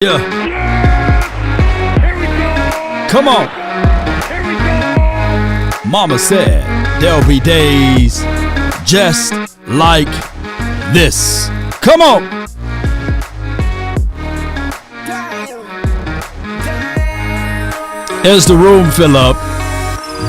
Yeah. Come on. Mama said there'll be days just like this. Come on. As the room fill up,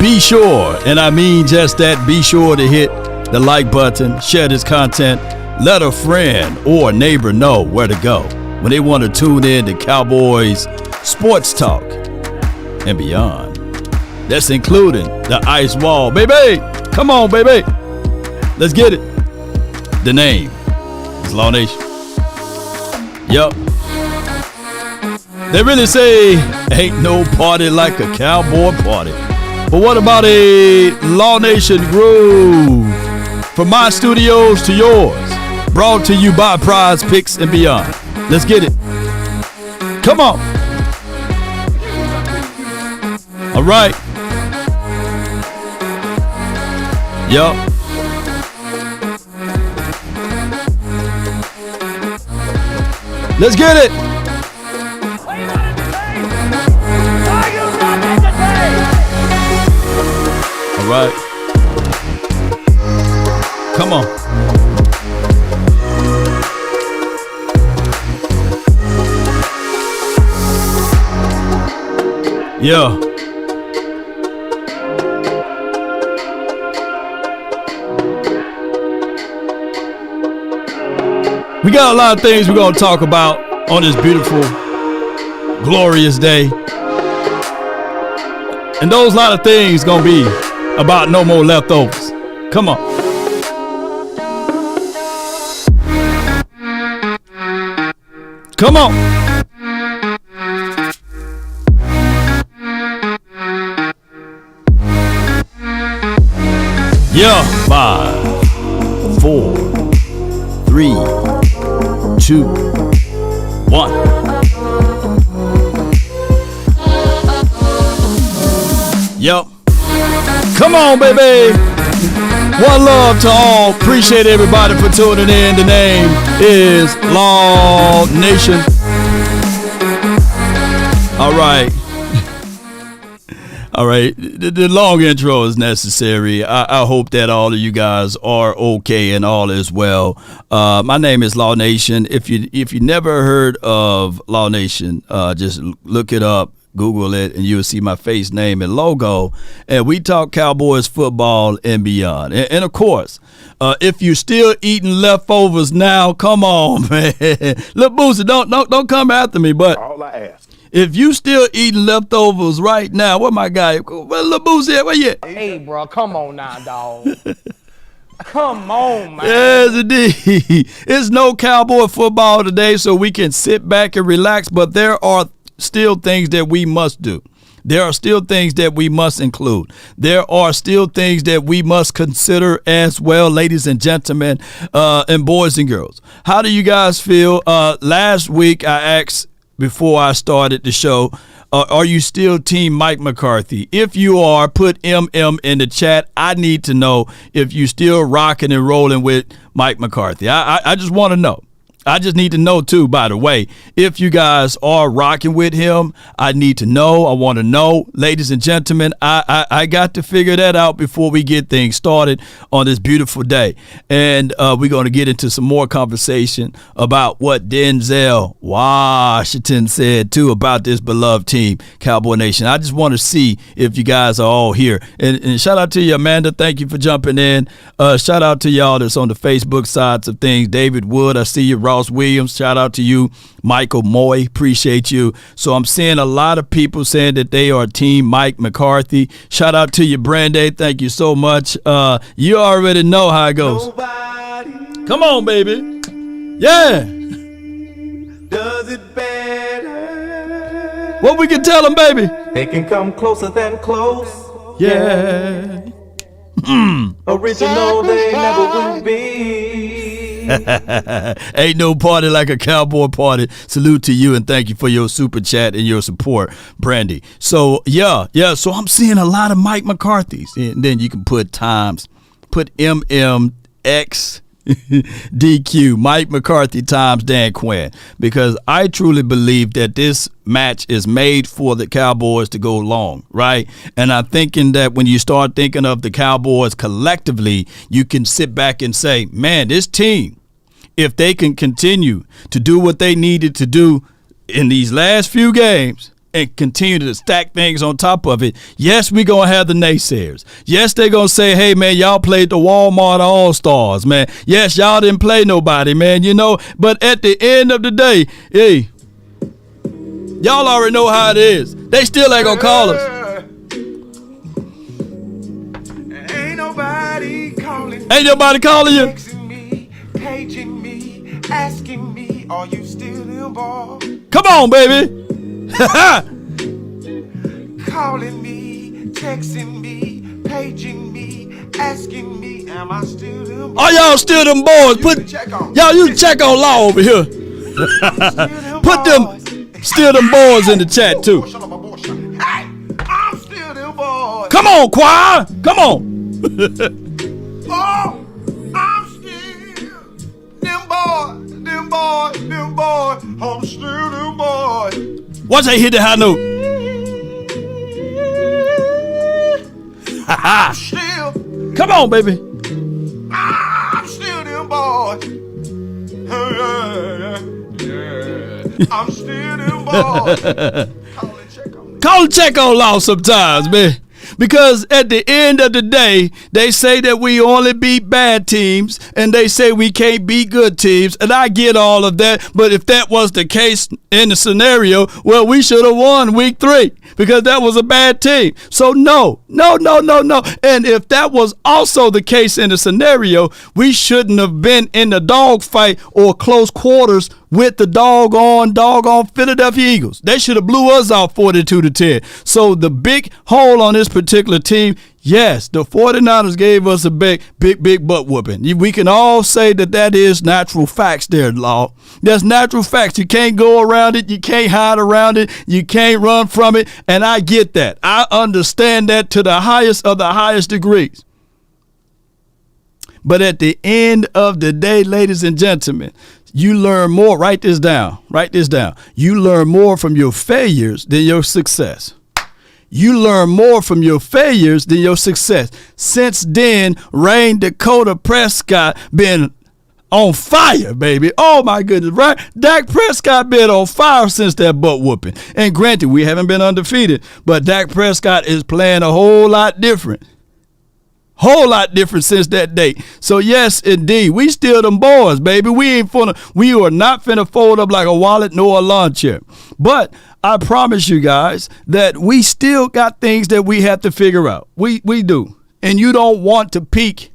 be sure, and I mean just that, be sure to hit the like button, share this content, let a friend or neighbor know where to go when they want to tune in to Cowboys sports talk and beyond. That's including the ice wall. Baby, come on, baby. Let's get it. The name is Law Nation. Yup. They really say ain't no party like a cowboy party. But what about a Law Nation groove? From my studios to yours. Brought to you by Prize Picks and Beyond. Let's get it. Come on. All right. Yup. Let's get it. All right. Come on. Yeah. We got a lot of things we're going to talk about on this beautiful, glorious day. And those lot of things going to be about no more leftovers. Come on. Come on. Yeah. 5, 4, 3, 2, 1. Yup. Come on, baby. One love to all. Appreciate everybody for tuning in. The name is Law Nation. All right. All right, the long intro is necessary. I hope that all of you guys are okay and all is well. My name is Law Nation. If you never heard of Law Nation, just look it up, Google it, and you'll see my face, name, and logo. And we talk Cowboys football and beyond. And of course, if you're still eating leftovers now, come on, man. Look, Boosie, don't come after me, but all I ask. If you still eating leftovers right now, where my guy? Where Lil Boosie at? Where you at? Hey, bro, come on now, dog. Come on, man. Yes, indeed. It's no Cowboy football today, so we can sit back and relax, but there are still things that we must do. There are still things that we must include. There are still things that we must consider as well, ladies and gentlemen, and boys and girls. How do you guys feel? Last week, I asked, before I started the show, are you still Team Mike McCarthy? If you are, put MM in the chat. I need to know if you still rocking and rolling with Mike McCarthy. I just want to know. I just need to know, too, by the way, if you guys are rocking with him. I need to know. I want to know. Ladies and gentlemen, I got to figure that out before we get things started on this beautiful day. And we're going to get into some more conversation about what Denzel Washington said, too, about this beloved team, Cowboy Nation. I just want to see if you guys are all here. And shout out to you, Amanda. Thank you for jumping in. Shout out to y'all that's on the Facebook sides of things. David Wood, I see you. Ross Williams, shout out to you. Michael Moy, appreciate you. So I'm seeing a lot of people saying that they are Team Mike McCarthy. Shout out to you, Brandy. Thank you so much. You already know how it goes. Nobody Come on, baby. Yeah. does it better. What we can tell them, baby? They can come closer than close. Yeah. Original they never will be. Ain't no party like a cowboy party. Salute to you and thank you for your super chat and your support, Brandy. So yeah. So I'm seeing a lot of Mike McCarthy's, and then you can put times, put MMX DQ, Mike McCarthy times Dan Quinn, because I truly believe that this match is made for the Cowboys to go long, right? And I'm thinking that when you start thinking of the Cowboys collectively, you can sit back and say, man, this team, if they can continue to do what they needed to do in these last few games and continue to stack things on top of it, yes, we're going to have the naysayers. Yes, they're going to say, hey, man, y'all played the Walmart All-Stars, man. Yes, y'all didn't play nobody, man, you know. But at the end of the day, hey, y'all already know how it is. They still ain't going to call us. Ain't nobody calling. Ain't nobody calling you. Texting me, paging me, asking me, are you still involved? Come on, baby. Calling me, texting me, paging me, asking me, am I still involved? Are y'all still them boys? You can check on Law over here. Put them still them boys in the chat too. Hey, I'm still them boys. Come on, choir. Come on. Oh, I'm still them boys, them boys, them boys. I'm still them boys. Watch they hit the high note. I'm still, Come on, baby. I'm still them boys. I'm still them boys. Call and check on Law sometimes, man. Because at the end of the day, they say that we only beat bad teams, and they say we can't beat good teams, and I get all of that. But if that was the case in the scenario, well, we should have won week 3 because that was a bad team. So no. And if that was also the case in the scenario, we shouldn't have been in the dogfight or close quarters with the doggone Philadelphia Eagles. They should have blew us out 42-10. So the big hole on this particular team, yes, the 49ers gave us a big butt whooping. We can all say that is natural facts there, Law. That's natural facts. You can't go around it. You can't hide around it. You can't run from it. And I get that. I understand that to the highest of the highest degrees. But at the end of the day, ladies and gentlemen, you learn more. Write this down. You learn more from your failures than your success. You learn more from your failures than your success. Since then, Dak Prescott been on fire, baby. Oh, my goodness, right? Dak Prescott been on fire since that butt whooping. And granted, we haven't been undefeated, but Dak Prescott is playing a whole lot different. Whole lot different since that date. So yes, indeed, we still them boys, baby. We are not finna fold up like a wallet nor a lawn chair. But I promise you guys that we still got things that we have to figure out. We do. And you don't want to peak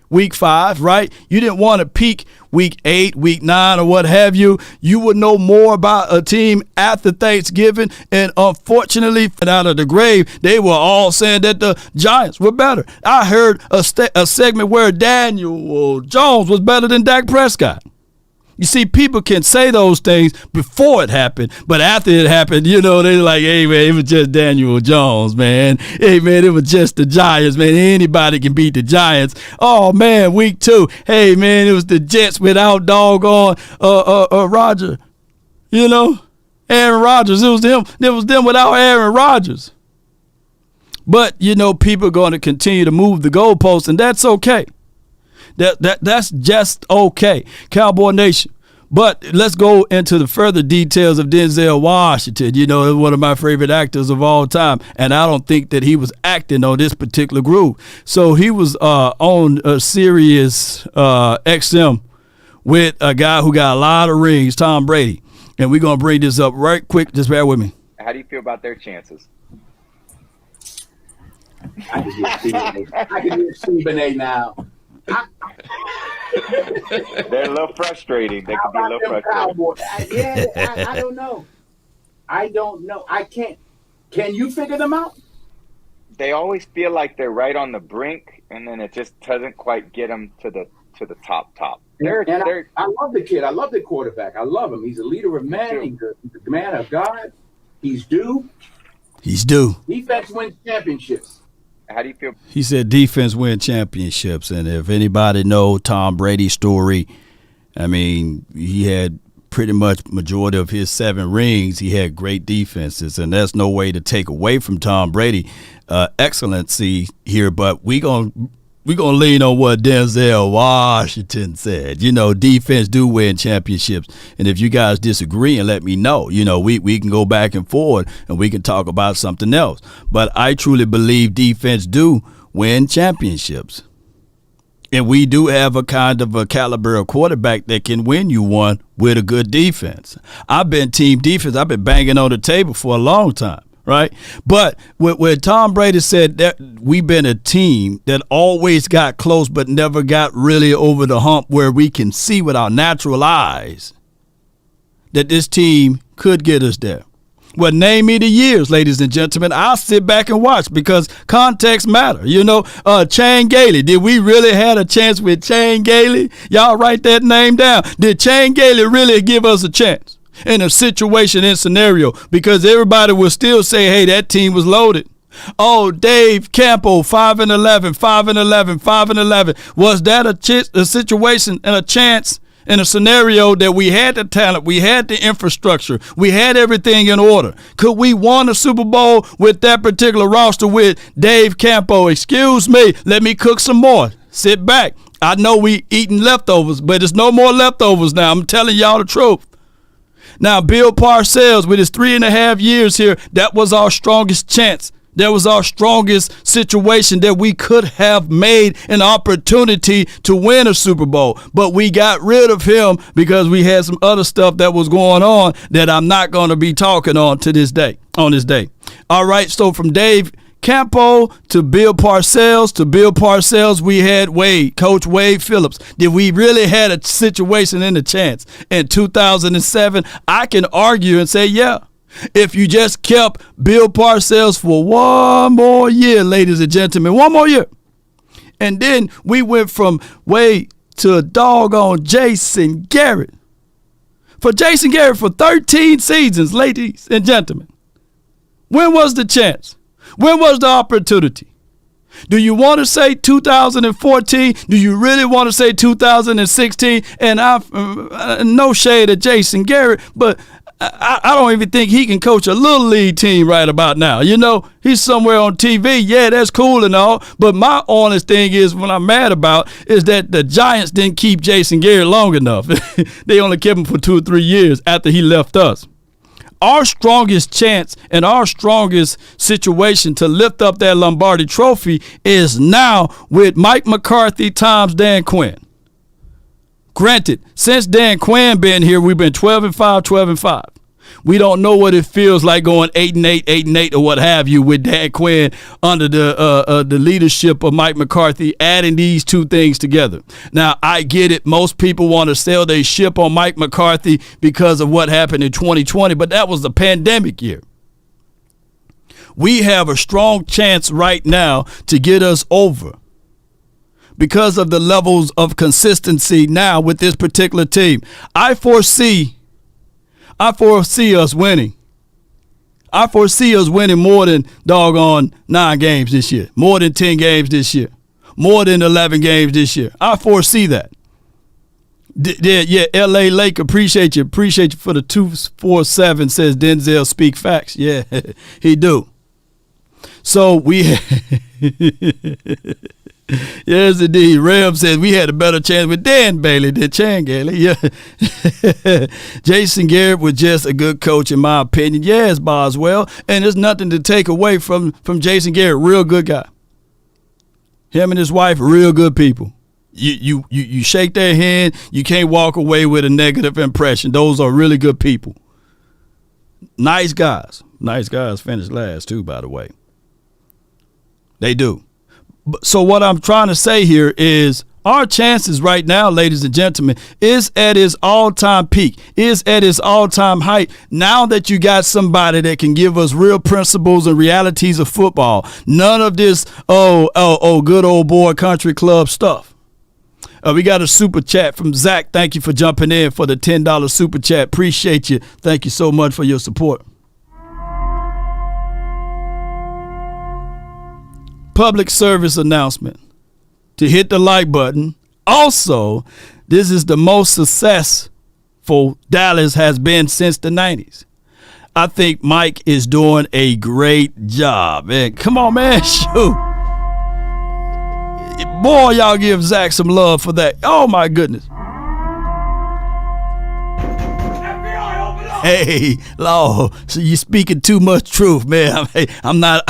week 5, right? You didn't want to peak week 8, week 9, or what have you. You would know more about a team after Thanksgiving. And unfortunately, out of the grave, they were all saying that the Giants were better. I heard a segment where Daniel Jones was better than Dak Prescott. You see, people can say those things before it happened, but after it happened, you know, they're like, hey, man, it was just Daniel Jones, man. Hey, man, it was just the Giants, man. Anybody can beat the Giants. Oh, man, week 2. Hey, man, it was the Jets without doggone Roger. You know, Aaron Rodgers. It was them without Aaron Rodgers. But, you know, people are going to continue to move the goalposts, and that's okay. That's just okay, Cowboy Nation. But let's go into the further details of Denzel Washington. You know, one of my favorite actors of all time, and I don't think that he was acting on this particular groove. So he was on a Sirius XM with a guy who got a lot of rings, Tom Brady. And we're going to bring this up right quick. Just bear with me. How do you feel about their chances? I can hear Stephen A. now. They're a little frustrating. They can be a little frustrating. I don't know. I can't. Can you figure them out? They always feel like they're right on the brink, and then it just doesn't quite get them to the top. I love the kid. I love the quarterback. I love him. He's a leader of men. He's a man of God. He's due. Defense wins championships. How do you feel? He said defense win championships, and if anybody know Tom Brady's story, I mean, he had pretty much majority of his 7 rings. He had great defenses, and there's no way to take away from Tom Brady excellency here. But we gonna lean on what Denzel Washington said. You know, defense do win championships. And if you guys disagree, and let me know. You know, we can go back and forth and we can talk about something else. But I truly believe defense do win championships. And we do have a kind of a caliber of quarterback that can win you one with a good defense. I've been team defense. I've been banging on the table for a long time. Right. But when Tom Brady said that we've been a team that always got close but never got really over the hump where we can see with our natural eyes that this team could get us there. Well, name me the years, ladies and gentlemen. I'll sit back and watch because context matter. You know, Chan Gailey. Did we really have a chance with Chan Gailey? Y'all write that name down. Did Chan Gailey really give us a chance? In a situation and scenario, because everybody will still say, hey, that team was loaded. Oh, Dave Campo, 5-11, 5-11, 5-11. Was that a situation and a chance in a scenario that we had the talent, we had the infrastructure, we had everything in order? Could we won a Super Bowl with that particular roster with Dave Campo? Excuse me, let me cook some more. Sit back. I know we eating leftovers, but there's no more leftovers now. I'm telling y'all the truth. Now, Bill Parcells, with his 3.5 years here, that was our strongest chance. That was our strongest situation that we could have made an opportunity to win a Super Bowl. But we got rid of him because we had some other stuff that was going on that I'm not going to be talking on this day. All right, so from Dave Campo to Bill Parcells, we had Coach Wade Phillips. Did we really had a situation and a chance? In 2007, I can argue and say, yeah. If you just kept Bill Parcells for one more year, ladies and gentlemen, one more year. And then we went from Wade to a doggone Jason Garrett. For Jason Garrett for 13 seasons, ladies and gentlemen. When was the chance? When was the opportunity? Do you want to say 2014? Do you really want to say 2016? And no shade at Jason Garrett, but I don't even think he can coach a little league team right about now. You know, he's somewhere on TV. Yeah, that's cool and all. But my honest thing is, what I'm mad about is that the Giants didn't keep Jason Garrett long enough. They only kept him for 2 or 3 years after he left us. Our strongest chance and our strongest situation to lift up that Lombardi trophy is now with Mike McCarthy times Dan Quinn. Granted, since Dan Quinn been here, we've been 12-5, 12-5. We don't know what it feels like going 8-8, 8-8, or what have you with Dan Quinn under the leadership of Mike McCarthy, adding these two things together. Now, I get it. Most people want to sell their ship on Mike McCarthy because of what happened in 2020, but that was the pandemic year. We have a strong chance right now to get us over because of the levels of consistency now with this particular team. I foresee us winning. I foresee us winning more than doggone 9 games this year, more than 10 games this year, more than 11 games this year. I foresee that. Yeah, L.A. Lake, appreciate you for the 247, says Denzel speak facts. Yeah, he do. So we yes, indeed. Rem says we had a better chance with Dan Bailey than Chan Gailey. Yeah. Jason Garrett was just a good coach, in my opinion. Yes, Boswell. And there's nothing to take away from Jason Garrett. Real good guy. Him and his wife, real good people. You shake their hand, you can't walk away with a negative impression. Those are really good people. Nice guys. Nice guys finish last, too, by the way. They do. So what I'm trying to say here is our chances right now, ladies and gentlemen, is at its all-time peak, is at its all-time height. Now that you got somebody that can give us real principles and realities of football, none of this, good old boy country club stuff. We got a super chat from Zach. Thank you for jumping in for the $10 super chat. Appreciate you. Thank you so much for your support. public service announcement to hit the like button. Also, this is the most successful Dallas has been since the 90s. I think Mike is doing a great job. Man, come on, man. Shoot. Boy, y'all give Zach some love for that. Oh, my goodness. Hey, Lord, so you speaking too much truth, man. I'm not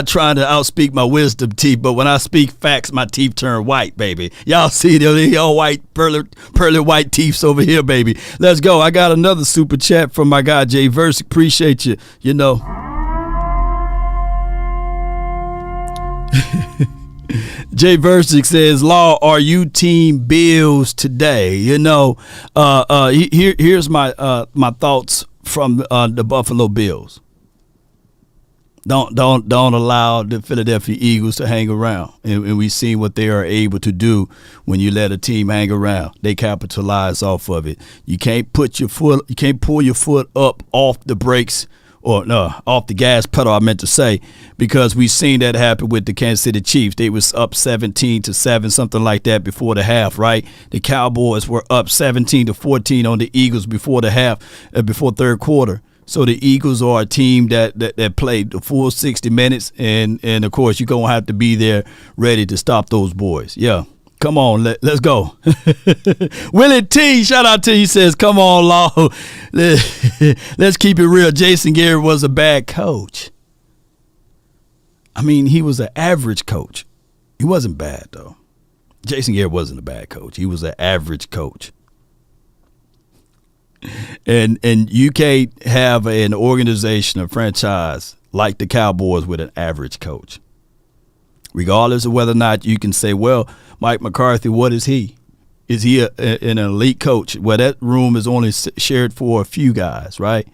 trying to outspeak my wisdom teeth, but when I speak facts, my teeth turn white, baby. Y'all see the all white, pearly white teeth over here, baby. Let's go. I got another super chat from my guy Jay Versick. Appreciate you. You know. Jay Versick says, Law, are you team Bills today? You know, here's my my thoughts from the Buffalo Bills. Don't allow the Philadelphia Eagles to hang around. And we've seen what they are able to do when you let a team hang around. They capitalize off of it. You can't pull your foot up off the brakes, or no, off the gas pedal, I meant to say, because we've seen that happen with the Kansas City Chiefs. They was up 17-7, something like that before the half, right? The Cowboys were up 17-14 on the Eagles before the half, before third quarter. So the Eagles are a team that played the full 60 minutes, and of course you're gonna have to be there ready to stop those boys. Yeah. Come on, let's go. Willie T, shout out to you, says, come on, Law. Let's keep it real. Jason Garrett was a bad coach. I mean, he was an average coach. He wasn't bad, though. Jason Garrett wasn't a bad coach. He was an average coach. And you can't have an organization, a franchise like the Cowboys with an average coach. Regardless of whether or not you can say, well, Mike McCarthy, what is he? Is he an elite coach? Well, that room is only shared for a few guys, right?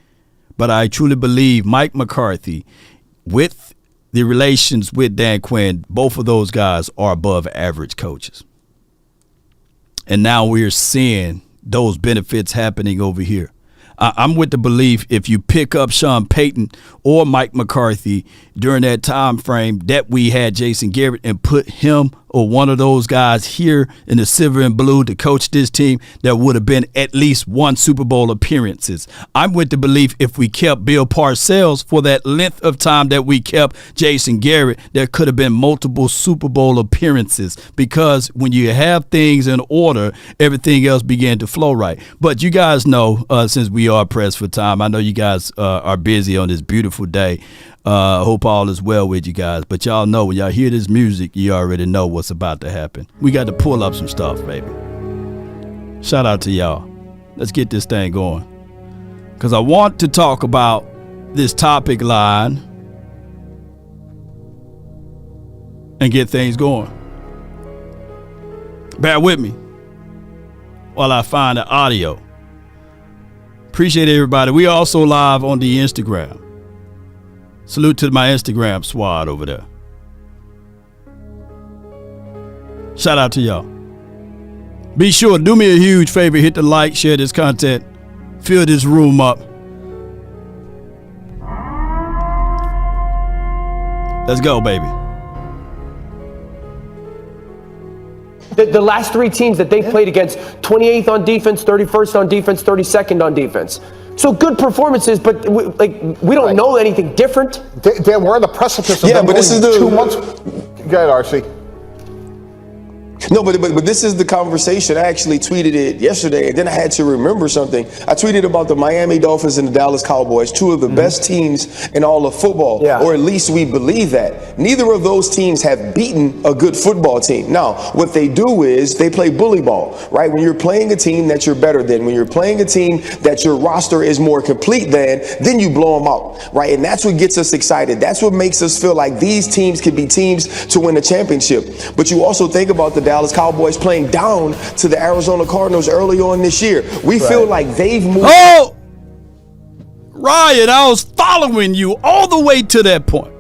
But I truly believe Mike McCarthy, with the relations with Dan Quinn, both of those guys are above average coaches. And now we're seeing those benefits happening over here. I'm with the belief if you pick up Sean Payton or Mike McCarthy during that time frame that we had Jason Garrett and put him or one of those guys here in the silver and blue to coach this team, there would have been at least one Super Bowl appearances. I'm with the belief if we kept Bill Parcells for that length of time that we kept Jason Garrett, there could have been multiple Super Bowl appearances, because when you have things in order, everything else began to flow right. But you guys know, since we are pressed for time, I know you guys are busy on this beautiful day. Hope all is well with you guys. But y'all know when y'all hear this music, you already know what's about to happen. We got to pull up some stuff, baby. Shout out to y'all. Let's get this thing going. Because I want to talk about this topic line and get things going. Bear with me while I find the audio. Appreciate everybody. We also live on the Instagram. Salute to my Instagram squad over there. Shout out to y'all. Be sure to do me a huge favor. Hit the like, share this content, fill this room up. Let's go, baby. The last three teams that they played against, 28th on defense, 31st on defense, 32nd on defense. So good performances, but we don't know anything different. Dan, we're on the precipice of them, but this is the 2 months. Go ahead, RC. No, but this is the conversation. I actually tweeted it yesterday, and then I had to remember something. I tweeted about the Miami Dolphins and the Dallas Cowboys, two of the best teams in all of football, or at least we believe that. Neither of those teams have beaten a good football team. Now, what they do is they play bully ball, right? When you're playing a team that you're better than, when you're playing a team that your roster is more complete than, then you blow them out, right? And that's what gets us excited. That's what makes us feel like these teams can be teams to win a championship. But you also think about the Dallas Cowboys playing down to the Arizona Cardinals early on this year. We feel like they've moved. Oh, Ryan, I was following you all the way to that point.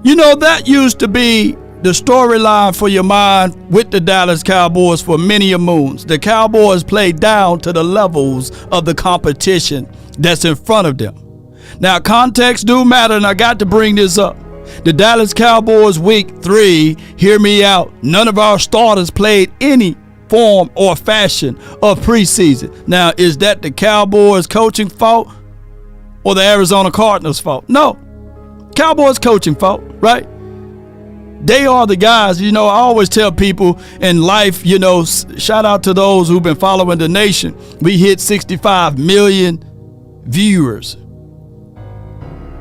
You know, that used to be the storyline for your mind with the Dallas Cowboys for many a moons. The Cowboys play down to the levels of the competition that's in front of them. Now, context do matter, and I got to bring this up. The Dallas Cowboys week 3, hear me out. None of our starters played any form or fashion of preseason. Now, is that the Cowboys coaching fault or the Arizona Cardinals fault? No. Cowboys coaching fault, right? They are the guys. I always tell people in life, shout out to those who've been following the nation. We hit 65 million viewers.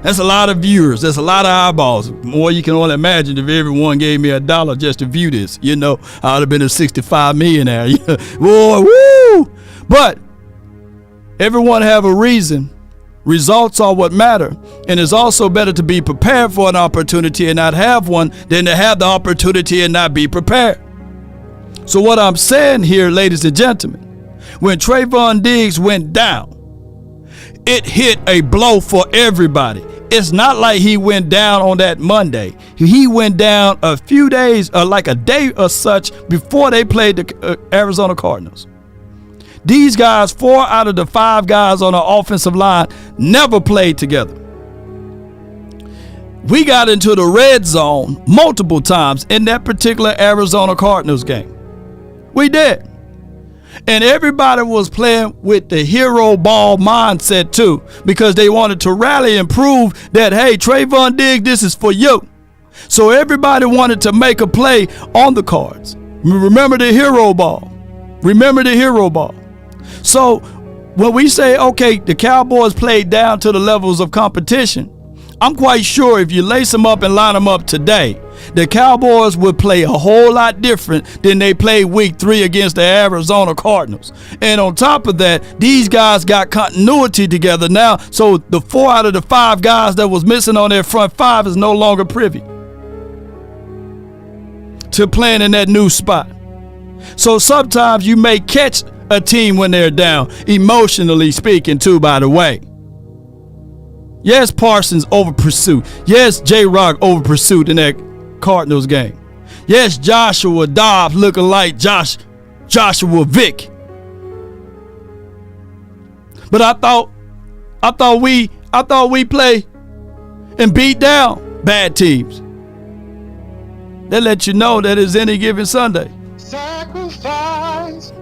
That's a lot of viewers. That's a lot of eyeballs. More you can only imagine if everyone gave me $1 just to view this. I would have been a 65 millionaire. Whoa, woo! But everyone have a reason. Results are what matter. And it's also better to be prepared for an opportunity and not have one than to have the opportunity and not be prepared. So what I'm saying here, ladies and gentlemen, when Trayvon Diggs went down, it hit a blow for everybody. It's not like he went down on that Monday. He went down a few days, like a day or such, before they played the Arizona Cardinals. These guys, 4 out of the 5 guys on the offensive line, never played together. We got into the red zone multiple times in that particular Arizona Cardinals game. We did. And everybody was playing with the hero ball mindset too, because they wanted to rally and prove that, hey, Trayvon Diggs, this is for you. So everybody wanted to make a play on the Cards. Remember the hero ball. Remember the hero ball. So when we say, okay, the Cowboys played down to the levels of competition, I'm quite sure if you lace them up and line them up today, the Cowboys would play a whole lot different than they played week 3 against the Arizona Cardinals. And on top of that, these guys got continuity together now, so the 4 out of the 5 guys that was missing on their front 5 is no longer privy to playing in that new spot. So sometimes you may catch a team when they're down, emotionally speaking too, by the way. Yes, Parsons over pursuit. Yes, J-Rock over pursuit in that Cardinals game. Yes, Joshua Dobbs looking like Joshua Vick. But I thought we play and beat down bad teams. They let you know that it's any given Sunday. Sacrifice.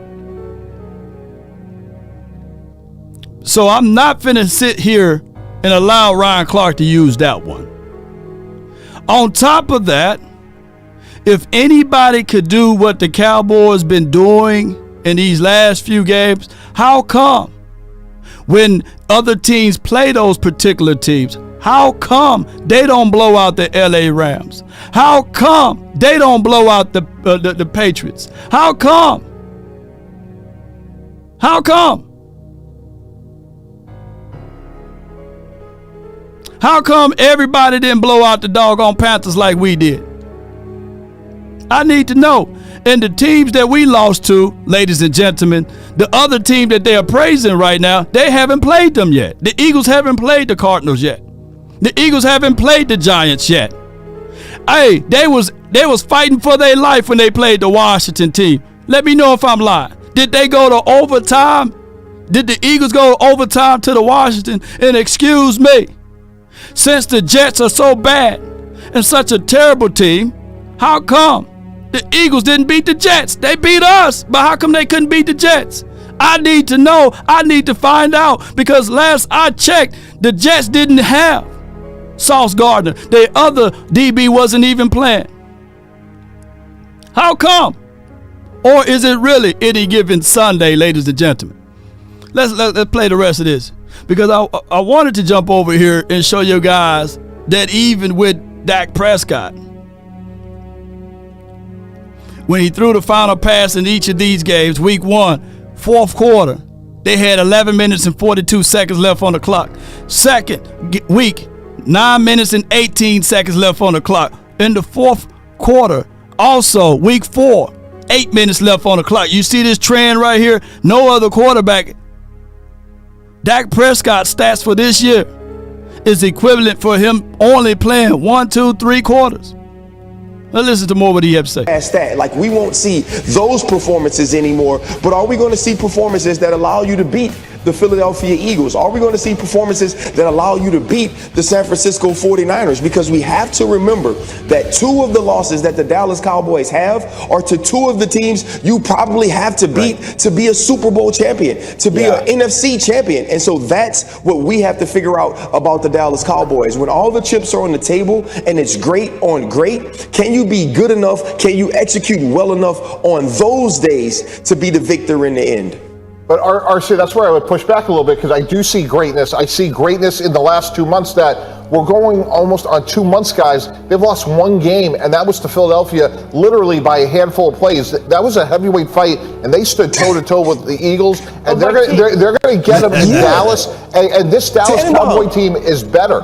So I'm not finna sit here and allow Ryan Clark to use that one. On top of that, if anybody could do what the Cowboys been doing in these last few games, how come when other teams play those particular teams, how come they don't blow out the LA Rams? How come they don't blow out the Patriots? How come? How come? How come everybody didn't blow out the doggone Panthers like we did? I need to know. And the teams that we lost to, ladies and gentlemen, the other team that they are praising right now, they haven't played them yet. The Eagles haven't played the Cardinals yet. The Eagles haven't played the Giants yet. Hey, they was fighting for their life when they played the Washington team. Let me know if I'm lying. Did they go to overtime? Did the Eagles go overtime to the Washington? And excuse me, since the Jets are so bad and such a terrible team, how come the Eagles didn't beat the Jets? They beat us, but how come they couldn't beat the Jets? I need to know. I need to find out, because last I checked, the Jets didn't have Sauce Gardner. Their other DB wasn't even playing. How come? Or is it really any given Sunday, ladies and gentlemen? Let's play the rest of this, because I wanted to jump over here and show you guys that even with Dak Prescott, when he threw the final pass in each of these games, week 1, fourth quarter, they had 11 minutes and 42 seconds left on the clock. Second week, 9 minutes and 18 seconds left on the clock. In the fourth quarter, also week 4, 8 minutes left on the clock. You see this trend right here? No other quarterback. Dak Prescott's stats for this year is equivalent for him only playing 1, 2, 3 quarters. Let's listen to more what he had to say. Past that, like, we won't see those performances anymore, but are we going to see performances that allow you to beat the Philadelphia Eagles? Are we going to see performances that allow you to beat the San Francisco 49ers? Because we have to remember that 2 of the losses that the Dallas Cowboys have are to 2 of the teams you probably have to beat to be a Super Bowl champion, to be an NFC champion. And so that's what we have to figure out about the Dallas Cowboys. When all the chips are on the table and it's great on great, can you be good enough? Can you execute well enough on those days to be the victor in the end? But RC, that's where I would push back a little bit, because I do see greatness. I see greatness in the last 2 months that we're going almost on 2 months, guys. They've lost 1 game, and that was to Philadelphia literally by a handful of plays. That was a heavyweight fight, and they stood toe-to-toe with the Eagles, and they're going to get them in Dallas, and this Dallas Cowboy team is better.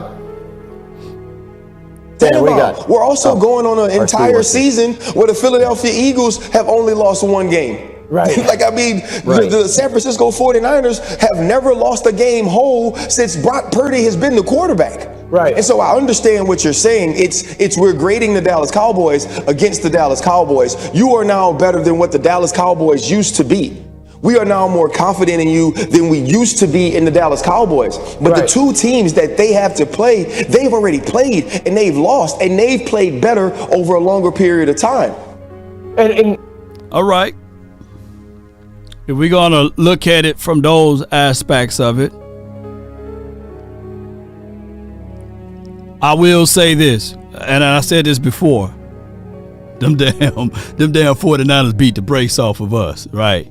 We're also going on an entire season where the Philadelphia Eagles have only lost 1 game. Right. The San Francisco 49ers have never lost a game whole since Brock Purdy has been the quarterback. Right. And so I understand what you're saying. It's we're grading the Dallas Cowboys against the Dallas Cowboys. You are now better than what the Dallas Cowboys used to be. We are now more confident in you than we used to be in the Dallas Cowboys. But the 2 teams that they have to play, they've already played and they've lost, and they've played better over a longer period of time. And all right. If we're going to look at it from those aspects of it, I will say this, and I said this before. Them damn 49ers beat the brakes off of us, right?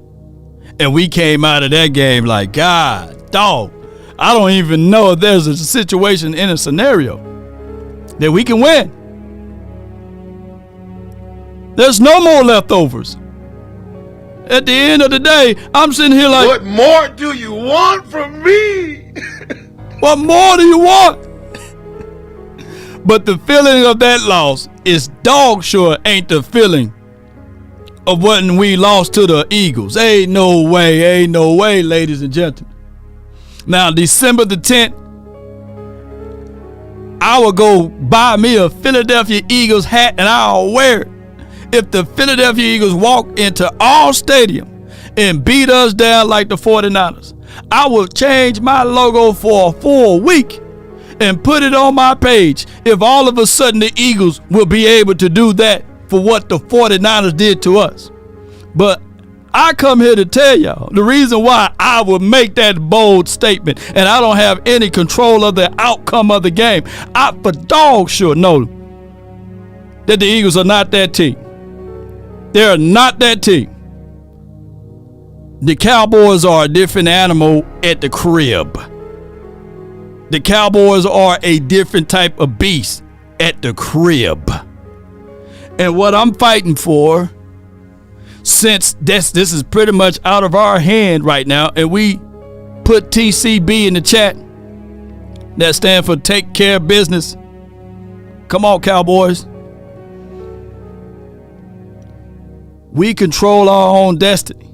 And we came out of that game like, God, dog, I don't even know if there's a situation in a scenario that we can win. There's no more leftovers. At the end of the day, I'm sitting here like, what more do you want from me? What more do you want? But the feeling of that loss is dog sure ain't the feeling of when we lost to the Eagles. Ain't no way, ladies and gentlemen. Now, December the 10th, I will go buy me a Philadelphia Eagles hat and I'll wear it. If the Philadelphia Eagles walk into our stadium and beat us down like the 49ers, I will change my logo for a week and put it on my page if all of a sudden the Eagles will be able to do that for what the 49ers did to us. But I come here to tell y'all the reason why I will make that bold statement, and I don't have any control of the outcome of the game. I for dog sure know that the Eagles are not that team. They are not that team. The Cowboys are a different animal at the crib. The Cowboys are a different type of beast at the crib. And what I'm fighting for, since this is pretty much out of our hand right now, and we put TCB in the chat, that stands for take care of business. Come on, Cowboys. We control our own destiny.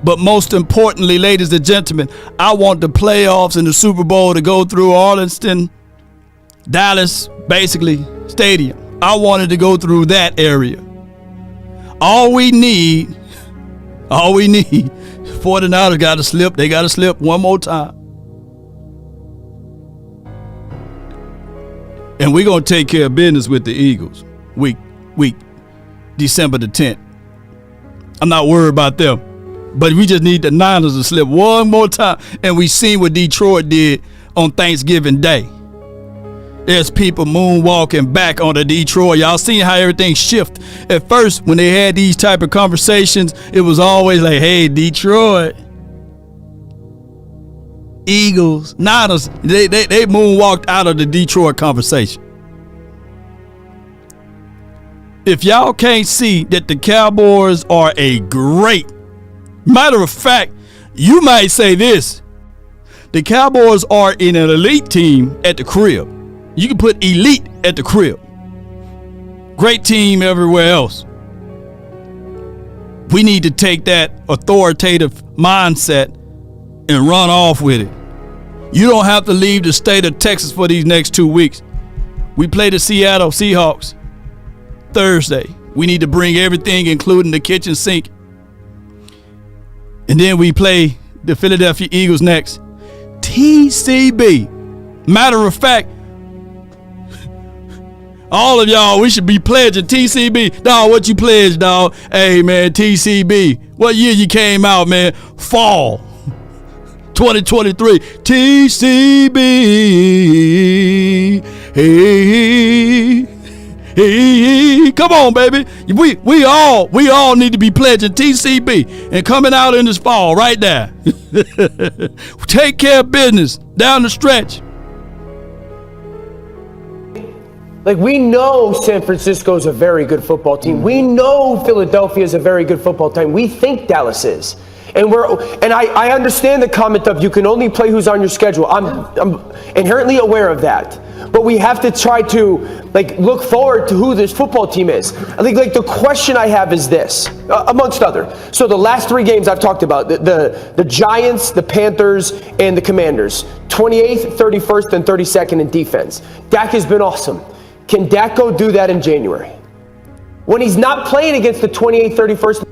But most importantly, ladies and gentlemen, I want the playoffs and the Super Bowl to go through Arlington, Dallas, basically, stadium. I wanted to go through that area. All we need, 49ers got to slip. They got to slip one more time. And we're going to take care of business with the Eagles. Week, December the 10th. I'm not worried about them. But we just need the Niners to slip one more time. And we seen what Detroit did on Thanksgiving Day. There's people moonwalking back onto Detroit. Y'all seen how everything shift. At first, when they had these type of conversations, it was always like, hey, Detroit, Eagles, Niners. They moonwalked out of the Detroit conversation. If y'all can't see that the Cowboys are a great, matter of fact, you might say this, the Cowboys are in an elite team at the crib. You can put elite at the crib. Great team everywhere else. We need to take that authoritative mindset and run off with it. You don't have to leave the state of Texas for these next 2 weeks. We play the Seattle Seahawks Thursday. We need to bring everything, including the kitchen sink. And then we play the Philadelphia Eagles next. TCB. Matter of fact, all of y'all, we should be pledging TCB. Dog, what you pledged, dog? Hey, man, TCB. What year you came out, man? Fall 2023. TCB. Hey, come on, baby. We all need to be pledging TCB and coming out in this fall right there. Take care of business down the stretch. Like, we know San Francisco is a very good football team. We know Philadelphia is a very good football team. We think Dallas is. And I understand the comment of you can only play who's on your schedule. I'm inherently aware of that. But we have to try to look forward to who this football team is. I think the question I have is this, amongst other. So the last 3 games I've talked about, the Giants, the Panthers, and the Commanders, 28th, 31st, and 32nd in defense. Dak has been awesome. Can Dak go do that in January? When he's not playing against the 28th, 31st.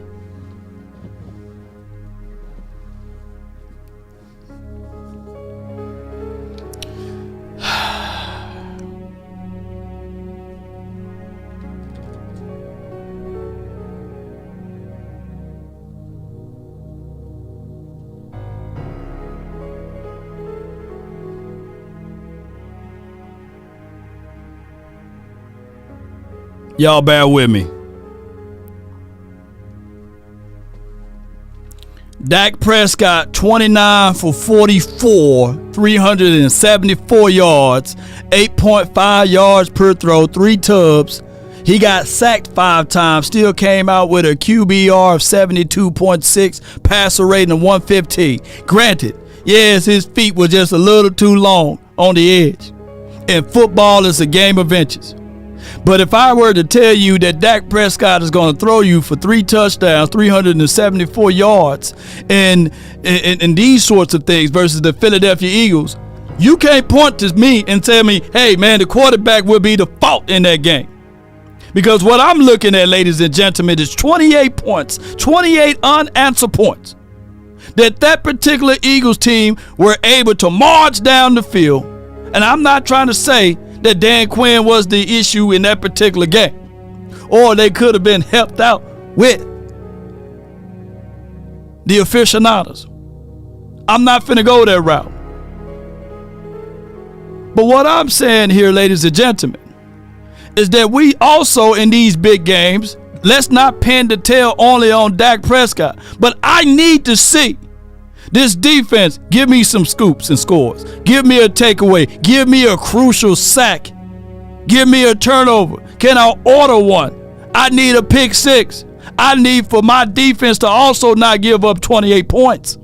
Y'all bear with me. Dak Prescott, 29 for 44, 374 yards, 8.5 yards per throw, 3 tubs. He got sacked 5 times, still came out with a QBR of 72.6, passer rating of 115. Granted, yes, his feet were just a little too long on the edge. And football is a game of inches. But if I were to tell you that Dak Prescott is going to throw you for 3 touchdowns, 374 yards, and these sorts of things versus the Philadelphia Eagles, you can't point to me and tell me, hey, man, the quarterback will be the fault in that game. Because what I'm looking at, ladies and gentlemen, is 28 points, 28 unanswered points that particular Eagles team were able to march down the field. And I'm not trying to say that Dan Quinn was the issue in that particular game, or they could have been helped out with the aficionados. I'm not finna go that route. But what I'm saying here, ladies and gentlemen, is that we also in these big games, let's not pin the tail only on Dak Prescott, but I need to see this defense give me some scoops and scores. Give me a takeaway. Give me a crucial sack. Give me a turnover. Can I order one? I need a pick 6. I need for my defense to also not give up 28 points.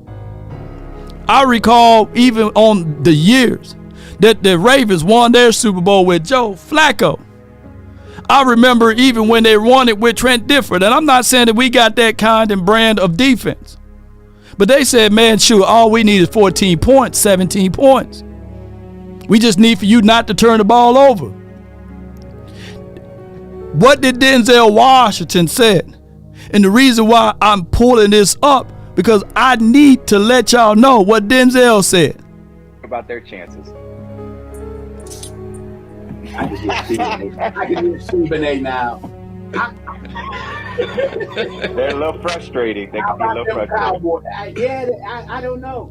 I recall even on the years that the Ravens won their Super Bowl with Joe Flacco. I remember even when they won it with Trent Difford, and I'm not saying that we got that kind and brand of defense. But they said, man, shoot, all we need is 14 points, 17 points. We just need for you not to turn the ball over. What did Denzel Washington said? And the reason why I'm pulling this up, because I need to let y'all know what Denzel said. About their chances. I can hear Stephen A. now. They're a little frustrating. They can be a little frustrating. I don't know.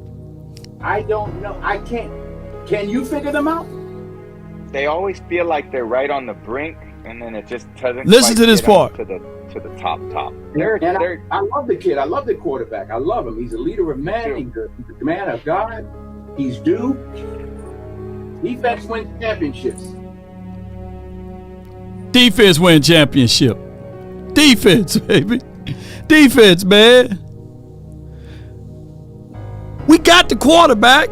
I don't know. I can't. Can you figure them out? They always feel like they're right on the brink, and then it just doesn't. Listen to this part. To the top. I love the kid. I love the quarterback. I love him. He's a leader of men. He's a man of God. He's due. Defense wins championships. Defense win championship. Defense, baby. Defense, man. We got the quarterback.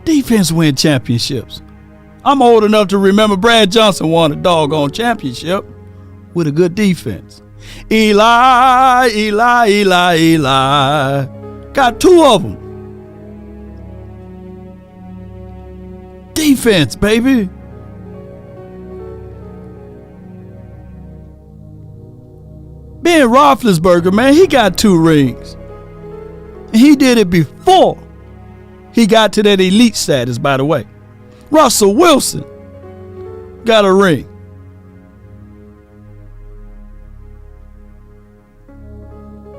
Defense win championships. I'm old enough to remember Brad Johnson won a doggone championship with a good defense. Eli. Got 2 of them. Defense, baby. Ben Roethlisberger, man, he got 2 rings. He did it before he got to that elite status, by the way. Russell Wilson got a ring.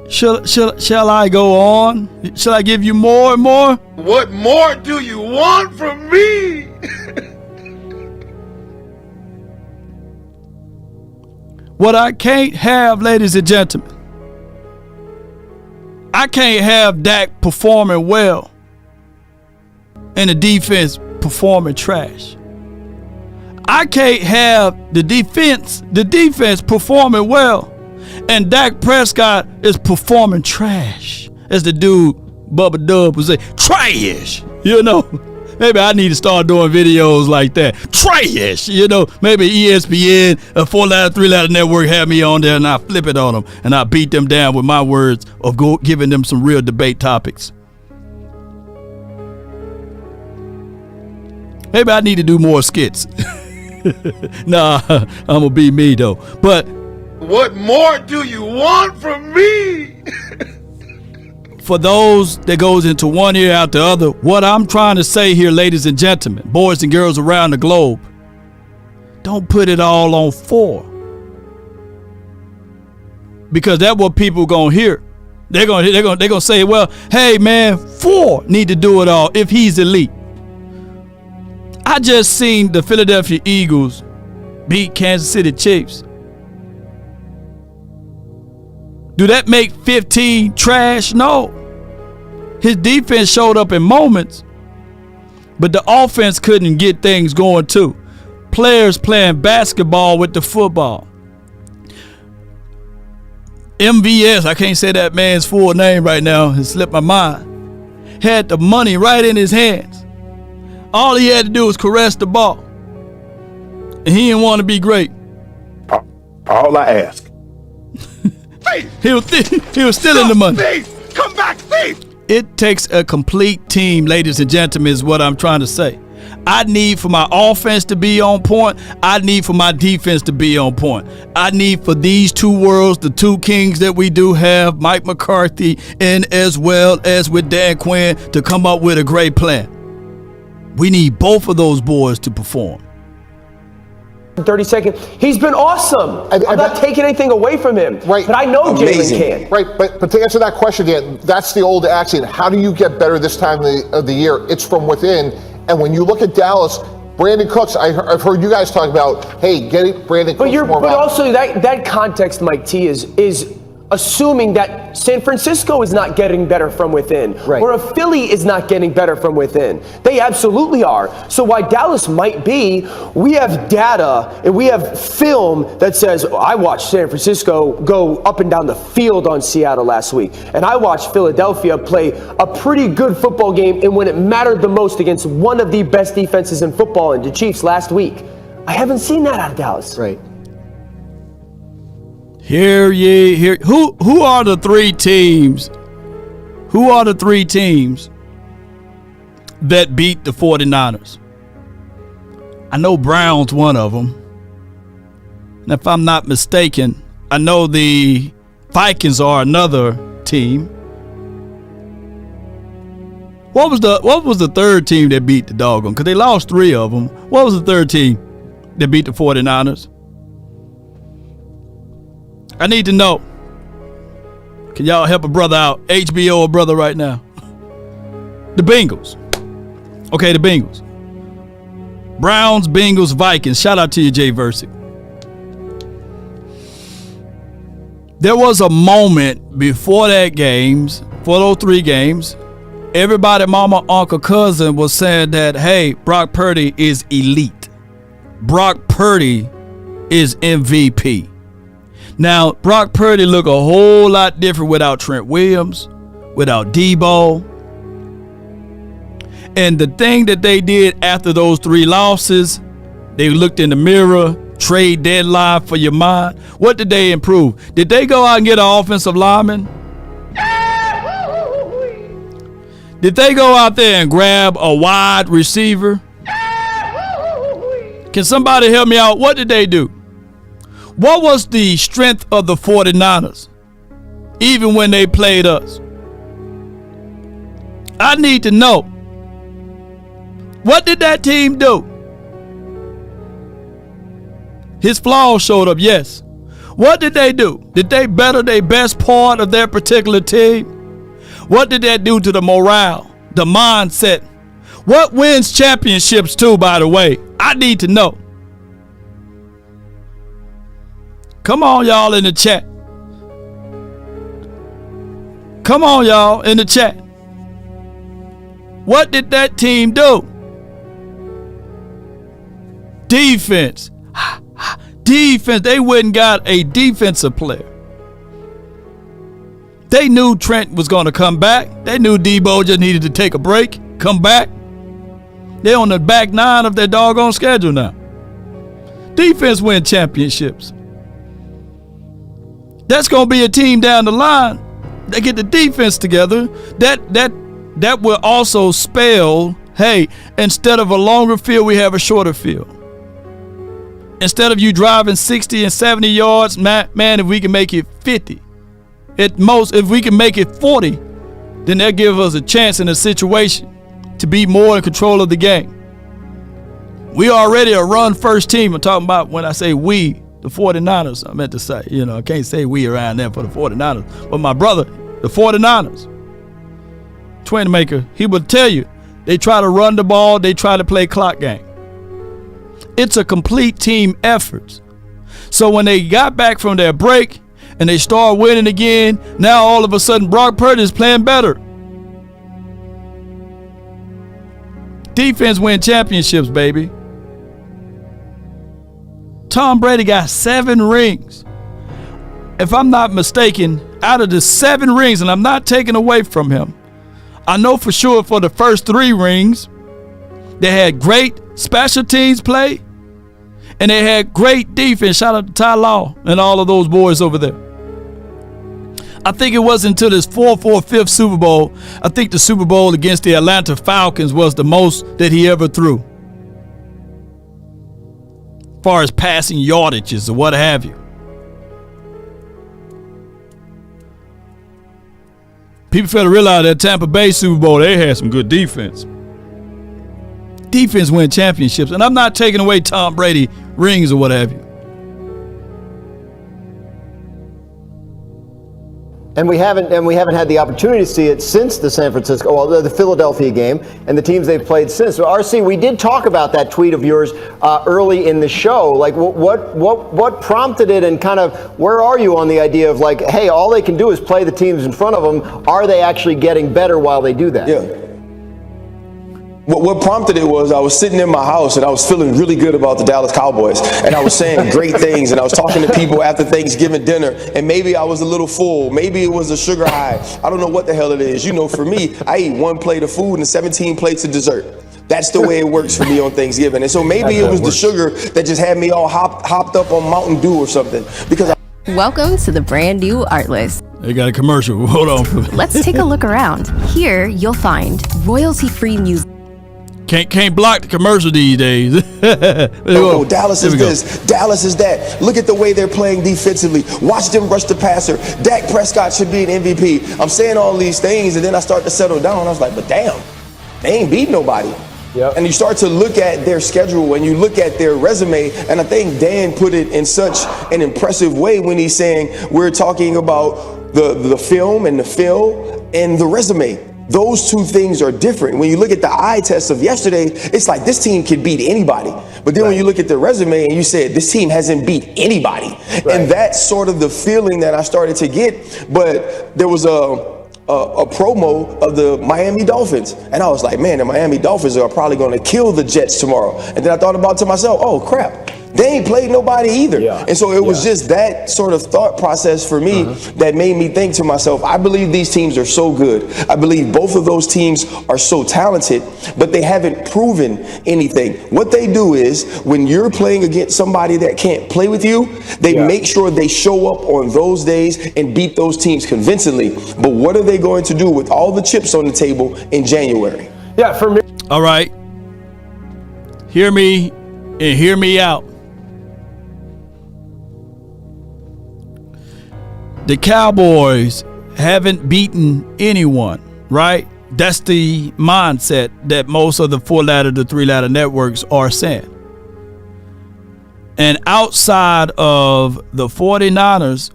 Shall I go on? Shall I give you more and more? What more do you want from me? What I can't have, ladies and gentlemen, I can't have Dak performing well and the defense performing trash. I can't have the defense performing well and Dak Prescott is performing trash. As the dude Bubba Dub would say, trash. You know, maybe I need to start doing videos like that. Trash. You know, maybe ESPN, a 4-letter, 3-letter network have me on there and I flip it on them and I beat them down with my words of giving them some real debate topics. Maybe I need to do more skits. Nah, I'm gonna be me though. But what more do you want from me? For those that goes into one ear out the other, what I'm trying to say here, ladies and gentlemen, boys and girls around the globe, don't put it all on 4. Because that's what people gonna hear. They're gonna say, well, hey man, 4 need to do it all if he's elite. I just seen the Philadelphia Eagles beat Kansas City Chiefs. Do that make 15 trash? No. His defense showed up in moments, but the offense couldn't get things going too. Players playing basketball with the football. MVS, I can't say that man's full name right now, it slipped my mind, had the money right in his hands. All he had to do was caress the ball. And he didn't want to be great. All I ask. He was still in the money. Thief! Come back, thief! It takes a complete team, ladies and gentlemen, is what I'm trying to say. I need for my offense to be on point. I need for my defense to be on point. I need for these two worlds, the two kings that we do have, Mike McCarthy and as well as with Dan Quinn, to come up with a great plan. We need both of those boys to perform. 30 seconds. He's been awesome. I'm not taking anything away from him. Right. But I know Jalen can. Right. But to answer that question, Dan, that's the old axiom. How do you get better this time of the year? It's from within. And when you look at Dallas, Brandon Cooks, I've heard you guys talk about, hey, getting Brandon Cooks more. But also that context, Mike T, is assuming that San Francisco is not getting better from within, or a Philly is not getting better from within. They absolutely are. So while Dallas might be, we have data and we have film that says, I watched San Francisco go up and down the field on Seattle last week, and I watched Philadelphia play a pretty good football game, and when it mattered the most against one of the best defenses in football in the Chiefs last week. I haven't seen that out of Dallas. Right. Hear ye, hear. Who are the 3 teams? Who are the 3 teams that beat the 49ers? I know Brown's one of them. And if I'm not mistaken, I know the Vikings are another team. What was the 3rd team that beat the doggone? Because they lost 3 of them. What was the 3rd team that beat the 49ers? I need to know. Can y'all help a brother out? HBO a brother right now. The Bengals. Okay, the Bengals. Browns, Bengals, Vikings. Shout out to you, Jay Versick. There was a moment before that games, for those 3 games, everybody, mama, uncle, cousin was saying that, hey, Brock Purdy is elite. Brock Purdy is MVP. Now, Brock Purdy look a whole lot different without Trent Williams, without Debo. And the thing that they did after those 3 losses, they looked in the mirror, trade deadline for your mind. What did they improve? Did they go out and get an offensive lineman? Did they go out there and grab a wide receiver? Can somebody help me out? What did they do? What was the strength of the 49ers, even when they played us? I need to know. What did that team do? His flaws showed up, yes. What did they do? Did they better their best part of their particular team? What did that do to the morale, the mindset? What wins championships too, by the way? I need to know. Come on, y'all, in the chat. Come on, y'all, in the chat. What did that team do? Defense. Defense. They went and got a defensive player. They knew Trent was going to come back. They knew Debo just needed to take a break, come back. They're on the back nine of their doggone schedule now. Defense win championships. That's going to be a team down the line. They get the defense together. That will also spell, hey, instead of a longer field, we have a shorter field. Instead of you driving 60 and 70 yards, man, if we can make it 50. At most, if we can make it 40, then that gives us a chance in a situation to be more in control of the game. We already a run-first team. I'm talking about when I say we, the 49ers, I meant to say. You know, I can't say we around there for the 49ers. But my brother, the 49ers, Twin Maker, he would tell you, they try to run the ball, they try to play clock game. It's a complete team effort. So when they got back from their break and they start winning again, now all of a sudden Brock Purdy is playing better. Defense win championships, baby. Tom Brady got 7 rings. If I'm not mistaken, out of the 7 rings, and I'm not taking away from him, I know for sure for the first 3 rings, they had great special teams play, and they had great defense. Shout out to Ty Law and all of those boys over there. I think it wasn't until this 4th or 5th Super Bowl, I think the Super Bowl against the Atlanta Falcons was the most that he ever threw. As far as passing yardages or what have you. People fail to realize that Tampa Bay Super Bowl, they had some good defense. Defense win championships. And I'm not taking away Tom Brady rings or what have you. And we haven't had the opportunity to see it since the the Philadelphia game and the teams they've played since. So RC, we did talk about that tweet of yours early in the show. Like, what prompted it, and kind of where are you on the idea of like, hey, all they can do is play the teams in front of them. Are they actually getting better while they do that? Yeah. What prompted it was I was sitting in my house and I was feeling really good about the Dallas Cowboys, and I was saying great things, and I was talking to people after Thanksgiving dinner, and maybe I was a little full, maybe it was a sugar high, I don't know what the hell it is. You know, for me, I eat 1 plate of food and 17 plates of dessert. That's the way it works for me on Thanksgiving. And so maybe it was the sugar that just had me all hopped up on Mountain Dew or something. Because Welcome to the brand new Artlist. They got a commercial. Hold on. Let's take a look around. Here you'll find royalty-free music. Can't block the commercial these days. Oh, Dallas is this, Dallas is that. Look at the way they're playing defensively. Watch them rush the passer. Dak Prescott should be an MVP. I'm saying all these things, and then I start to settle down. I was like, but damn, they ain't beat nobody. Yep. And you start to look at their schedule and you look at their resume, and I think Dan put it in such an impressive way when he's saying we're talking about the film and the fill and the resume. Those two things are different. When you look at the eye test of yesterday, it's like this team could beat anybody. But then when you look at the resume and you said this team hasn't beat anybody. Right. And that's sort of the feeling that I started to get. But there was a promo of the Miami Dolphins. And I was like, man, the Miami Dolphins are probably going to kill the Jets tomorrow. And then I thought about to myself, oh, crap. They ain't played nobody either. Yeah. And so it was just that sort of thought process for me that made me think to myself, I believe these teams are so good. I believe both of those teams are so talented, but they haven't proven anything. What they do is when you're playing against somebody that can't play with you, they make sure they show up on those days and beat those teams convincingly. But what are they going to do with all the chips on the table in January? Yeah, for me. All right. Hear me and hear me out. The Cowboys haven't beaten anyone, right? That's the mindset that most of the 4-ladder to 3-ladder networks are saying. And outside of the 49ers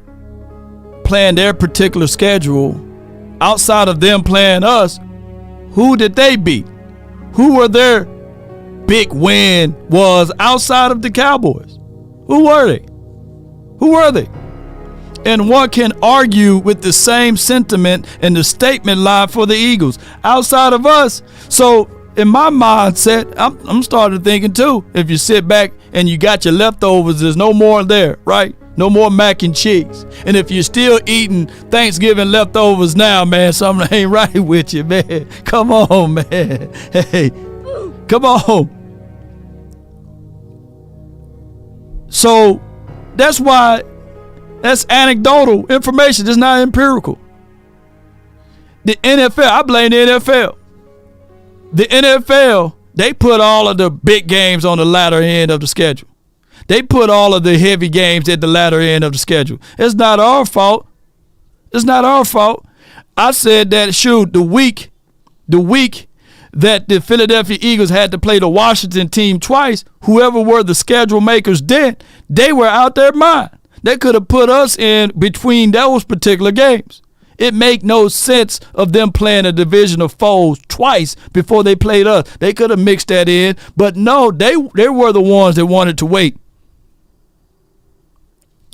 playing their particular schedule, outside of them playing us, who did they beat? Who were their big win was outside of the Cowboys? Who were they? Who were they? And one can argue with the same sentiment and the statement line for the Eagles outside of us. So in my mindset, I'm starting thinking too, if you sit back and you got your leftovers, there's no more there, right? No more mac and cheese. And if you're still eating Thanksgiving leftovers now, man, something ain't right with you, man. Come on, man. Hey, come on. So that's why that's anecdotal information. It's not empirical. The NFL, I blame the NFL. The NFL, they put all of the big games on the latter end of the schedule. They put all of the heavy games at the latter end of the schedule. It's not our fault. It's not our fault. I said that, shoot, the week that the Philadelphia Eagles had to play the Washington team twice, whoever were the schedule makers then, they were out their mind. They could have put us in between those particular games. It make no sense of them playing a division of foes twice before they played us. They could have mixed that in, but no, they were the ones that wanted to wait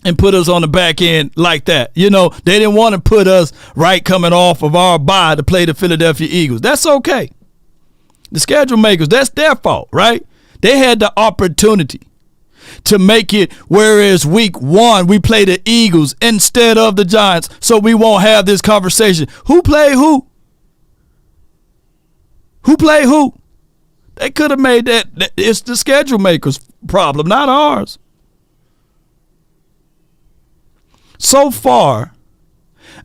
and put us on the back end like that. You know, they didn't want to put us right coming off of our bye to play the Philadelphia Eagles. That's okay. The schedule makers, that's their fault, right? They had the opportunity to make it, whereas week 1 we play the Eagles instead of the Giants, so we won't have this conversation. Who played who? Who played who? They could have made that. It's the schedule makers' problem, not ours. So far,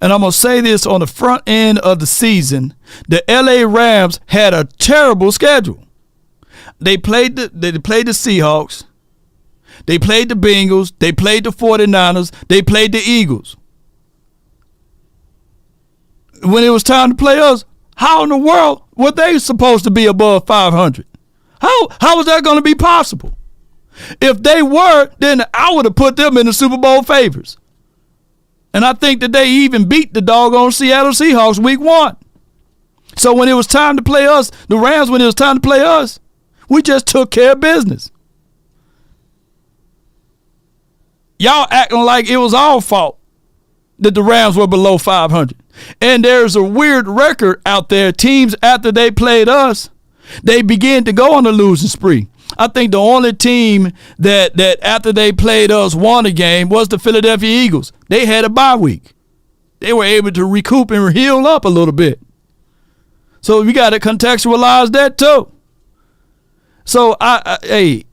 and I'm going to say this on the front end of the season, the LA Rams had a terrible schedule. They played the Seahawks. They played the Bengals. They played the 49ers. They played the Eagles. When it was time to play us, how in the world were they supposed to be above 500? How was that going to be possible? If they were, then I would have put them in the Super Bowl favorites. And I think that they even beat the doggone Seattle Seahawks week 1. So when it was time to play us, the Rams, when it was time to play us, we just took care of business. Y'all acting like it was our fault that the Rams were below 500. And there's a weird record out there. Teams, after they played us, they began to go on a losing spree. I think the only team that after they played us won a game was the Philadelphia Eagles. They had a bye week. They were able to recoup and heal up a little bit. So we got to contextualize that too. So, hey,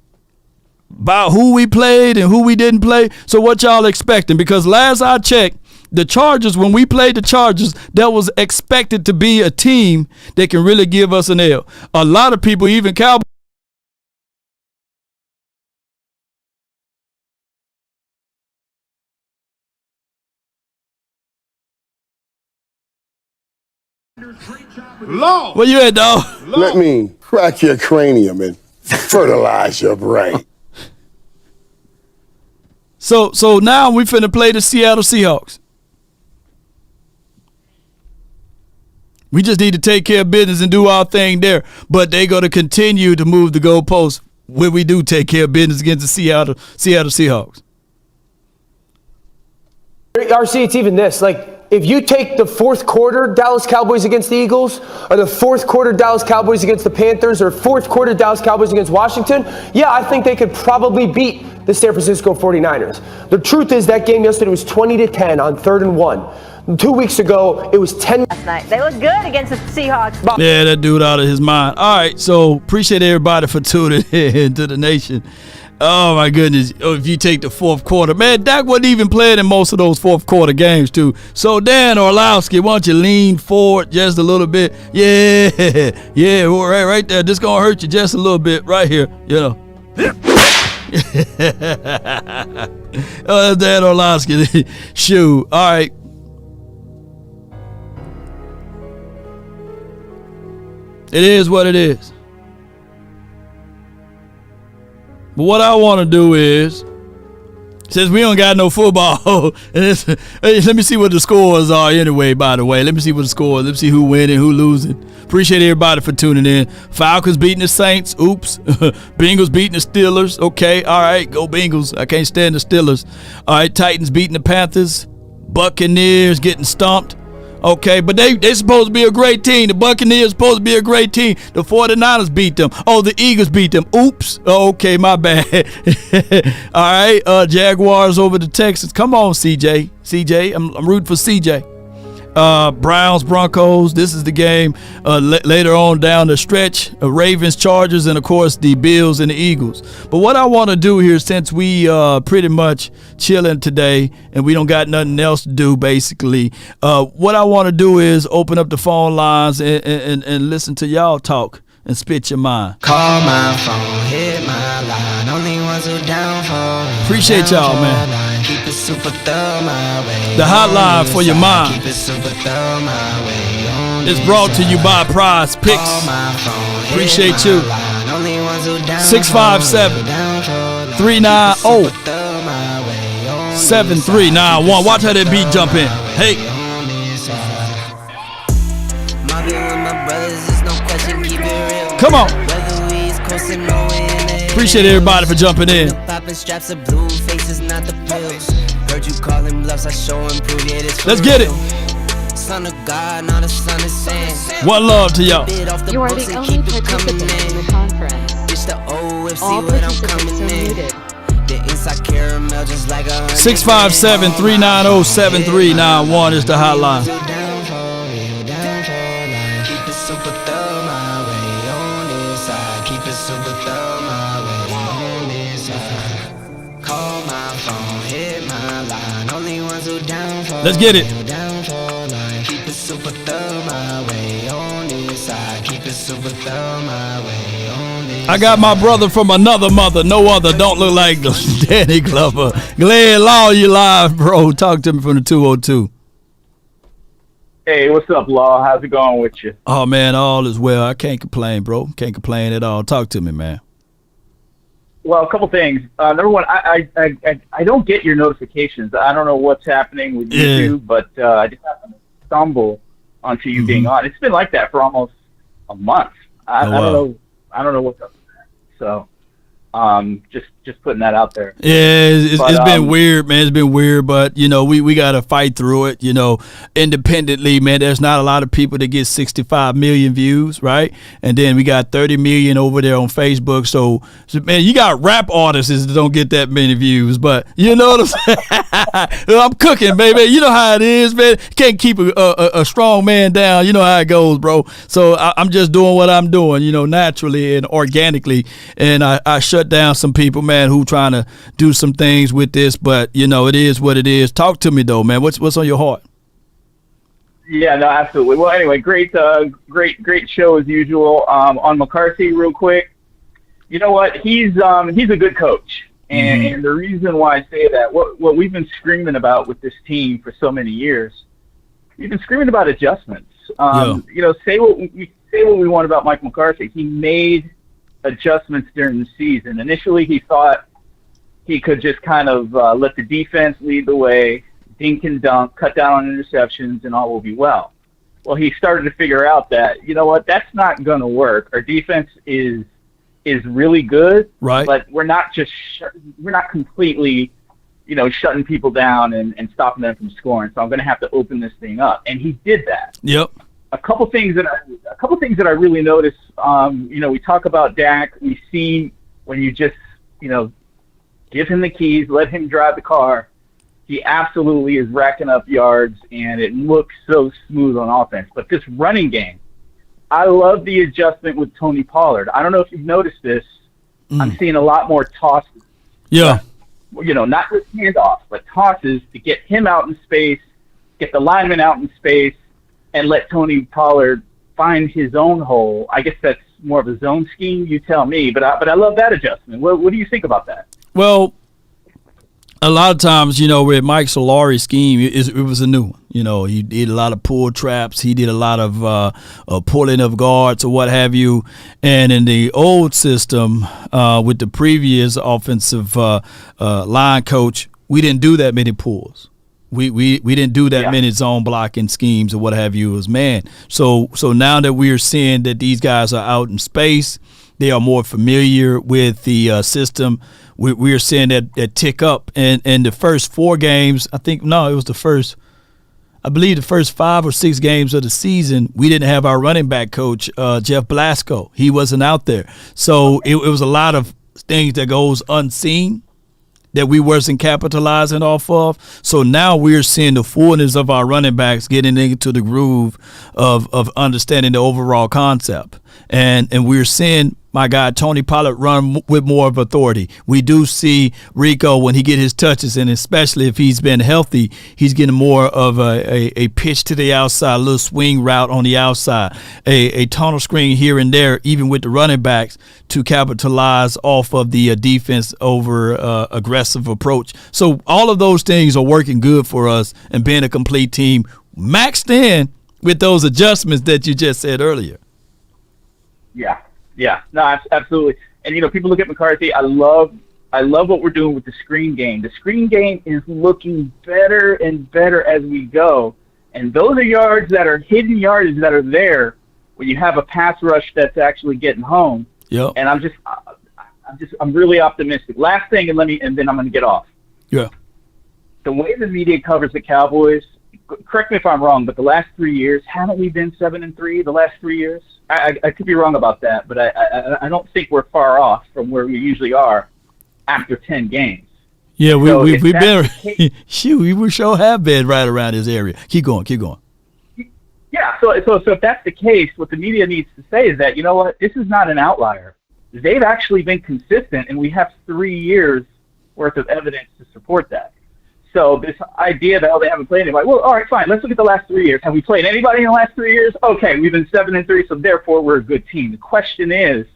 about who we played and who we didn't play. So what y'all expecting? Because last I checked, the Chargers, when we played the Chargers, that was expected to be a team that can really give us an L. A lot of people, even Cowboys, Lord. where you at, dog? Let me crack your cranium and fertilize your brain. So now we finna play the Seattle Seahawks. We just need to take care of business and do our thing there. But they're going to continue to move the goalposts when we do take care of business against the Seattle Seahawks. RC, it's even this. Like, if you take the fourth quarter Dallas Cowboys against the Eagles, or the fourth quarter Dallas Cowboys against the Panthers, or fourth quarter Dallas Cowboys against Washington, yeah, I think they could probably beat the San Francisco 49ers. The truth is that game yesterday was 20-10 on 3rd and 1. 2 weeks ago, it was 10. Last night. They look good against the Seahawks. Yeah, that dude out of his mind. All right, so appreciate everybody for tuning in to the nation. Oh, my goodness. Oh, if you take the fourth quarter, man, Dak wasn't even playing in most of those fourth quarter games, too. So, Dan Orlowski, why don't you lean forward just a little bit? Yeah, right there. This going to hurt you just a little bit right here, you know. Oh, that's Dan Orlowski. Shoot. All right. It is what it is. But what I want to do is, since we don't got no football, hey, let me see what the scores are anyway, by the way. Let me see what the scores. Let me see who winning, who losing. Appreciate everybody for tuning in. Falcons beating the Saints. Oops. Bengals beating the Steelers. Okay. All right. Go Bengals. I can't stand the Steelers. All right. Titans beating the Panthers. Buccaneers getting stumped. Okay, but they supposed to be a great team. The Buccaneers supposed to be a great team. The 49ers beat them. Oh, the Eagles beat them. Oops. Okay, my bad. All right, Jaguars over the Texans. Come on, CJ. I'm rooting for CJ. Browns, Broncos. This is the game later on down the stretch. Ravens, Chargers, and, of course, the Bills and the Eagles. But what I want to do here, since we pretty much chilling today and we don't got nothing else to do, basically, what I want to do is open up the phone lines and listen to y'all talk and spit your mind. Call my phone, hit my line. Only ones who down for. Appreciate y'all, man. Keep it super thorough my way. The hotline for your mind. Keep it super thorough my way. It's brought to you by Prize Picks. Appreciate you. 657-390-7391. Watch how that beat jump in. Hey. Come on. Appreciate everybody for jumping in. Let's get it. One love to y'all. You are the only participant in the conference. All participants are muted. 657-390-7391 is the hotline. Let's get it. I got my brother from another mother, no other, don't look like Danny Glover. Glenn Law, you live, bro. Talk to me from the 202. Hey, what's up, Law? How's it going with you? Oh, man, all is well. I can't complain, bro. Can't complain at all. Talk to me, man. Well, a couple things. Number one, I don't get your notifications. I don't know what's happening with YouTube, but I just happened to stumble onto you being on. It's been like that for almost a month. I don't know what's up with that. So, just putting that out there. Yeah, it's been weird, man. It's been weird, but we got to fight through it. Independently, man. There's not a lot of people that get 65 million views, right? And then we got 30 million over there on Facebook. So man, you got rap artists that don't get that many views, but you know what I'm saying? I'm cooking, baby. You know how it is, man. You can't keep a strong man down. You know how it goes, bro. So I'm just doing what I'm doing, naturally and organically, and I shut down some people, man, who trying to do some things with this, but it is what it is. Talk to me though, man. What's on your heart? Yeah, no, absolutely. Well, anyway, great show as usual. On McCarthy, real quick. You know what? He's a good coach, and the reason why I say that, what we've been screaming about with this team for so many years, we've been screaming about adjustments. Say what we want about Mike McCarthy. He made adjustments during the season. Initially, he thought he could just kind of let the defense lead the way, dink and dunk, cut down on interceptions, and all will be well. Well, he started to figure out that, that's not going to work. Our defense is really good, right? But we're not completely, shutting people down and stopping them from scoring. So I'm going to have to open this thing up, and he did that. Yep. A couple things that I really noticed. We talk about Dak. We've seen when you just, give him the keys, let him drive the car. He absolutely is racking up yards, and it looks so smooth on offense. But this running game, I love the adjustment with Tony Pollard. I don't know if you've noticed this. I'm seeing a lot more tosses. Yeah. Not just handoffs, but tosses to get him out in space, get the lineman out in space, and let Tony Pollard find his own hole. I guess that's more of a zone scheme. You tell me. But I love that adjustment. What do you think about that? Well, A lot of times, with Mike Solari's scheme, it was a new one. He did a lot of pull traps. He did a lot of pulling of guards or what have you. And in the old system, with the previous offensive line coach, we didn't do that many pulls. We didn't do that many zone blocking schemes or what have you as man. So now that we are seeing that these guys are out in space, they are more familiar with the system. We are seeing that tick up. And in the first 4 games, I believe the first 5 or 6 games of the season, we didn't have our running back coach, Jeff Blasco. He wasn't out there. So it was a lot of things that goes unseen that we wasn't capitalizing off of. So now we're seeing the fullness of our running backs getting into the groove of understanding the overall concept. And we're seeing my guy Tony Pollard run with more of authority. We do see Rico when he get his touches, and especially if he's been healthy, he's getting more of a pitch to the outside, a little swing route on the outside, a tunnel screen here and there, even with the running backs, to capitalize off of the defense over aggressive approach. So all of those things are working good for us and being a complete team, maxed in with those adjustments that you just said earlier. Yeah, no, absolutely. And people look at McCarthy. I love what we're doing with the screen game. The screen game is looking better and better as we go. And those are yards that are hidden yardage that are there when you have a pass rush that's actually getting home. Yeah. And I'm really optimistic. Last thing, and then I'm going to get off. Yeah. The way the media covers the Cowboys, correct me if I'm wrong, but the last 3 years, haven't we been 7-3 the last 3 years? I could be wrong about that, but I don't think we're far off from where we usually are after 10 games. Yeah, we've been we sure have been right around this area. Keep going. Yeah, so if that's the case, what the media needs to say is that, this is not an outlier. They've actually been consistent, and we have 3 years worth of evidence to support that. So this idea that they haven't played anybody, well, all right, fine. Let's look at the last 3 years. Have we played anybody in the last 3 years? Okay, we've been 7-3, so therefore we're a good team. The question is,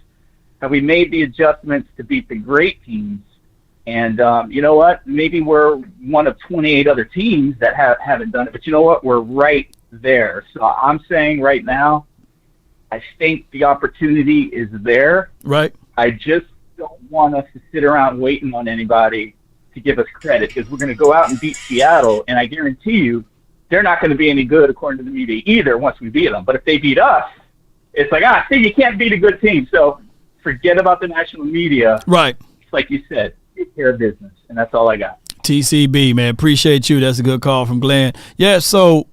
have we made the adjustments to beat the great teams? And you know what? Maybe we're one of 28 other teams that haven't done it, but you know what? We're right there. So I'm saying right now, I think the opportunity is there. Right. I just don't want us to sit around waiting on anybody to give us credit, because we're going to go out and beat Seattle, and I guarantee you they're not going to be any good according to the media either once we beat them. But if they beat us, it's like, see, you can't beat a good team. So forget about the national media. Right. It's like you said, take care of business, and that's all I got. TCB, man, appreciate you. That's a good call from Glenn. Yeah, so,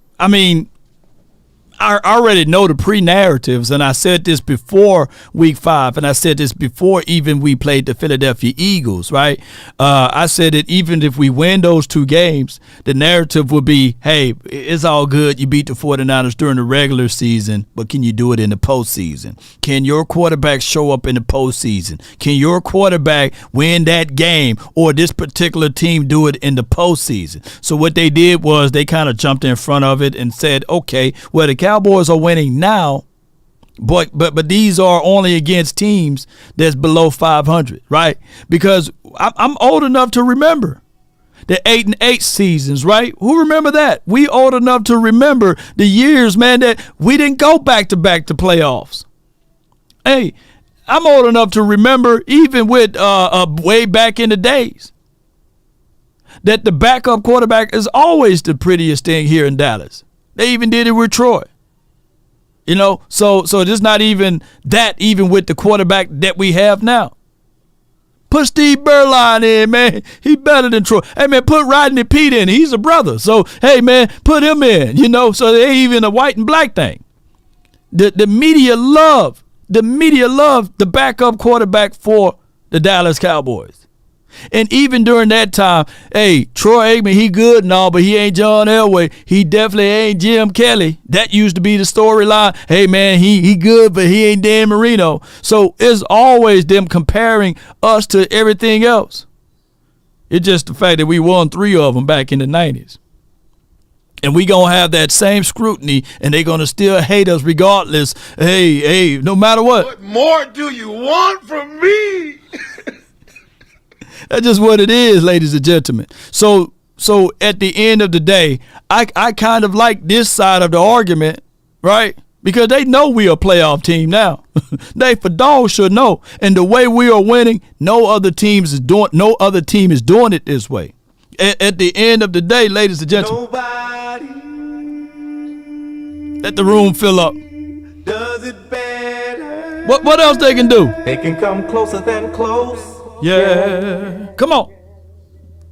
I already know the pre-narratives, and I said this before week 5, and I said this before even we played the Philadelphia Eagles, right? I said that even if we win those 2 games, the narrative would be, hey, it's all good. You beat the 49ers during the regular season, but can you do it in the postseason? Can your quarterback show up in the postseason? Can your quarterback win that game, or this particular team do it in the postseason? So what they did was they kind of jumped in front of it and said, okay, well, the Cowboys are winning now, but these are only against teams that's below 500, right? Because I'm old enough to remember the 8-8 seasons, right? Who remember that? We old enough to remember the years, man, that we didn't go back-to-back to playoffs. Hey, I'm old enough to remember, even with way back in the days, that the backup quarterback is always the prettiest thing here in Dallas. They even did it with Troy. So it's not even that, even with the quarterback that we have now. Put Steve Berline in, man. He better than Troy. Hey, man, put Rodney Pete in. He's a brother. So, hey, man, put him in, so they ain't even a white and black thing. The media love the backup quarterback for the Dallas Cowboys. And even during that time, hey, Troy Aikman, he good and all, but he ain't John Elway. He definitely ain't Jim Kelly. That used to be the storyline. Hey, man, he good, but he ain't Dan Marino. So it's always them comparing us to everything else. It's just the fact that we won 3 of them back in the 90s. And we going to have that same scrutiny, and they going to still hate us regardless. Hey, no matter what. What more do you want from me? That's just what it is, ladies and gentlemen. So at the end of the day, I kind of like this side of the argument, right? Because they know we are a playoff team now. They for dogs should know. And the way we are winning, no other team is doing it this way. At the end of the day, ladies and gentlemen, let the room fill up. Does it better? What else they can do? They can come closer than close. Yeah. Come on.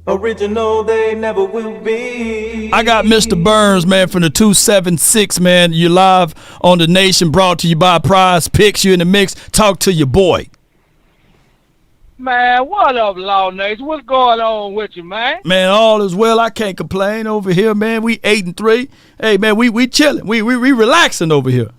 Original, they never will be. I got Mr. Burns, man, from the 276, man. You live on the Nation, brought to you by Prize Picks. You in the mix. Talk to your boy. Man, what up, Law Nation? What's going on with you, man? Man, all is well. I can't complain over here, man. We 8-3. Hey, man, we chilling. We relaxing over here.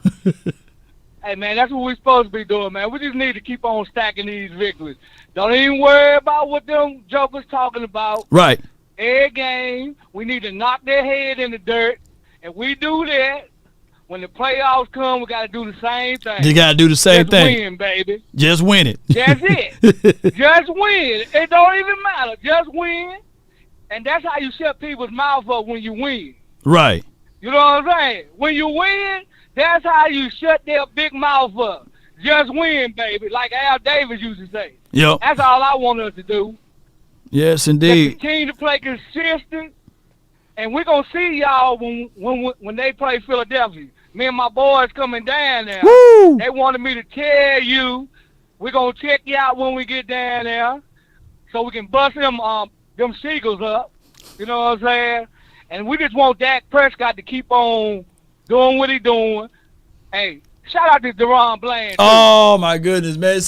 Hey, man, that's what we're supposed to be doing, man. We just need to keep on stacking these victories. Don't even worry about what them jokers talking about. Right. Every game, we need to knock their head in the dirt. And we do that. When the playoffs come, we got to do the same thing. You got to do the same thing. Just win, baby. Just win it. That's it. Just win. It don't even matter. Just win. And that's how you shut people's mouth up when you win. Right. You know what I'm saying? When you win, that's how you shut their big mouth up. Just win, baby, like Al Davis used to say. Yep. That's all I want us to do. Yes, indeed. Just continue to play consistent, and we're going to see y'all when they play Philadelphia. Me and my boys coming down there. Woo! They wanted me to tell you we're going to check you out when we get down there so we can bust them Seagulls up. You know what I'm saying? And we just want Dak Prescott to keep on doing what he's doing. Hey, shout out to Deron Bland. Oh my goodness, man!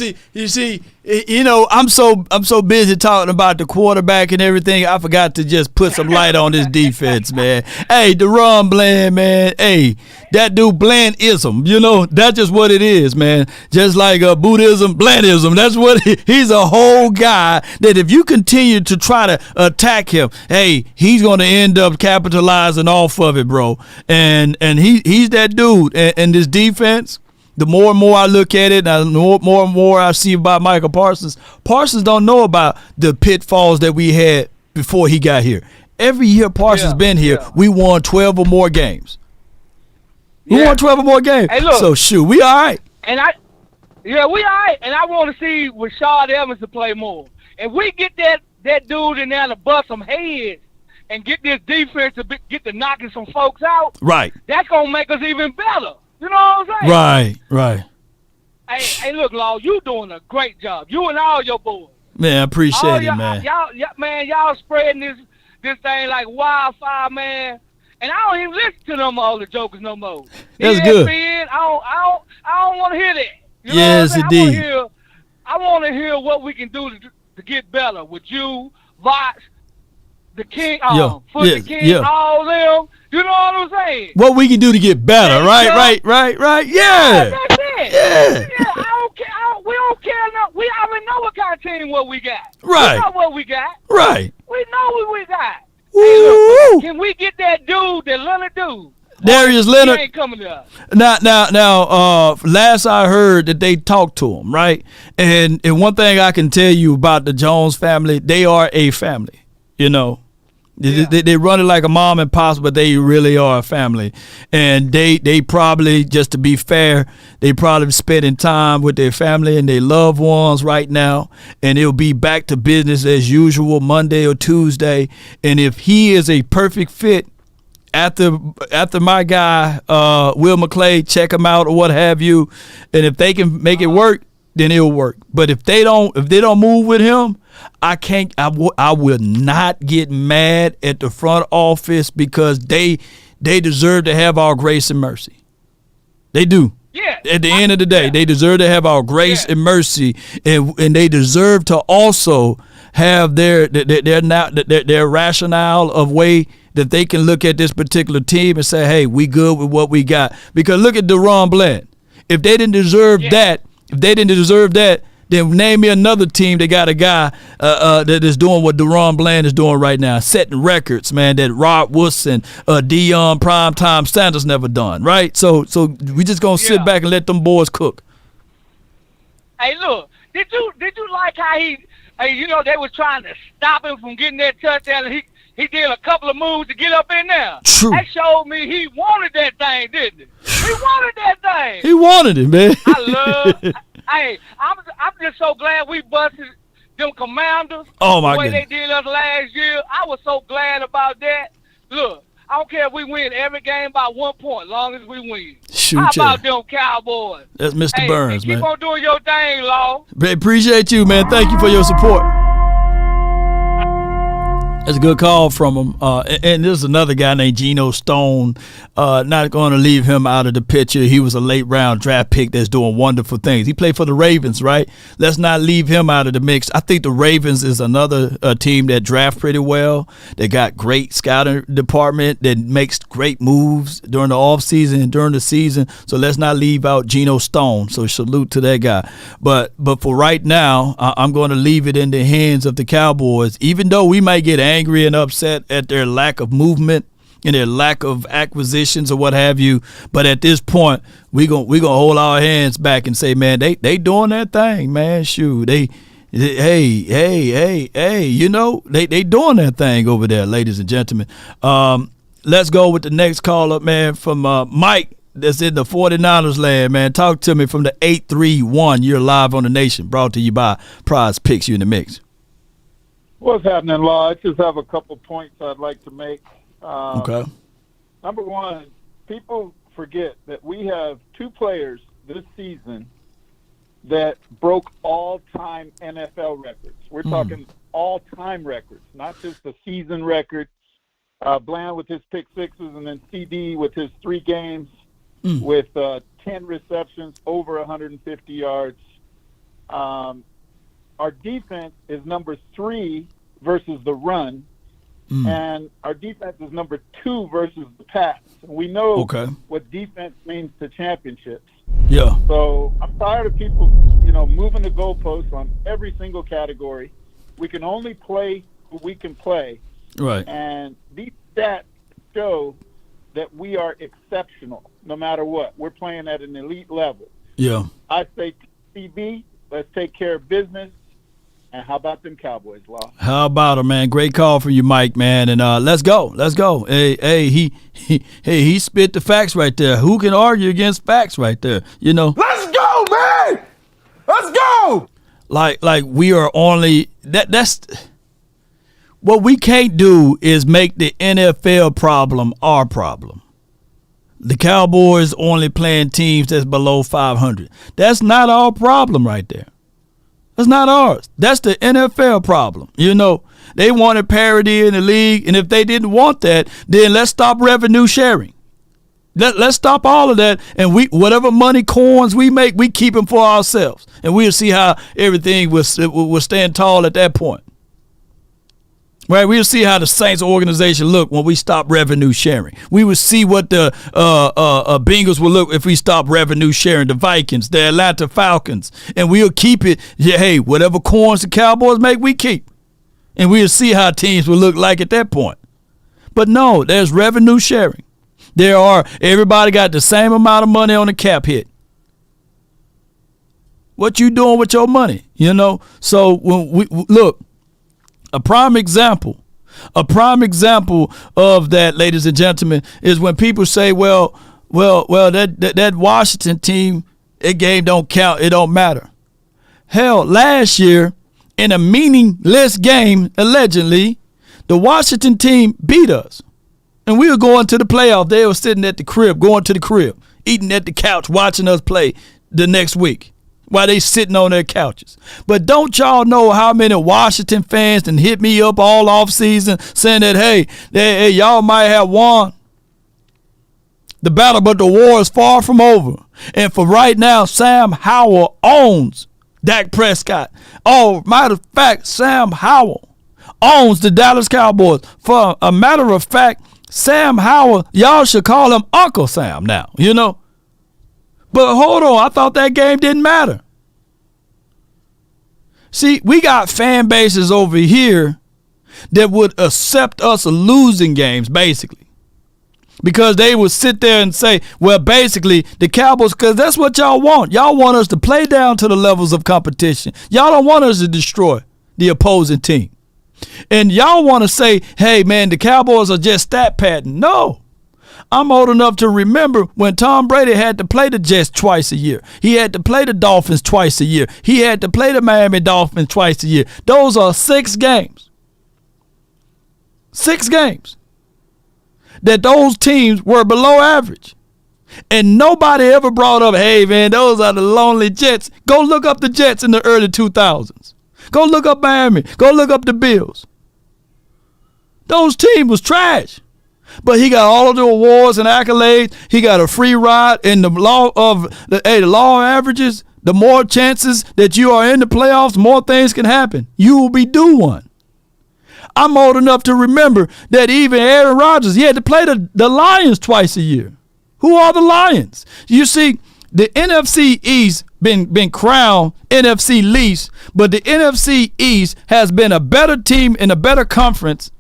You know, I'm so busy talking about the quarterback and everything. I forgot to just put some light on this defense, man. Hey, Deron Bland, man. Hey, that dude Blandism. You know, that's just what it is, man. Just like Buddhism, Blandism. That's what he's a whole guy that if you continue to try to attack him, hey, he's going to end up capitalizing off of it, bro. And he's that dude. And this defense. The more and more I look at it, and the more and more I see about Micah Parsons, Parsons don't know about the pitfalls that we had before he got here. Every year Parsons been here, we won 12 or more games. We won 12 or more games. Hey, look, so, shoot, we all right. And we all right. And I want to see Rashad Evans to play more. If we get that dude in there to bust some heads and get this defense to get to knocking some folks out, right, that's going to make us even better. You know what I'm saying? Right. Hey, look, Law, you doing a great job. You and all your boys. Man, I appreciate it, man. Y'all spreading this thing like wildfire, man. And I don't even listen to them all the jokers no more. That's good. I don't want to hear that. You know yes, indeed. I want to hear what we can do to get better with you, Vox, the King, the King, all them. You know what I'm saying? What we can do to get better, right? Yeah. That's it. Yeah. I don't care. We don't care. We already know what kind of team what we got. Right. We know what we got. Right. We know what we got. Woo. Hey, look, can we get that dude, that Leonard dude? Darius Leonard. He ain't coming to us. Now, last I heard that they talked to him, right? And one thing I can tell you about the Jones family, they are a family, you know. They run it like a mom and pops, but they really are a family. And they probably, just to be fair, they probably spending time with their family and their loved ones right now. And it'll be back to business as usual Monday or Tuesday. And if he is a perfect fit after my guy, Will McClay, check him out or what have you. And if they can make it work, then it'll work. But if they don't move with him, I will not get mad at the front office because they deserve to have our grace and mercy. They do. Yeah. At the end of the day, they deserve to have our grace and mercy, and they deserve to also have their rationale of way that they can look at this particular team and say, hey, we good with what we got. Because look at Deron Bland. If they didn't deserve that, then name me another team that got a guy that is doing what Deron Bland is doing right now, setting records, man, that Rod Woodson, Deion Primetime Sanders never done, right? So we just gonna sit back and let them boys cook. Hey, look, did you like how he Hey, you know, they was trying to stop him from getting that touchdown, and he did a couple of moves to get up in there. True. That showed me he wanted that thing, didn't he? He wanted that thing. He wanted it, man. Hey, I'm just so glad we busted them Commanders. Oh, my the way goodness. they did us last year. I was so glad about that. Look, I don't care if we win every game by 1 point, long as we win. Shoot How ya. about them Cowboys? That's Mr. Hey, Burns, keep man. on doing your thing, Law. Appreciate you, man. Thank you for your support. That's a good call from him. And there's another guy named Geno Stone. Not going to leave him out of the picture. He was a late round draft pick that's doing wonderful things. He played for the Ravens, right? Let's not leave him out of the mix. I think the Ravens is another team that draft pretty well. They got great scouting department that makes great moves during the offseason and during the season. So let's not leave out Geno Stone. So salute to that guy. But for right now, I'm going to leave it in the hands of the Cowboys, even though we might get angry and upset at their lack of movement and their lack of acquisitions or what have you. But at this point, we gonna hold our hands back and say, man, they doing that thing, man. Shoot, hey, you know, they doing that thing over there, ladies and gentlemen. Let's go with the next caller, man, from Mike that's in the 49ers land, man. Talk to me from the 831. You're live on the Nation, brought to you by Prize Picks. You in the mix. What's happening, Law? I just have a couple points I'd like to make. Okay. Number one, people forget that we have two players this season that broke all-time NFL records. We're talking all-time records, not just a season record. Bland with his pick sixes, and then CD with his 3 games with 10 receptions, over 150 yards. Our defense is number 3 versus the run, and our defense is number 2 versus the pass. And we know what defense means to championships. Yeah. So I'm tired of people, moving the goalposts on every single category. We can only play who we can play. Right. And these stats show that we are exceptional no matter what. We're playing at an elite level. Yeah. I say, CB, let's take care of business. And how about them Cowboys, Law? How about it, man? Great call from you, Mike, man. And let's go. Hey, he spit the facts right there. Who can argue against facts right there? Let's go, man. Let's go. Like we are only that's what we can't do is make the NFL problem our problem. The Cowboys only playing teams that's below 500. That's not our problem right there. That's not ours. That's the NFL problem. They wanted parity in the league, and if they didn't want that, then let's stop revenue sharing. Let's stop all of that, and whatever money coins we make, we keep them for ourselves, and we'll see how everything will stand tall at that point. Right, we'll see how the Saints organization look when we stop revenue sharing. We will see what the Bengals will look if we stop revenue sharing. The Vikings, the Atlanta Falcons, and we'll keep it. Yeah, hey, whatever coins the Cowboys make, we keep, and we'll see how teams will look like at that point. But no, there's revenue sharing. Everybody got the same amount of money on the cap hit. What you doing with your money? So when we look. A prime example of that, ladies and gentlemen, is when people say, well, that Washington team, that game don't count, it don't matter. Hell, last year, in a meaningless game, allegedly, the Washington team beat us. And we were going to the playoff. They were sitting at the crib, going to the crib, eating at the couch, watching us play the next week. While they sitting on their couches. But don't y'all know how many Washington fans done hit me up all off season saying that, hey, y'all might have won the battle, but the war is far from over. And for right now, Sam Howell owns Dak Prescott. Oh, matter of fact, Sam Howell owns the Dallas Cowboys. For a matter of fact, Sam Howell, y'all should call him Uncle Sam now, But hold on, I thought that game didn't matter. See, we got fan bases over here that would accept us losing games, basically. Because they would sit there and say, well, basically, the Cowboys, because that's what y'all want. Y'all want us to play down to the levels of competition. Y'all don't want us to destroy. the opposing team. And y'all want to say, hey, man, the Cowboys are just stat padding. No. I'm old enough to remember when Tom Brady had to play the Jets twice a year. He had to play the Dolphins twice a year. He had to play the Miami Dolphins twice a year. Those are 6 games. 6 games that those teams were below average. And nobody ever brought up, hey, man, those are the lonely Jets. Go look up the Jets in the early 2000s. Go look up Miami. Go look up the Bills. Those teams was trash. But he got all of the awards and accolades. He got a free ride. And the law of averages, the more chances that you are in the playoffs, more things can happen. You will be due one. I'm old enough to remember that even Aaron Rodgers, he had to play the Lions twice a year. Who are the Lions? You see, the NFC East been crowned NFC least, but the NFC East has been a better team in a better conference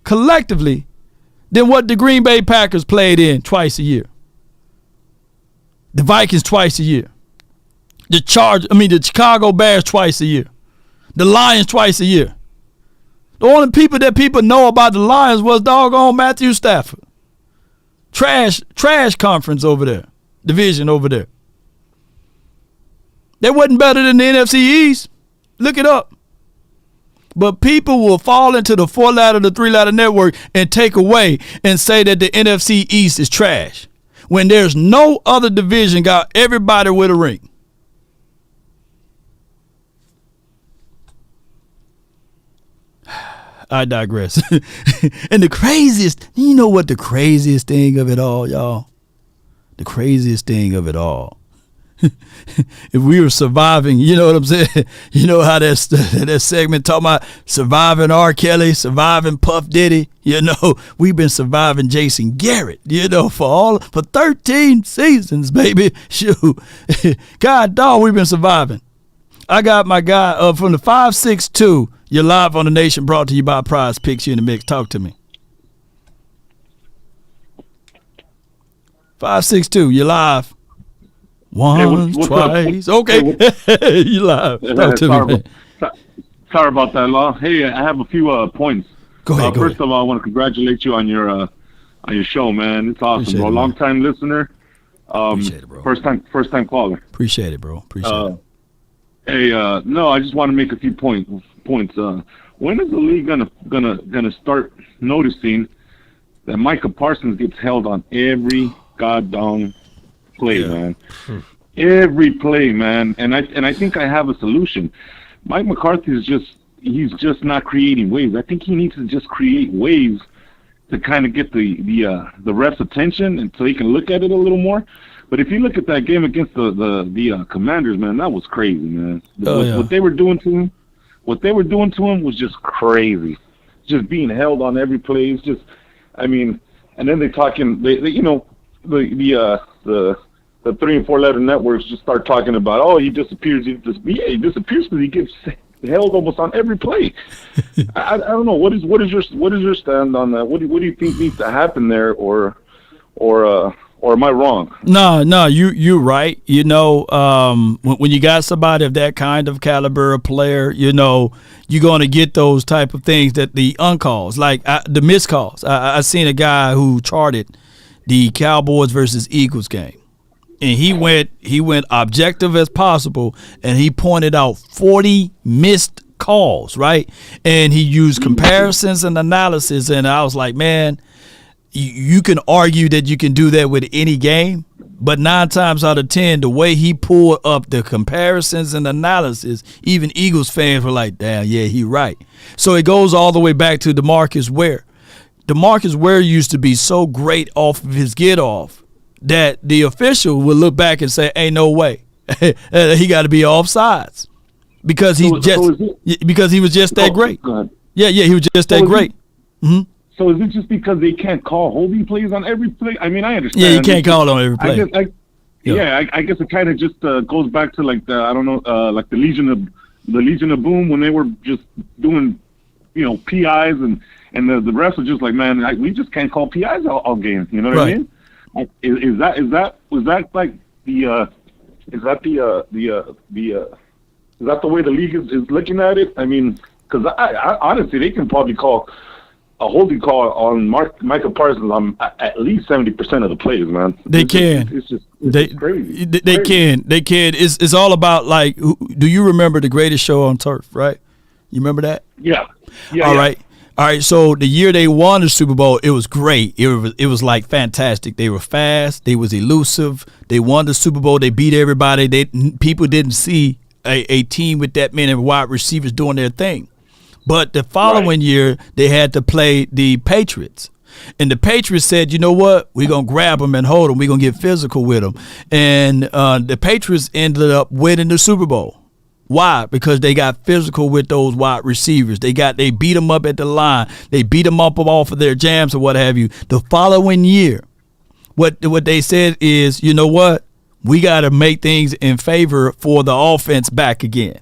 collectively than what the Green Bay Packers played in twice a year. The Vikings twice a year. The Chicago Bears twice a year. The Lions twice a year. The only people that people know about the Lions was doggone Matthew Stafford. Trash conference over there. Division over there. They wasn't better than the NFC East. Look it up. But people will fall into the 4-ladder, the 3-ladder network and take away and say that the NFC East is trash when there's no other division got everybody with a ring. I digress. And the craziest, you know what the craziest thing of it all, y'all? The craziest thing of it all. If we were surviving, you know what I'm saying? You know how that segment talking about surviving R. Kelly, surviving Puff Diddy. You know, we've been surviving Jason Garrett, you know, for 13 seasons, baby. Shoot. God dog, we've been surviving. I got my guy from the 562. You're live on the Nation, brought to you by Prize Picks. You in the mix. Talk to me. 562. You're live. Once, twice. Okay. You live. Talk to me, man. Sorry about that, Law. Hey, I have a few points. Go ahead. First of all, I want to congratulate you on your show, man. It's awesome, Appreciate bro. it, man. Long time listener. Appreciate it, bro. First time caller. Appreciate it, bro. Appreciate it. Hey, no, I just want to make a few points. When is the league gonna start noticing that Micah Parsons gets held on every goddamn play, man? Every play, man. And I think I have a solution. Mike McCarthy he's just not creating waves. I think he needs to just create waves to kind of get the refs' attention and so he can look at it a little more. But if you look at that game against the Commanders, man, that was crazy, man. What they were doing to him was just crazy. Just being held on every play. It's just, I mean, and then they you know, the 3 and 4 letter networks just start talking about, oh, he disappears. He disappears because he gets held almost on every play. I don't know. What is your stand on that? What do you think needs to happen there, or am I wrong? No, you're right. You know, when you got somebody of that kind of caliber of player, you know, you're going to get those type of things that the uncalls, like the missed calls. I seen a guy who charted the Cowboys versus Eagles game, and he went objective as possible, and he pointed out 40 missed calls, right? And he used comparisons and analysis, and I was like, man, you can argue that you can do that with any game, but 9 times out of 10, the way he pulled up the comparisons and analysis, even Eagles fans were like, damn, yeah, he right. So it goes all the way back to DeMarcus Ware. DeMarcus Ware used to be so great off of his get off that the official would look back and say, ain't no way. He got to be offsides because he was just that great. Yeah, he was just that great. Mm-hmm. So is it just because they can't call holding plays on every play? I mean, I understand. Yeah, you can't call on every play. I guess it kind of just goes back to like like the Legion of Boom when they were just doing, you know, PIs and the refs were just like, man, we just can't call PIs all game. You know what I mean? Is that Is that the way the league is looking at it? I mean, because I honestly, they can probably call a holding call on Micah Parsons on at least 70% of the plays, man. They can. It's just crazy. They can. It's all about, like, do you remember The Greatest Show on Turf, right? You remember that? Yeah. All right. So the year they won the Super Bowl, it was great. It was like fantastic. They were fast. They was elusive. They won the Super Bowl. They beat everybody. People didn't see a team with that many wide receivers doing their thing. But the following year, they had to play the Patriots. And the Patriots said, you know what? We're going to grab them and hold them. We're going to get physical with them. And the Patriots ended up winning the Super Bowl. Why? Because they got physical with those wide receivers. They beat them up at the line. They beat them up off of their jams or what have you. The following year, what they said is, you know what? We got to make things in favor for the offense back again.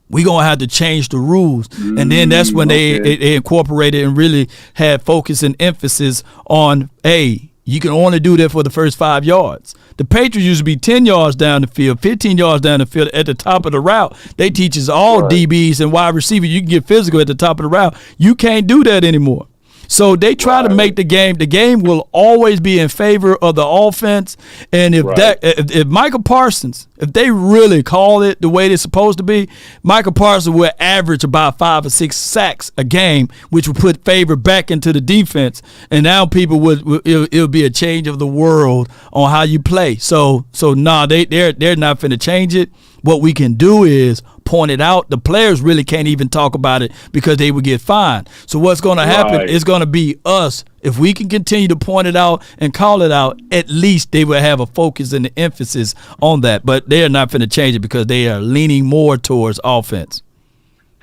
We're going to have to change the rules. And then that's when they incorporated and really had focus and emphasis on, hey, you can only do that for the first 5 yards. The Patriots used to be 10 yards down the field, 15 yards down the field at the top of the route. They teach us all DBs and wide receivers, you can get physical at the top of the route. You can't do that anymore. So they try to make the game will always be in favor of the offense. And if Micah Parsons, if they really call it the way it's supposed to be, Micah Parsons will average about 5 or 6 sacks a game, which will put favor back into the defense. And now people it'll be a change of the world on how you play. So they're not finna change it. What we can do is point it out. The players really can't even talk about it because they would get fined. So what's going to happen is going to be us. If we can continue to point it out and call it out, at least they will have a focus and the emphasis on that. But they are not going to change it because they are leaning more towards offense.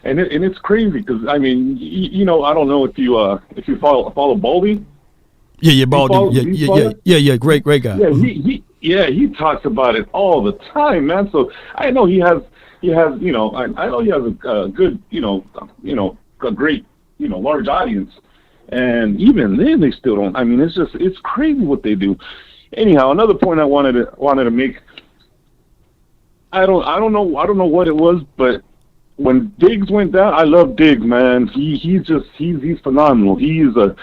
And it's crazy because, I mean, you know, I don't know if you follow Baldy. Yeah, Baldy. Yeah. Great guy. Yeah, he talks about it all the time, man. So I know he has, you know, I know he has a good, a great, large audience. And even then, they still don't. I mean, it's crazy what they do. Anyhow, another point I wanted to make. I don't know what it was, but when Diggs went down, I love Diggs, man. He's phenomenal. He's a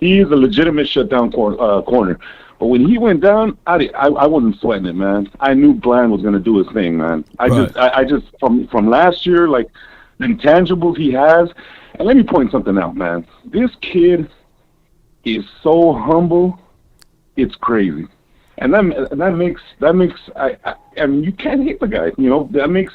legitimate shutdown corner. But when he went down, I wasn't sweating it, man. I knew Bland was going to do his thing, man. I just from last year, like the intangibles he has. And let me point something out, man. This kid is so humble, it's crazy. And that makes I mean, you can't hate the guy. That makes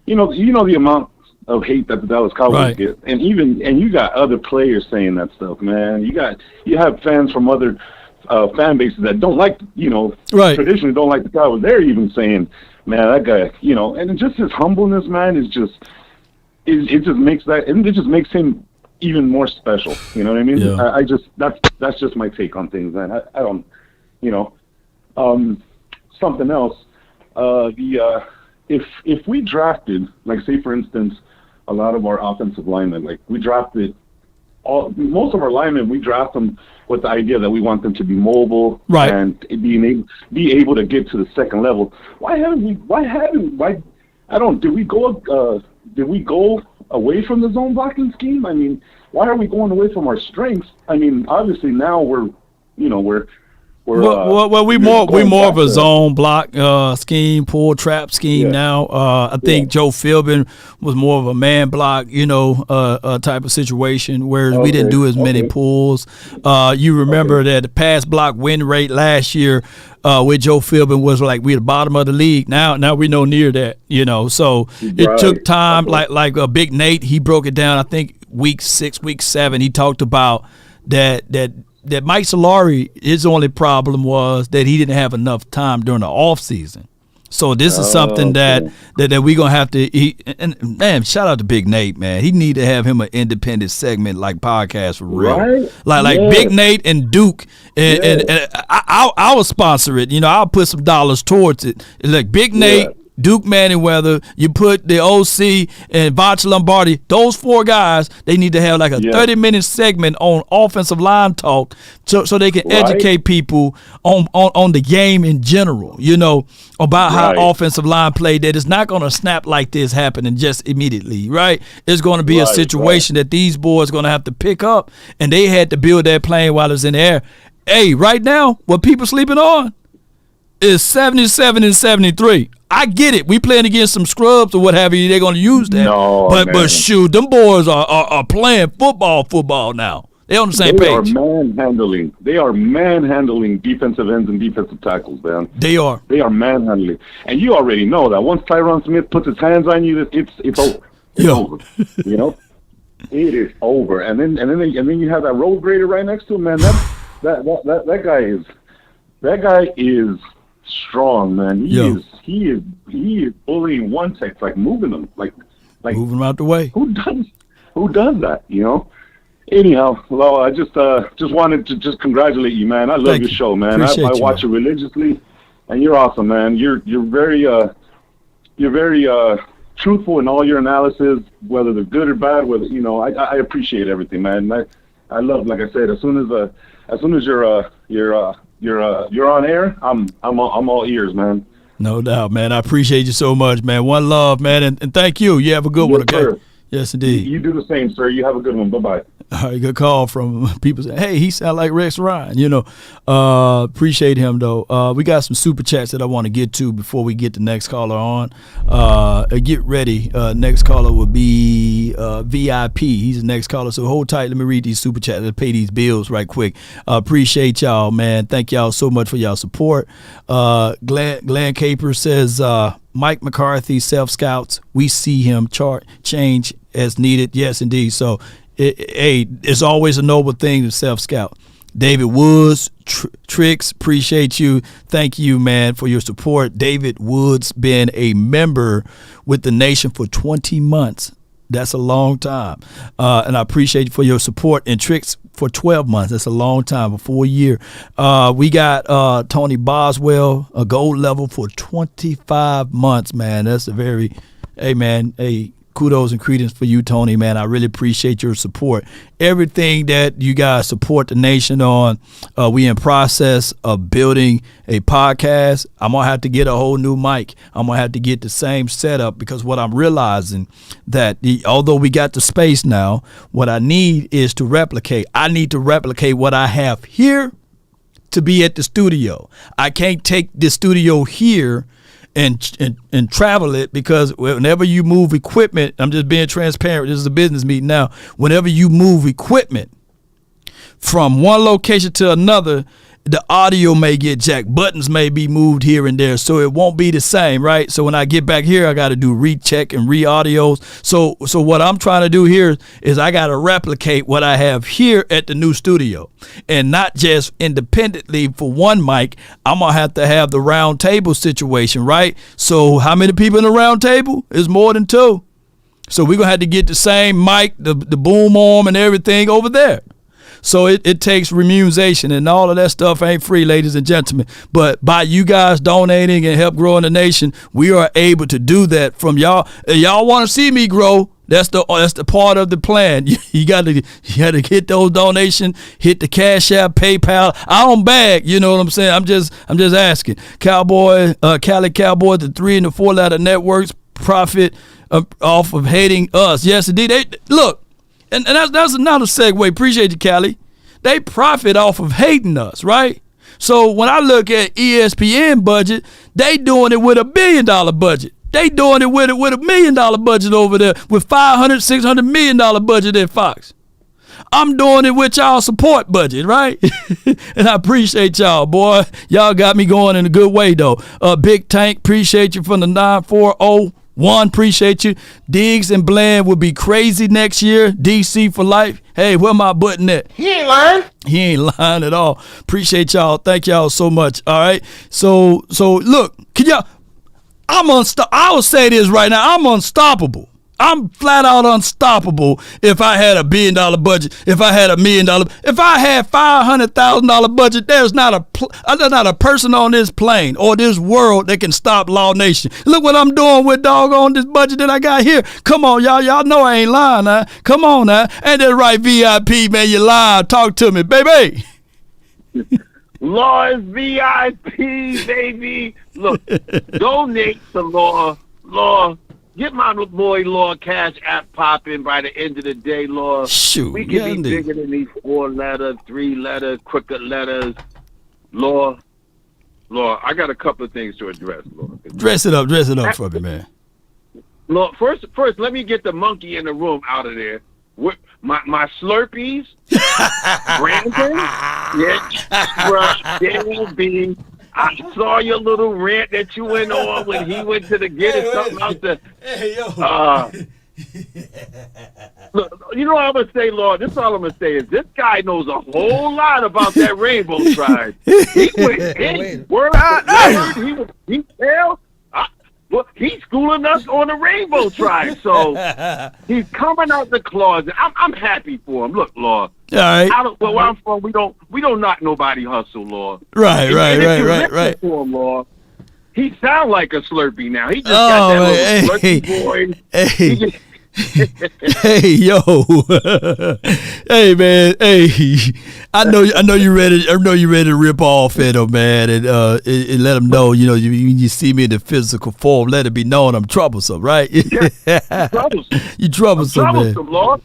the amount of hate that the Dallas Cowboys get, and you got other players saying that stuff, man. You have fans from other fan bases that don't like, traditionally don't like the Cowboys. They're even saying, man, that guy, and just his humbleness, man, is just, it just makes him even more special. You know what I mean? Yeah. That's just my take on things, man. I don't, something else. If we drafted, like, say for instance, a lot of our offensive linemen, like we drafted most of our linemen, we draft them with the idea that we want them to be mobile and be able to get to the second level. Did we go away from the zone blocking scheme? I mean, why are we going away from our strengths? I mean, obviously now we're more of a zone block scheme, pull trap scheme now. I think Joe Philbin was more of a man block, type of situation, whereas we didn't do as many pulls. You remember that the pass block win rate last year with Joe Philbin was like we at the bottom of the league. Now we no near that, So it took time. Like Big Nate, he broke it down. I think week 6, week 7, he talked about that Mike Solari, his only problem was that he didn't have enough time during the off season. So this is something that we're gonna have to. And man, shout out to Big Nate, man. He need to have him an independent segment like podcast for real, like Big Nate and Duke, and I will sponsor it. I'll put some dollars towards it. Like Big Nate Duke Manyweather, you put the OC and Vacha Lombardi, those 4 guys, they need to have like a 30-minute segment on offensive line talk so they can educate people on the game in general, you know, about how offensive line play, that it's not going to snap like this happening just immediately, right? It's going to be a situation that these boys are going to have to pick up, and they had to build that plane while it's in the air. Hey, right now, what people sleeping on is 77 and 73. I get it. We playing against some scrubs or what have you. They're going to use that. No, but shoot, them boys are playing football now. They're on the same page. They are manhandling defensive ends and defensive tackles, man. They are. They are manhandling. And you already know that once Tyron Smith puts his hands on you, it's over. It's over. You know? It is over. And then you have that road grader right next to him, man. That guy is strong, man. He is bullying one tech, like moving them, like moving them out the way. Who does that? You know. Anyhow, well, I just wanted to just congratulate you, man. I love your show, man. I watch it religiously, and you're awesome, man. You're very truthful in all your analysis, whether they're good or bad. Whether I appreciate everything, man. I love, like I said, as soon as you're on air, I'm all ears, man. No doubt, man. I appreciate you so much, man. One love, man, and thank you. You have a good one, okay? Sir. Yes, indeed. You do the same, sir. You have a good one. Bye-bye. All right, good call from people saying, hey, he sound like Rex Ryan. Appreciate him, though. We got some super chats that I want to get to before we get the next caller on. Get ready. Next caller will be VIP. He's the next caller, so hold tight. Let me read these super chats and pay these bills right quick. Appreciate y'all, man. Thank y'all so much for y'all support. Glenn Caper says, Mike McCarthy, self-scouts, we see him change as needed. Yes, indeed. So, it's always a noble thing to self-scout. David Woods, Tricks, appreciate you. Thank you, man, for your support. David Woods been a member with the nation for 20 months. That's a long time. And I appreciate you for your support. And Tricks for 12 months. That's a long time, for a year. We got Tony Boswell, a gold level for 25 months, man. That's a very, kudos and credence for you, Tony, man. I really appreciate your support. Everything that you guys support the nation on, we in process of building a podcast. I'm going to have to get a whole new mic. I'm going to have to get the same setup, because what I'm realizing that although we got the space now, what I need is to replicate. I need to replicate what I have here to be at the studio. I can't take the studio here and travel it, because whenever you move equipment, I'm just being transparent, this is a business meeting now, whenever you move equipment from one location to another, the audio may get jacked, buttons may be moved here and there, so it won't be the same, right? So when I get back here, I got to do recheck and re-audios. So what I'm trying to do here is I got to replicate what I have here at the new studio, and not just independently for one mic. I'm going to have the round table situation, right? So how many people in the round table? It's more than 2. So we're going to have to get the same mic, the boom arm and everything over there. So it takes remuneration, and all of that stuff ain't free, ladies and gentlemen. But by you guys donating and help growing the nation, we are able to do that from y'all. Y'all want to see me grow? That's the part of the plan. You got to hit those donations, hit the Cash App, PayPal. I don't bag, you know what I'm saying? I'm just asking. Cali Cowboys, the 3 and the 4 letter networks profit off of hating us. Yes, indeed. Look. And that's another segue. Appreciate you, Callie. They profit off of hating us, right? So when I look at ESPN budget, they doing it with $1 billion budget. They doing it with a $1 million budget over there, with $500-600 million budget at Fox. I'm doing it with y'all support budget, right? And I appreciate y'all, boy. Y'all got me going in a good way, though. Big Tank, appreciate you from the 940. Appreciate you. Diggs and Bland will be crazy next year. DC for life. Hey, where my button at? He ain't lying. He ain't lying at all. Appreciate y'all. Thank y'all so much. All right. So look, can y'all? I will say this right now. I'm unstoppable. I'm flat out unstoppable if I had $1 billion budget, if I had $1 million, if I had $500,000 budget, there's not a person on this plane or this world that can stop Law Nation. Look what I'm doing with doggone this budget that I got here. Come on, y'all. Y'all know I ain't lying now. Come on now. Ain't that right, VIP, man? You live. Talk to me, baby. Law is VIP, baby. Look, donate to Law. Law, get my boy Law Cash App popping by the end of the day, Law. Shoot, we can be bigger than these 4-letter, 3-letter, crooked letters. Law, I got a couple of things to address, Law. Dress it up for me, man. Law, first, let me get the monkey in the room out of there. My Slurpees, Brandon, baby. I saw your little rant that you went on when he went to the get something out there. Hey, yo. Look, you know what I'm going to say, Lord? This is all I'm going to say is this guy knows a whole lot about that Rainbow Tribe. He went in, word he fell. Well, he's schooling us on the Rainbow Tribe, so he's coming out the closet. I'm happy for him. Look, Lord. All right. Where I'm from, we don't knock nobody hustle, Lord. Right. For him, Lord. He sound like a Slurpee now. He just got that little Slurpee boy. Hey. Hey, yo. Hey, man. Hey, I know you ready. I know you ready to rip off at him, man, and let him know. You know, you see me in the physical form. Let it be known I'm troublesome, right? Yeah, you troublesome, man. Lord.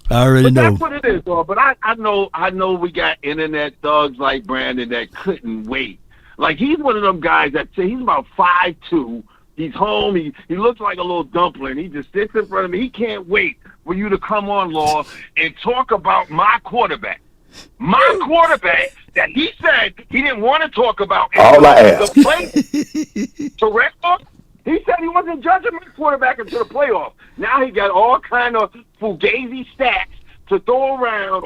I already know. That's what it is, Lord. But I know we got internet thugs like Brandon that couldn't wait. Like he's one of them guys that say he's about 5'2". He's home. He looks like a little dumpling. He just sits in front of me. He can't wait for you to come on, Law, and talk about my quarterback. My quarterback that he said he didn't want to talk about. All I ask. Correct, Law? He said he wasn't judging my quarterback until the playoffs. Now he got all kind of fugazi stats to throw around.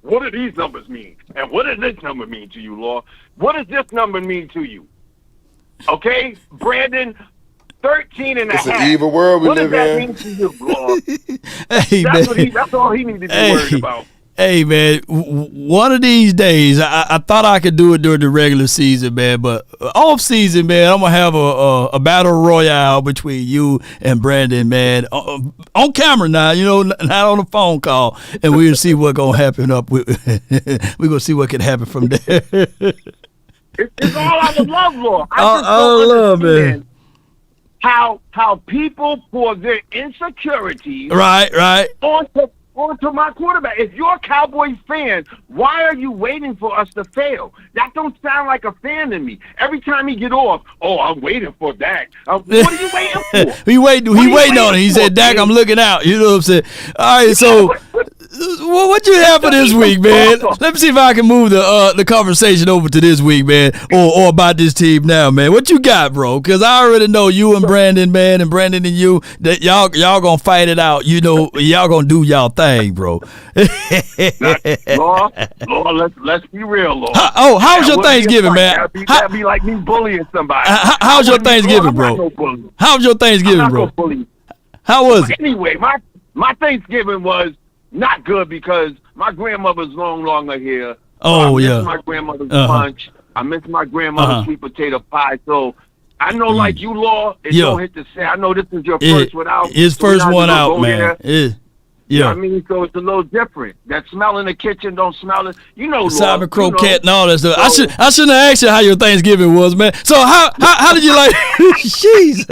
What do these numbers mean? And what does this number mean to you, Law? What does this number mean to you? Okay, Brandon, 13 and a half. It's an evil world we live in. What does that mean to you, Lord? Hey, that's all he needs to be worried about. Hey, man, one of these days, I thought I could do it during the regular season, man, but off season, man, I'm going to have a battle royale between you and Brandon, man, on camera now, you know, not on a phone call, and we'll see what's going to happen we're going to see what can happen from there. It's all out of love, Lord. I love, man. How people for their insecurities right onto my quarterback. If you're a Cowboys fan, why are you waiting for us to fail? That don't sound like a fan to me. Every time he get off, I'm waiting for Dak. What are you waiting for? He waiting on it. He said, Dak, I'm looking out. You know what I'm saying? All right, so what you have for this week, man? Let me see if I can move the conversation over to this week, man, or about this team now, man. What you got, bro? Because I already know you and Brandon, man, and Brandon and you, that y'all gonna fight it out. You know, y'all gonna do y'all thing, bro. Lord, let's be real, Lord. How's your Thanksgiving, man? That'd be like me bullying somebody. How's your Thanksgiving, bro? How's your Thanksgiving, bro? How was it? Anyway, my Thanksgiving was not good because my grandmother's no longer here. I miss my grandmother's punch. I miss my grandmother's sweet potato pie. So I know, like you, Law, it don't hit the same. I know this is your first one out. His first one out, man. You know what I mean? So it's a little different. That smell in the kitchen don't smell it. You know, Cyber croquette and all that stuff. I shouldn't have asked you how your Thanksgiving was, man. So how did you like? Jeez.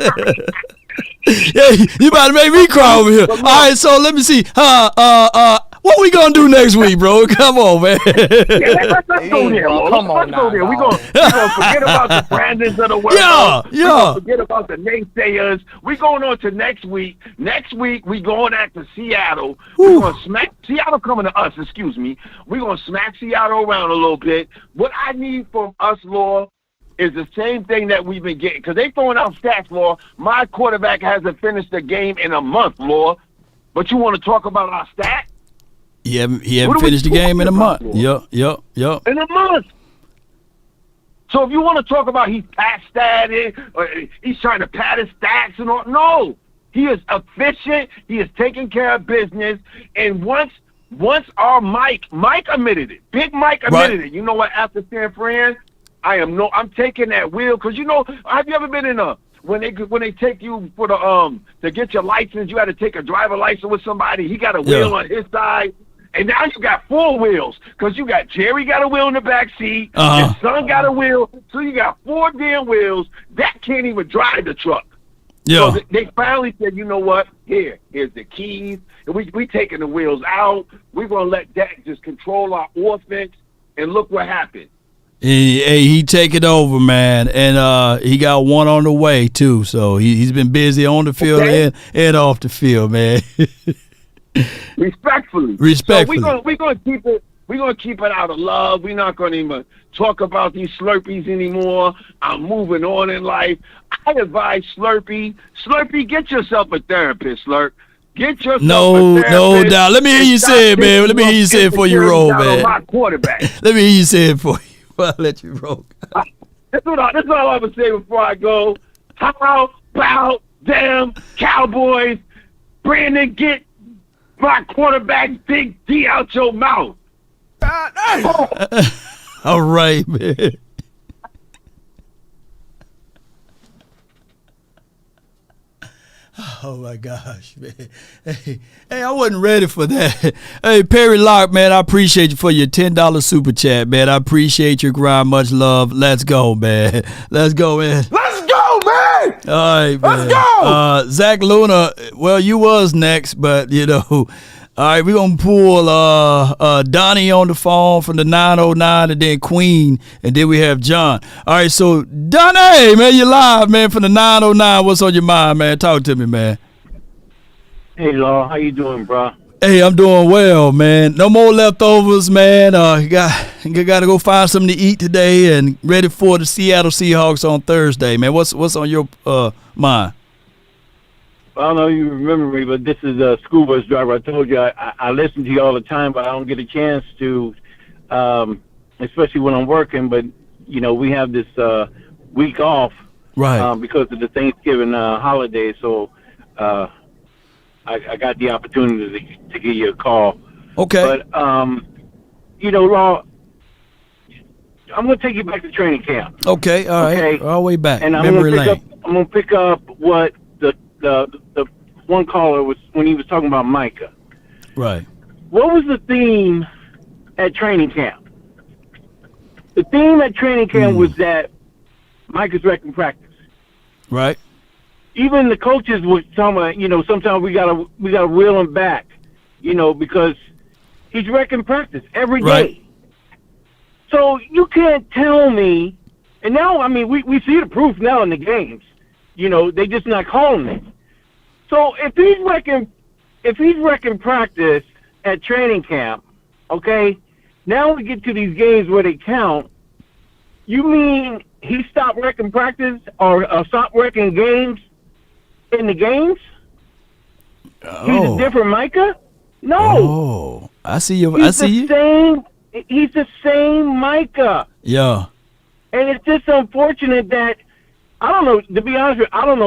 Yeah, you about to make me cry over here. All right, so let me see. What we gonna do next week, bro? Come on, man. Let's go there. Let's go there. We gonna forget about the Brandons of the world. We gonna forget about the naysayers. We going on to next week. Next week we going out to Seattle. We're gonna smack Seattle coming to us. Excuse me. We're gonna smack Seattle around a little bit. What I need from us, Law, is the same thing that we've been getting. Because they throwing out stats, Law. My quarterback hasn't finished a game in a month, Law. But you want to talk about our stats? He haven't finished the game in a month. Yup. In a month. So if you want to talk about he's past statted, or he's trying to pad his stats and all, no. He is efficient. He is taking care of business. And once our Mike admitted it. Big Mike admitted it. You know what? After San Fran, I'm taking that wheel, because have you ever been in when they take you for the to get your license, you had to take a driver license with somebody. He got a wheel on his side. And now you got 4 wheels, because you got Jerry got a wheel in the back seat, his son got a wheel, so you got 4 damn wheels that can't even drive the truck. Yeah. So they finally said, you know what? Here's the keys. And we taking the wheels out. We're gonna let Dak just control our offense, and look what happened. He take it over, man, and he got one on the way too. So he's been busy on the field and off the field, man. Respectfully. So we're gonna keep it. We're gonna keep it out of love. We're not gonna even talk about these Slurpees anymore. I'm moving on in life. I advise Slurpee, get yourself a therapist, Slurp. Get yourself a therapist. No doubt. Let me hear you say it, man. Let me hear you say it before you roll, man. My quarterback. Let me hear you say it for you. I'll let you roll. That's all I'm gonna say before I go. How about them Cowboys? Brandon, get my quarterback Big D out your mouth. All right, man. Oh my gosh, man. Hey, I wasn't ready for that. Hey, Perry Locke, man, I appreciate you for your $10 super chat, man. I appreciate your grind. Much love. Let's go, man. Let's go, man. Let's go, man. All right, man. Let's go. Zach Luna, well, you was next, but all right, we're going to pull Donnie on the phone from the 909, and then Queen, and then we have John. All right, so Donnie, man, you live, man, from the 909. What's on your mind, man? Talk to me, man. Hey, Law, how you doing, bro? Hey, I'm doing well, man. No more leftovers, man. You got to go find something to eat today and ready for the Seattle Seahawks on Thursday, man. What's on your mind? I don't know if you remember me, but this is a school bus driver. I told you I listen to you all the time, but I don't get a chance to, especially when I'm working. But, we have this week off because of the Thanksgiving holiday. So I got the opportunity to give you a call. Okay. But, Law, I'm going to take you back to training camp. Okay, all right. Okay? All the way back. And I'm going to pick up what the one caller was when he was talking about Micah. Right. What was the theme at training camp? The theme at training camp was that Micah's wrecking practice. Right. Even the coaches were talking about, sometimes we gotta reel him back, because he's wrecking practice every day. So you can't tell me, and now, we see the proof now in the games. They just not calling it. So if he's wrecking practice at training camp, okay, now we get to these games where they count. You mean he stopped wrecking practice or stopped wrecking games in the games? Oh. He's a different Micah? No. Oh, I see you. He's the same Micah. Yeah. And it's just unfortunate that I don't know. To be honest with you, I don't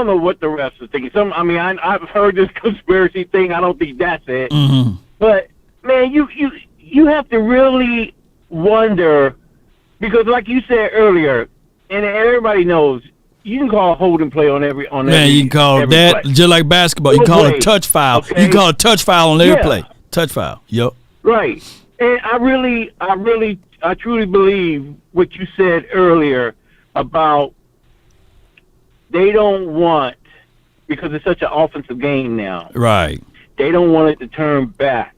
know what the refs are thinking. I've heard this conspiracy thing. I don't think that's it. Mm-hmm. But man, you have to really wonder, because like you said earlier, and everybody knows, you can call a holding play on every you can call that play. Just like basketball. You call a touch foul. Okay? You can call a touch foul on every play. Touch foul. Yep. Right. And I truly believe what you said earlier about they don't want, because it's such an offensive game now. Right. They don't want it to turn back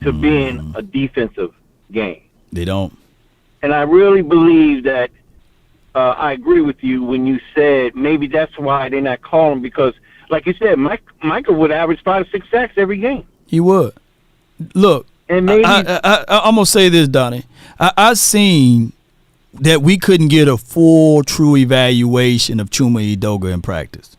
to being a defensive game. They don't. And I really believe that I agree with you when you said maybe that's why they're not calling, because, like you said, Micah would average 5 or 6 sacks every game. He would. Look, and maybe I'm going to say this, Donnie. I seen that we couldn't get a full, true evaluation of Chuma Edoga in practice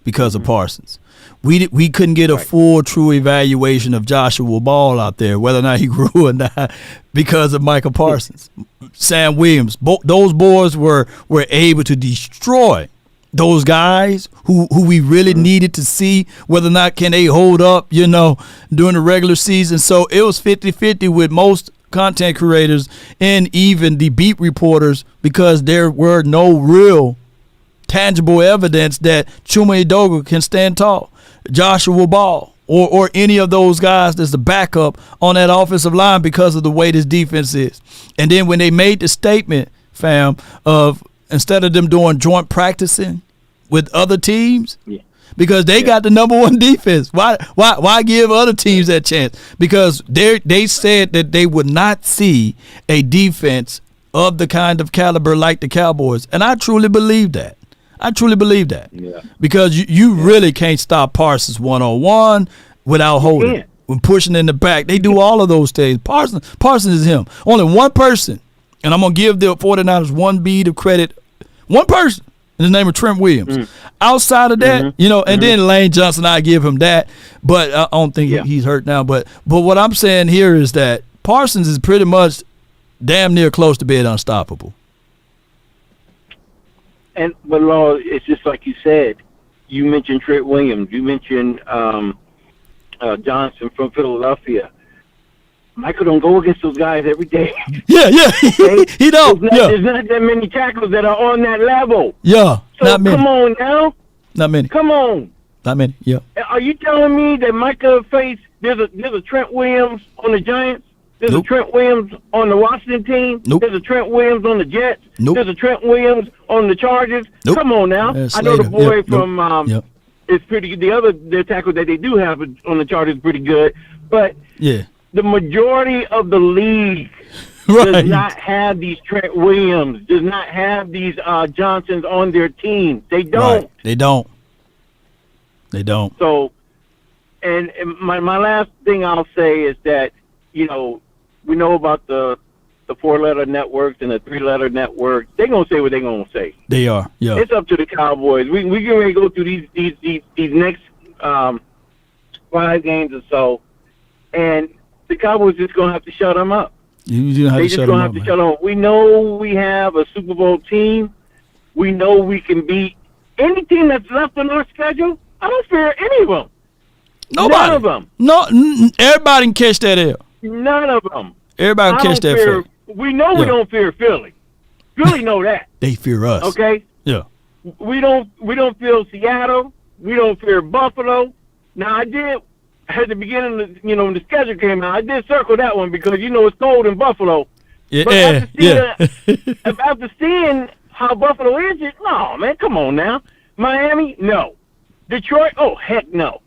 because of Parsons. We couldn't get a full, true evaluation of Joshua Ball out there, whether or not he grew or not, because of Micah Parsons. Sam Williams. Those boys were able to destroy those guys who we really needed to see whether or not can they hold up, during the regular season. So it was 50-50 with most content creators and even the beat reporters because there were no real tangible evidence that Chuma Edoga can stand tall, Joshua Ball, or any of those guys that's the backup on that offensive line because of the way this defense is. And then when they made the statement, fam, of instead of them doing joint practicing with other teams, because they got the number one defense. Why give other teams that chance? Because they said that they would not see a defense of the kind of caliber like the Cowboys. And I truly believe that. Yeah. Because you really can't stop Parsons one-on-one without holding. When pushing in the back. They do all of those things. Parsons is him. Only one person, and I'm going to give the 49ers one bead of credit. One person. In the name of Trent Williams. Outside of that, and then Lane Johnson, I give him that, but I don't think he's hurt now. But what I'm saying here is that Parsons is pretty much damn near close to being unstoppable. But Lord, it's just like you said. You mentioned Trent Williams. You mentioned Johnson from Philadelphia. Michael don't go against those guys every day. Yeah. Okay? He don't. There's not that many tackles that are on that level. Yeah, so not many. Come on now. Not many. Come on. Not many. Yeah. Are you telling me that Micah faced there's a Trent Williams on the Giants? There's a Trent Williams on the Washington team? There's a Trent Williams on the Jets? There's a Trent Williams on the Chargers? Come on now. I know the boy from is pretty good. The tackle that they do have on the Chargers is pretty good, but the majority of the league does not have these Trent Williams, does not have these Johnsons on their team. They don't. Right. They don't. So, and my last thing I'll say is that, we know about the 4-letter networks and the 3-letter networks. They're going to say what they're going to say. They are, yeah. It's up to the Cowboys. We get ready to go through these next 5 games or so, and the Cowboys just going to have to shut them up. They just going to have to shut them up. We know we have a Super Bowl team. We know we can beat any team that's left on our schedule. I don't fear any of them. Nobody. None of them. No, everybody can catch that L. None of them. Everybody can catch that Philly. We know we don't fear Philly. Philly know that. They fear us. Okay? Yeah. We don't fear Seattle. We don't fear Buffalo. Now, I did, at the beginning, when the schedule came out, I did circle that one because, it's cold in Buffalo. Yeah. But after seeing how Buffalo is, no, man, come on now. Miami, no. Detroit, oh, heck no.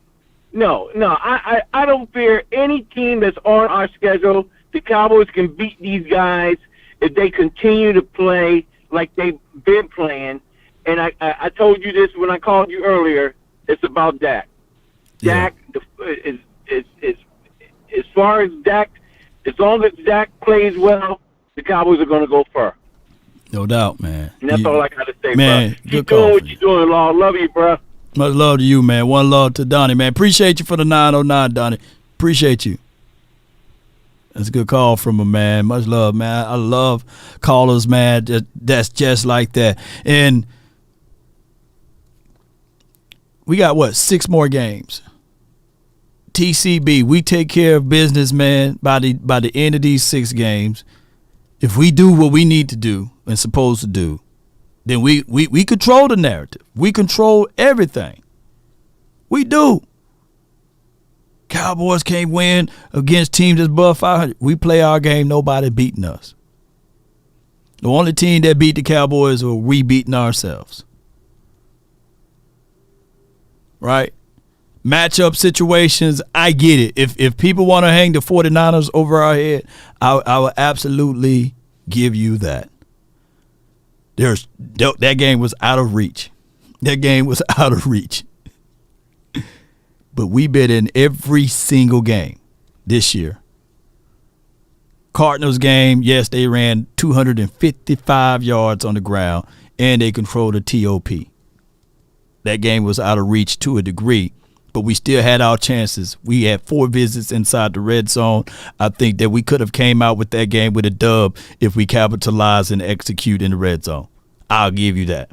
No, I don't fear any team that's on our schedule. The Cowboys can beat these guys if they continue to play like they've been playing. And I told you this when I called you earlier. It's about Dak. Yeah. Dak is as far as Dak, as long as Dak plays well, the Cowboys are going to go far. No doubt, man. And that's all I got to say, man, bro. Keep doing what you're doing, Lord. Love you, bro. Much love to you, man. One love to Donnie, man. Appreciate you for the 909, Donnie. Appreciate you. That's a good call from him, man. Much love, man. I love callers, man. That's just like that. And we got, 6 more games. TCB, we take care of business, man, by the end of these 6 games. If we do what we need to do and supposed to do, then we control the narrative. We control everything. We do. Cowboys can't win against teams that's above 500. We play our game. Nobody beating us. The only team that beat the Cowboys are we beating ourselves. Right? Matchup situations, I get it. If people want to hang the 49ers over our head, I will absolutely give you that. That game was out of reach. But we bet in every single game this year. Cardinals game, yes, they ran 255 yards on the ground, and they controlled a TOP. That game was out of reach to a degree, but we still had our chances. We had 4 visits inside the red zone. I think that we could have came out with that game with a dub if we capitalized and execute in the red zone. I'll give you that.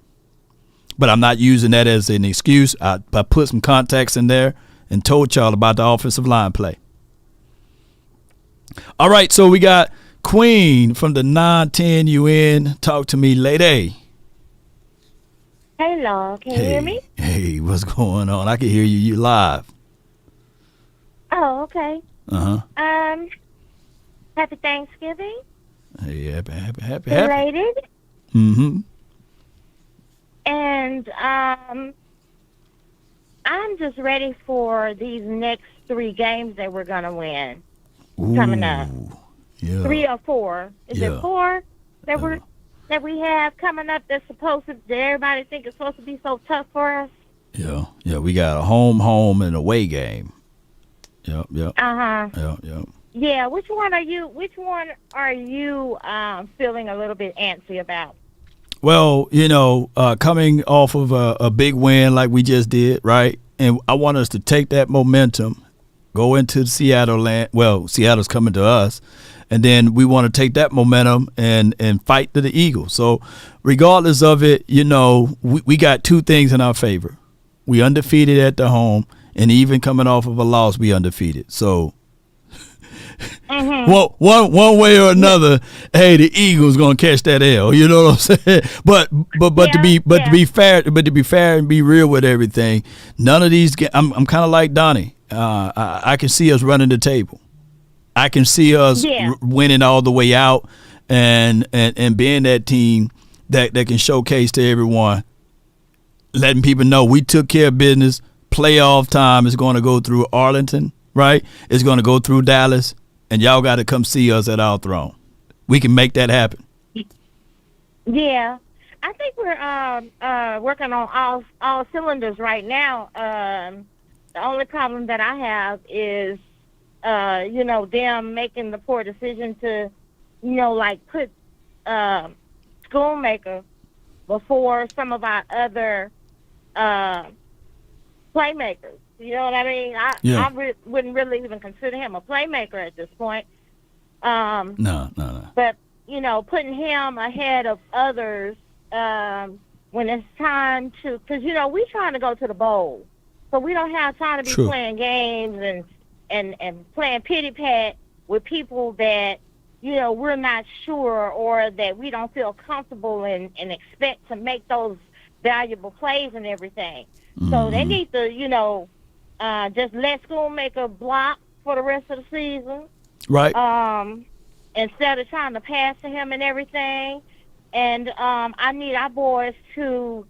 But I'm not using that as an excuse. I put some context in there and told y'all about the offensive line play. All right, so we got Queen from the 910 UN. Talk to me, lady. Hello, can you hear me? Hey, what's going on? I can hear you. You live. Oh, okay. Uh-huh. Happy Thanksgiving. Hey, happy. Belated. Mm-hmm. And I'm just ready for these next 3 games that we're gonna win coming up. Yeah. 3 or 4? Is it 4 that we have coming up that's supposed to? That everybody think is supposed to be so tough for us? Yeah. We got a home, and away game. Yep. Uh-huh. Yep. Yeah. Which one are you feeling a little bit antsy about? Well, coming off of a big win like we just did, right? And I want us to take that momentum, go into Seattle land. Well, Seattle's coming to us. And then we want to take that momentum and fight to the Eagles. So regardless of it, we got 2 things in our favor. We undefeated at the home, and even coming off of a loss, we undefeated. So one way or another, hey, the Eagles gonna catch that L. You know what I'm saying? But to be fair and be real with everything, none of these. I'm kind of like Donnie. I can see us running the table. I can see us winning all the way out and being that team that can showcase to everyone, letting people know we took care of business. Playoff time is going to go through Arlington, right? It's going to go through Dallas, and y'all got to come see us at our throne. We can make that happen. Yeah. I think we're working on all cylinders right now. The only problem that I have is them making the poor decision to, put Schoonmaker before some of our other playmakers. You know what I mean? I wouldn't really even consider him a playmaker at this point. No. But, putting him ahead of others when it's time to, because, we're trying to go to the bowl. So we don't have time to be playing games and playing pity-pat with people that, we're not sure or that we don't feel comfortable and expect to make those valuable plays and everything. Mm-hmm. So they need to, just let Schoonmaker block for the rest of the season. Right. Instead of trying to pass to him and everything. And I need our boys to,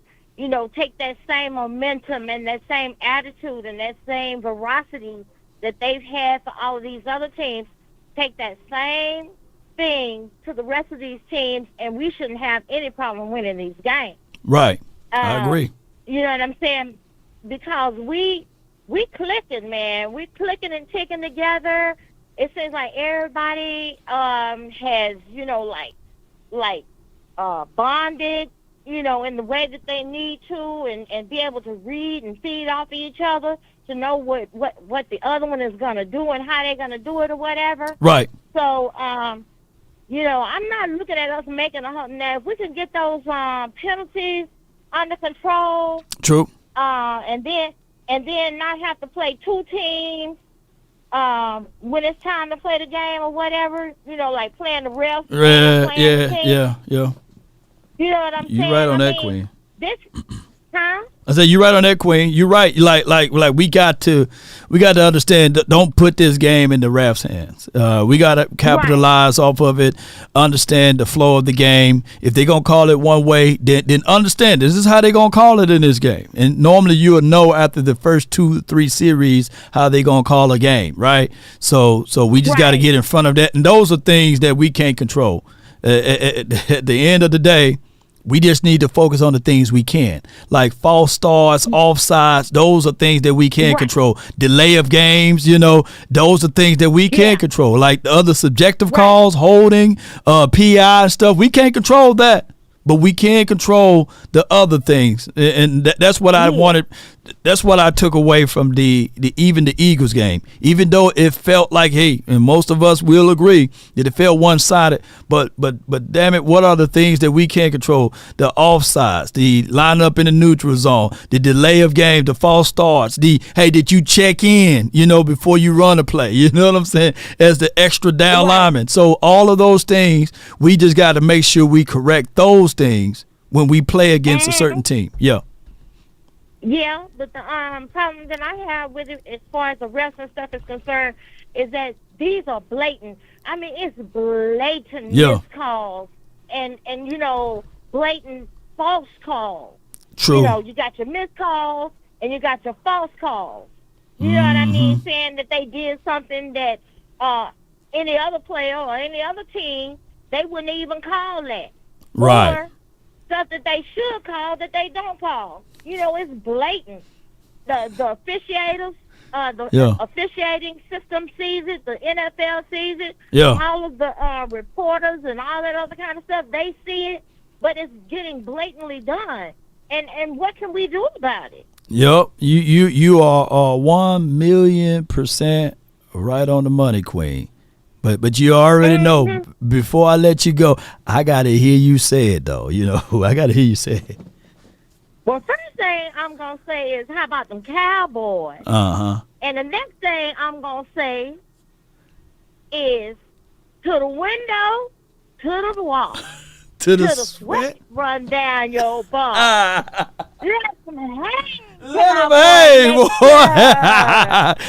take that same momentum and that same attitude and that same veracity that they've had for all of these other teams, take that same thing to the rest of these teams, and we shouldn't have any problem winning these games. Right. I agree. You know what I'm saying? Because we clicking, man. We clicking and ticking together. It seems like everybody has, bonded, in the way that they need to and be able to read and feed off of each other to know what the other one is going to do and how they're going to do it or whatever. Right. So, I'm not looking at us making now, if we can get those penalties under control. True. And then not have to play 2 teams when it's time to play the game or whatever, like playing the refs. Yeah. You know what I'm saying? You're right on that, Queen. Huh? I said you're right on that, Queen. You're right. Like we got to understand. Don't put this game in the refs' hands. We got to capitalize off of it. Understand the flow of the game. If they're gonna call it one way, then understand this is how they're gonna call it in this game. And normally you will know after the first 2-3 series how they're gonna call a game, right? So we just got to get in front of that. And those are things that we can't control. At the end of the day, we just need to focus on the things we can, like false starts, offsides. Those are things that we can control. Delay of games, those are things that we can control. Like the other subjective calls, holding, PI stuff. We can't control that, but we can control the other things, and that's what I wanted that's what I took away from the Eagles game. Even though it felt like, hey, and most of us will agree that it felt one-sided, but damn it, what are the things that we can't control? The offsides, the lineup in the neutral zone, the delay of game, the false starts, did you check in, before you run a play? You know what I'm saying? As the extra down lineman. So all of those things, we just got to make sure we correct those things when we play against a certain team. Yeah. Yeah, but the problem that I have with it as far as the wrestling stuff is concerned is that these are blatant. I mean, it's blatant missed calls and blatant false calls. True. You got your missed calls and you got your false calls. You know what I mean? Saying that they did something that any other player or any other team, they wouldn't even call that. Right. Or stuff that they should call that they don't call. It's blatant. The officiators, the officiating system sees it, the NFL sees it, all of the reporters and all that other kind of stuff, they see it, but it's getting blatantly done. And what can we do about it? Yep, you are 1,000,000% right on the money, Queen. But you already know, before I let you go, I got to hear you say it, though. I got to hear you say it. Well, first thing I'm going to say is, how about them Cowboys? Uh-huh. And the next thing I'm going to say is, to the window, to the wall. to the sweat run down your butt. Let them hang. Let them hang, boy.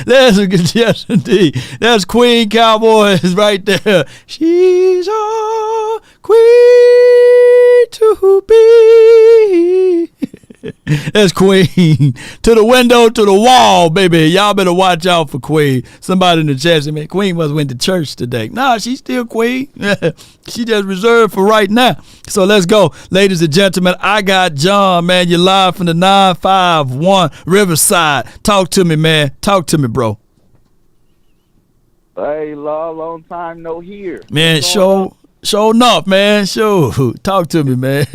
That's a good, yes, indeed. That's Queen Cowboys right there. She's a queen to be. That's Queen. To the window, to the wall, baby. Y'all better watch out for Queen. Somebody in the chat said, man, Queen must went to church today. Nah, she's still Queen. She just reserved for right now. So let's go. Ladies and gentlemen, I got John, man. You're live from the 951 Riverside. Talk to me, man. Talk to me, bro. Hey, long time no hear. Man, show enough, man. Show. Talk to me, man.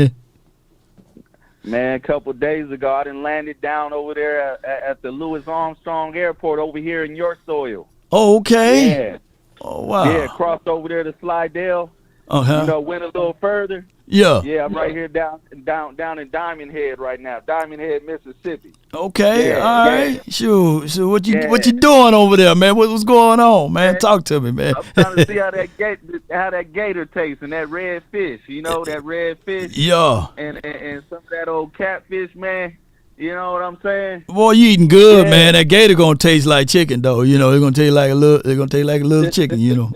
Man, a couple days ago, I done landed down over there at the Louis Armstrong Airport over here in your soil. Oh, okay. Yeah. Oh, wow. Yeah, crossed over there to Slidell. Uh-huh. Went a little further. Yeah. Yeah, I'm right here down in Diamond Head right now, Diamond Head, Mississippi. Okay, all right. Sure. So what you doing over there, man? What's going on, man? Talk to me, man. I'm trying to see how that gator tastes and that red fish. That red fish. Yeah. And some of that old catfish, man. You know what I'm saying? Boy, you eating good, man. That gator gonna taste like chicken, though. It's gonna taste like a little. It's gonna taste like a little chicken, Yeah,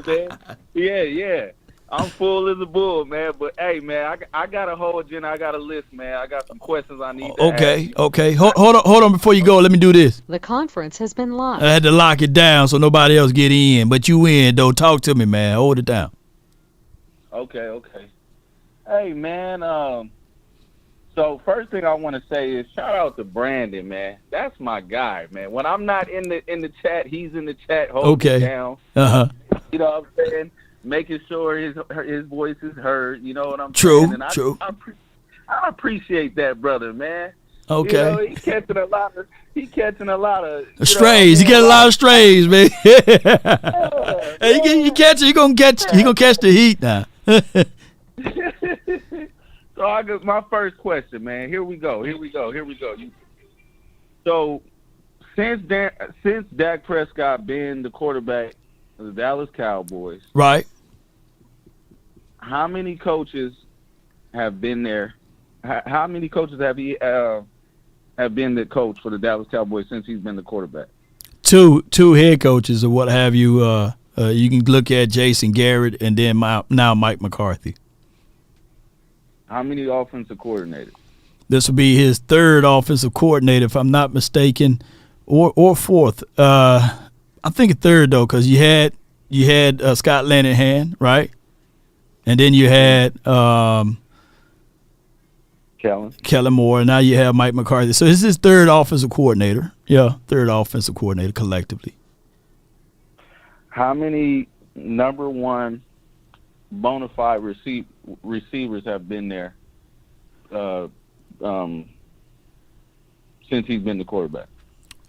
man. Yeah. I'm full as a bull, man. But hey, man, I got a whole agenda. I got a list, man. I got some questions I need to ask you. Okay. Hold on before you go. Let me do this. The conference has been locked. I had to lock it down so nobody else get in. But you in, though. Talk to me, man. Hold it down. Okay. Hey, man. So first thing I want to say is shout out to Brandon, man. That's my guy, man. When I'm not in the chat, he's in the chat holding it down. Uh-huh. You know what I'm saying? Making sure his voice is heard. You know what I'm saying? And I appreciate that, brother, man. Okay. He's catching a lot of strays. He get a lot of strays, man. Hey, he gonna catch the heat now. So I got my first question, man. Here we go. So since Dak Prescott been the quarterback of the Dallas Cowboys, right? How many coaches have been there? How many coaches have been the coach for the Dallas Cowboys since he's been the quarterback? Two head coaches or what have you. You can look at Jason Garrett and then now Mike McCarthy. How many offensive coordinators? This will be his third offensive coordinator, if I'm not mistaken, or fourth. I think a third though, because you had Scott Linehan, right? And then you had Kellen Moore, and now you have Mike McCarthy. So this is his third offensive coordinator. Yeah, third offensive coordinator collectively. How many number one bona fide receivers have been there since he's been the quarterback.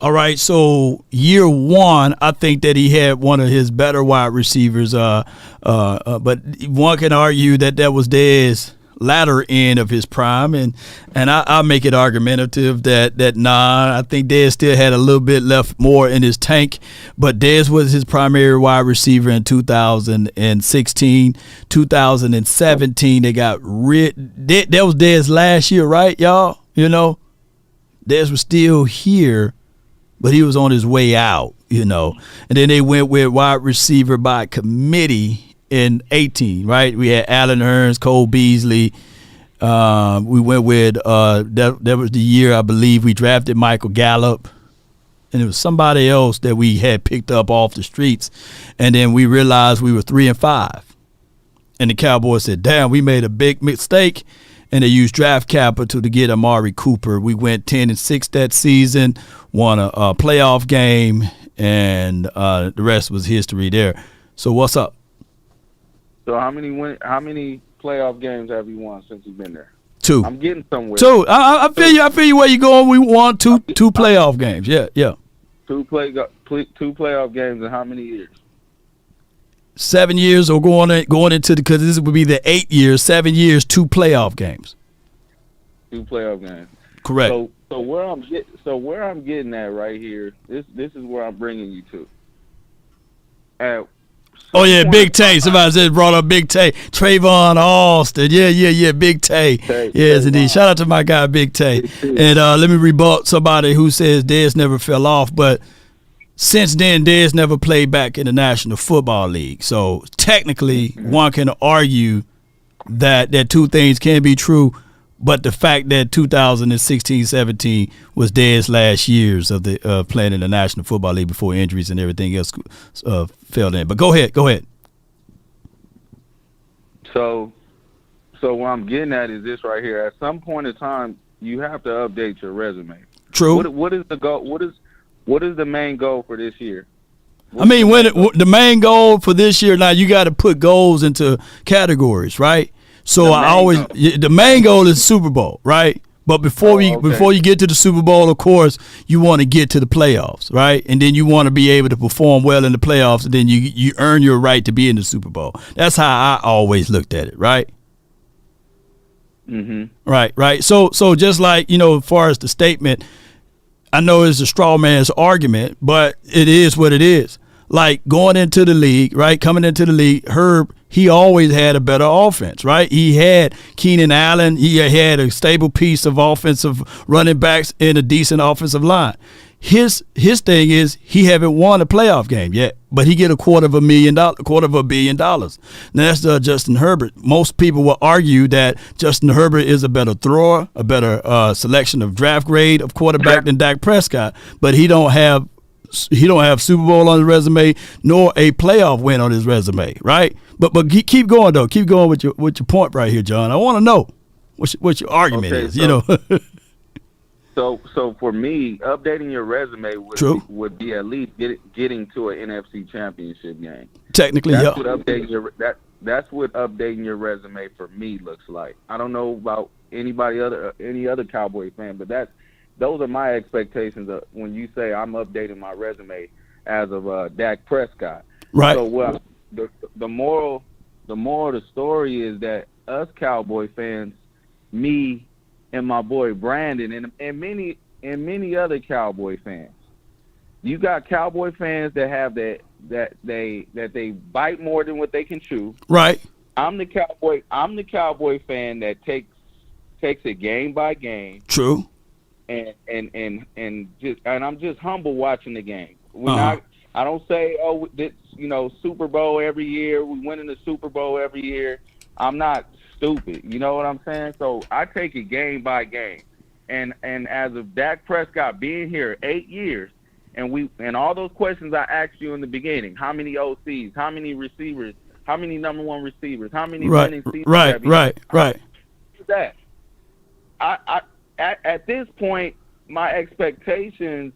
All right, so year one, I think that he had one of his better wide receivers. But one can argue that was Dez latter end of his prime, and I'll make it argumentative that I think Dez still had a little bit left more in his tank, but Dez was his primary wide receiver in 2016, 2017. They got rid. That was Dez last year, right, y'all? You know, Dez was still here, but he was on his way out. You know, and then they went with wide receiver by committee in 18, right? We had Allen Hurns, Cole Beasley. We went with that was the year I believe we drafted Michael Gallup, and it was somebody else that we had picked up off the streets, and then we realized we were 3-5, and the Cowboys said, "Damn, we made a big mistake," and they used draft capital to get Amari Cooper. We went 10-6 that season, won a playoff game, and the rest was history there. So what's up? So how many playoff games have you won since you've been there? 2. I'm getting somewhere. 2. I feel you. I feel you where you're going. We won two playoff games. Yeah. 2 playoff games in how many years? 7 years, or going into because this would be the 8 years. 7 years, 2 playoff games. 2 playoff games. Correct. So where I'm getting at right here. This is where I'm bringing you to. Oh, yeah, Big Tay. Somebody said brought up Big Tay. Trayvon Austin. Yeah, Big Tay. Yes, indeed. Shout out to my guy, Big Tay. And let me rebut somebody who says Dez never fell off. But since then, Dez never played back in the National Football League. So technically, one can argue that 2 things can be true. But the fact that 2016-17 was Dez's last years of the playing in the National Football League before injuries and everything else fell in. But go ahead. So what I'm getting at is this right here. At some point in time, you have to update your resume. True. What is the goal? What is the main goal for this year? The main goal for this year, now you got to put goals into categories, right? So the main goal is Super Bowl, right? But before you get to the Super Bowl, of course, you want to get to the playoffs, right? And then you want to be able to perform well in the playoffs, and then you earn your right to be in the Super Bowl. That's how I always looked at it, right? Mm-hmm. Right. So just like, as far as the statement, I know it's a straw man's argument, but it is what it is. Like going into the league, right? Coming into the league, Herb, he always had a better offense, right? He had Keenan Allen. He had a stable piece of offensive running backs and a decent offensive line. His thing is he haven't won a playoff game yet, but he get $250 million. Now that's Justin Herbert. Most people will argue that Justin Herbert is a better thrower, a better selection of draft grade of quarterback than Dak Prescott, but he don't have Super Bowl on his resume nor a playoff win on his resume, right? But keep going though. Keep going with your point right here, John. I want to know what your argument is. So for me, updating your resume would be at least getting to an NFC Championship game. Technically, that's what updating your resume for me looks like. I don't know about any other Cowboy fan, but those are my expectations when you say I'm updating my resume as of Dak Prescott. Right. So the moral of the story is that us Cowboy fans, me and my boy Brandon and many other Cowboy fans, you got Cowboy fans that have that they bite more than what they can chew. Right. I'm the Cowboy fan that takes it game by game. True. And I'm just humble watching the game. I don't say, Super Bowl every year. We win in the Super Bowl every year. I'm not stupid. You know what I'm saying? So I take it game by game. And as of Dak Prescott being here 8 years, and all those questions I asked you in the beginning, how many OCs, how many receivers, how many number 1 receivers, how many winning seasons have you had? Right. That At this point, my expectations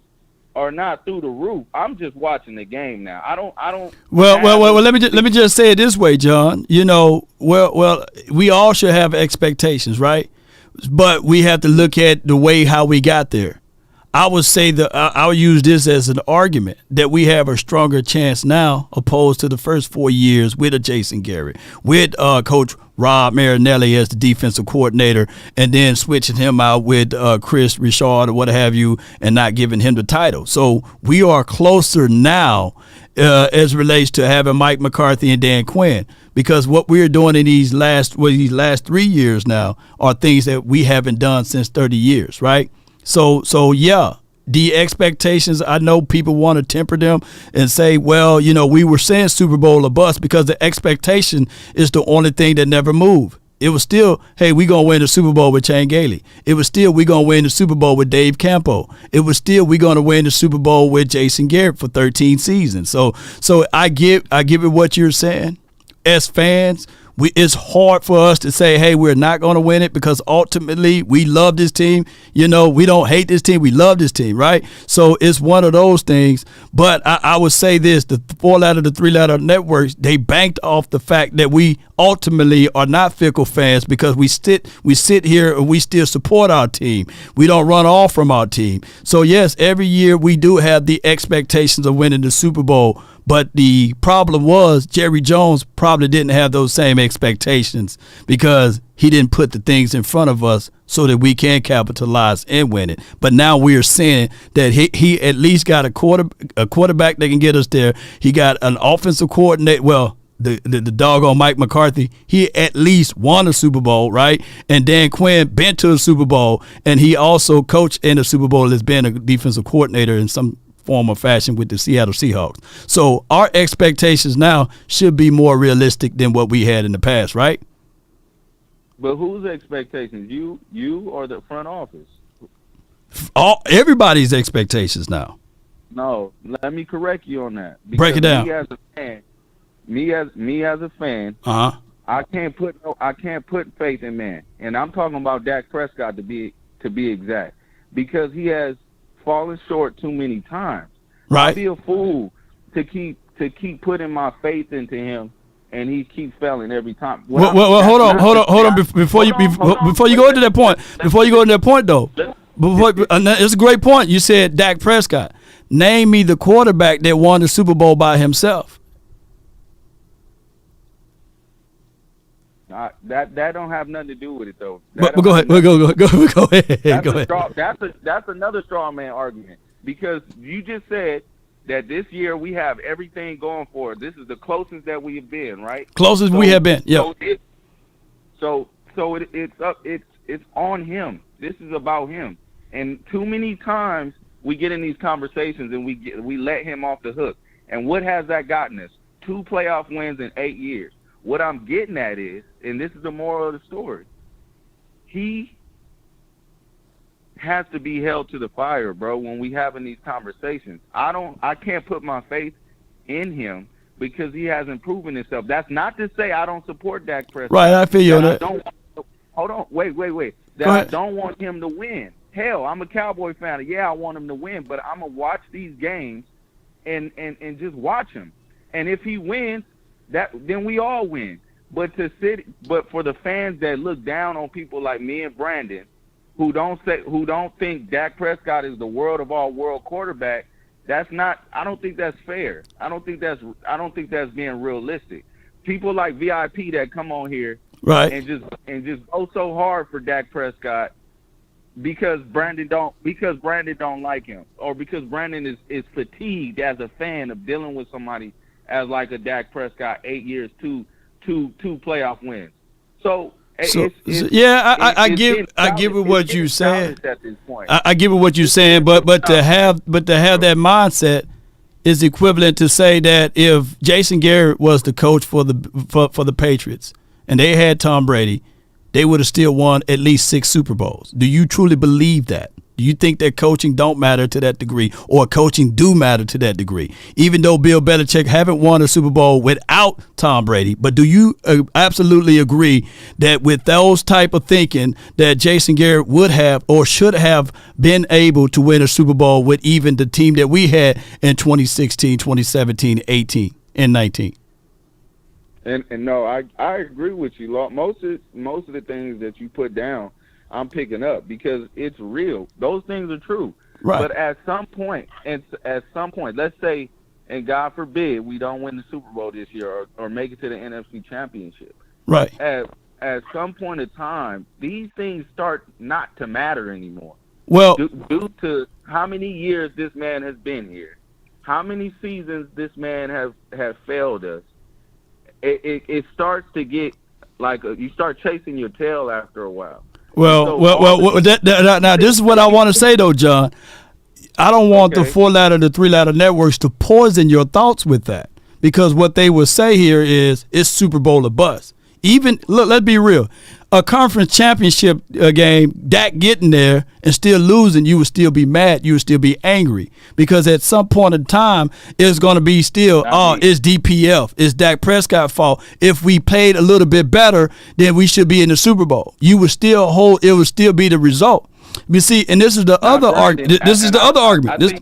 are not through the roof. I'm just watching the game now. I don't. Well. Let me just say it this way, John. We all should have expectations, right? But we have to look at the way how we got there. I would say that I'll use this as an argument that we have a stronger chance now opposed to the first 4 years with a Jason Garrett, with Coach Rob Marinelli as the defensive coordinator, and then switching him out with Chris Richard or what have you, and not giving him the title. So we are closer now as relates to having Mike McCarthy and Dan Quinn, because what we're doing in these last 3 years now are things that we haven't done since 30 years, right? So yeah, the expectations, I know people want to temper them and say, well, we were saying Super Bowl or bust, because the expectation is the only thing that never moved. It was still, hey, we're going to win the Super Bowl with Shane Gailey. It was still, we're going to win the Super Bowl with Dave Campo. It was still, we're going to win the Super Bowl with Jason Garrett for 13 seasons. So I give it what you're saying. As fans, it's hard for us to say, hey, we're not going to win it, because ultimately we love this team. We don't hate this team. We love this team, right? So it's one of those things. But I would say this, the 4-letter, the 3-letter networks, they banked off the fact that we ultimately are not fickle fans, because we sit here and we still support our team. We don't run off from our team. So yes, every year we do have the expectations of winning the Super Bowl. But the problem was Jerry Jones probably didn't have those same expectations, because he didn't put the things in front of us so that we can capitalize and win it. But now we're saying that he at least got a quarterback that can get us there. He got an offensive coordinator. Well, the doggone Mike McCarthy, he at least won a Super Bowl, right? And Dan Quinn been to a Super Bowl, and he also coached in a Super Bowl as being a defensive coordinator in some form or fashion with the Seattle Seahawks. So our expectations now should be more realistic than what we had in the past, right? But whose expectations? You or the front office? Everybody's expectations now. No, let me correct you on that. Break it down. Me as a fan, I can't put faith in man, and I'm talking about Dak Prescott to be exact, because he has fallen short too many times. Right. I'd be a fool to keep putting my faith into him, and he keeps failing every time. Well, hold on. Before you go into that point, though, it's a great point. You said Dak Prescott. Name me the quarterback that won the Super Bowl by himself. That don't have nothing to do with it, though. But go ahead. Go ahead. That's another straw man argument, because you just said that this year we have everything going for it. This is the closest that we have been, right? Closest we have been. Yeah. So it's on him. This is about him. And too many times we get in these conversations and we let him off the hook. And what has that gotten us? 2 playoff wins in 8 years. What I'm getting at is, and this is the moral of the story, he has to be held to the fire, bro, when we having these conversations. I can't put my faith in him because he hasn't proven himself. That's not to say I don't support Dak Prescott. Right, I feel you on that. Hold on, wait. That I don't want him to win. Hell, I'm a Cowboy fan. Yeah, I want him to win, but I'm going to watch these games and just watch him. And if he wins, then we all win. But for the fans that look down on people like me and Brandon, who don't think Dak Prescott is the world of all world quarterback, I don't think that's fair. I don't think that's being realistic. People like VIP that come on here, right, and just go so hard for Dak Prescott because Brandon don't like him, or because Brandon is fatigued as a fan of dealing with somebody as like a Dak Prescott, 8 years, two playoff wins. I give it what you saying. I give it what you're saying, but to have that mindset is equivalent to say that if Jason Garrett was the coach for the Patriots and they had Tom Brady, they would have still won at least 6 Super Bowls. Do you truly believe that? Do you think that coaching don't matter to that degree, or coaching do matter to that degree? Even though Bill Belichick haven't won a Super Bowl without Tom Brady, but do you absolutely agree that with those type of thinking that Jason Garrett would have or should have been able to win a Super Bowl with even the team that we had in 2016, 2017, 18, and 19? And no, I agree with you. Most of the things that you put down, I'm picking up because it's real. Those things are true. Right. But at some point, let's say, and God forbid, we don't win the Super Bowl this year or make it to the NFC Championship. Right. At some point in time, these things start not to matter anymore. Well, due to how many years this man has been here, how many seasons this man have failed us, it starts to get like you start chasing your tail after a while. Well, now this is what I want to say though, John. I don't want the 4-letter, the 3-letter networks to poison your thoughts with that, because what they will say here is it's Super Bowl or bust. Even look, let's be real. A conference championship game, Dak getting there and still losing, you would still be mad. You would still be angry, because at some point in time, it's going to be still, it's DPF. It's Dak Prescott's fault. If we played a little bit better, then we should be in the Super Bowl. You would still it would still be the result. You see, and this is the other argument. This is the other argument. This is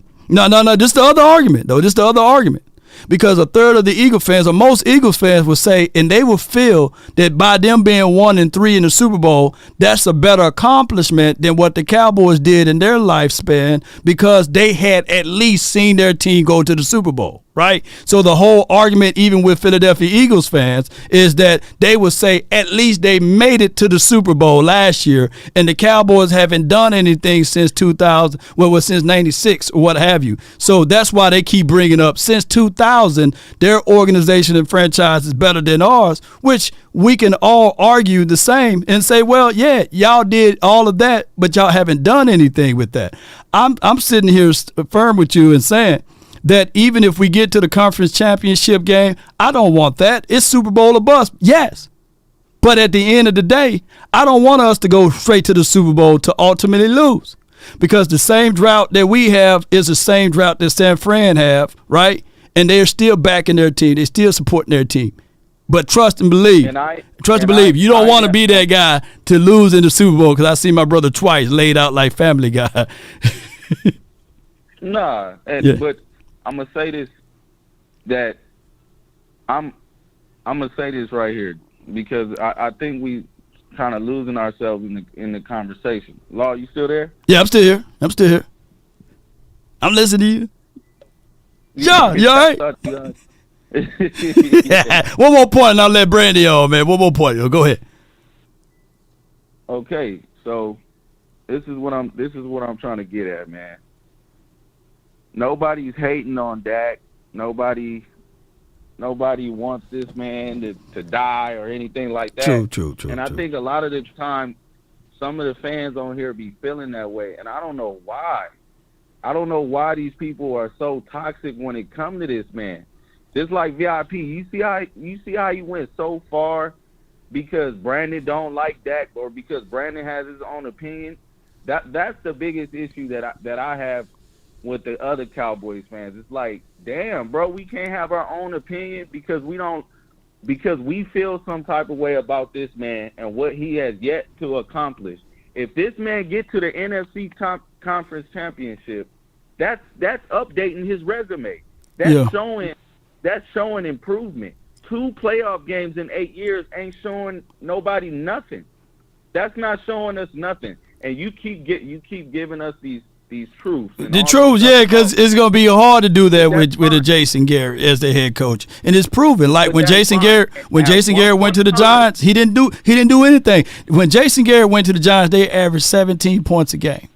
the other argument, though. This is the other argument. Because a third of the Eagle fans, or most Eagles fans, will say, and they will feel that by them being 1-3 in the Super Bowl, that's a better accomplishment than what the Cowboys did in their lifespan, because they had at least seen their team go to the Super Bowl, right? So the whole argument, even with Philadelphia Eagles fans, is that they would say at least they made it to the Super Bowl last year, and the Cowboys haven't done anything since 2000, since 96 or what have you. So that's why they keep bringing up since 2000, their organization and franchise is better than ours, which we can all argue the same and say, well, yeah, y'all did all of that, but y'all haven't done anything with that. I'm sitting here firm with you and saying that even if we get to the conference championship game, I don't want that. It's Super Bowl or bust, yes. But at the end of the day, I don't want us to go straight to the Super Bowl to ultimately lose, because the same drought that we have is the same drought that San Fran have, right? And they're still backing their team. They're still supporting their team. But trust and believe. You don't want to be that guy to lose in the Super Bowl, because I see my brother twice laid out like Family Guy. Nah, but I'm gonna say this, that I'm gonna say this right here, because I think we kind of losing ourselves in the conversation. Law, you still there? Yeah, I'm still here. I'm listening to you. John, you all right? One more point, and I'll let Brandy on, man. One more point. Go ahead. Okay, so this is what I'm trying to get at, man. Nobody's hating on Dak. Nobody wants this man to die or anything like that. True. And I think a lot of the time, some of the fans on here be feeling that way, and I don't know why. I don't know why these people are so toxic when it comes to this man. Just like VIP, you see how he went so far because Brandon don't like Dak, or because Brandon has his own opinion. That's the biggest issue that I have with the other Cowboys fans. It's like, damn, bro, we can't have our own opinion because we feel some type of way about this man and what he has yet to accomplish. If this man get to the NFC Conference Championship, that's updating his resume. That's showing improvement. 2 playoff games in 8 years ain't showing nobody nothing. That's not showing us nothing. And you keep giving us these truths. The truth, yeah, because it's gonna be hard to do that with a Jason Garrett as the head coach, and it's proven. Like when Jason Garrett went to the Giants, he didn't do anything. When Jason Garrett went to the Giants, they averaged 17 points a game.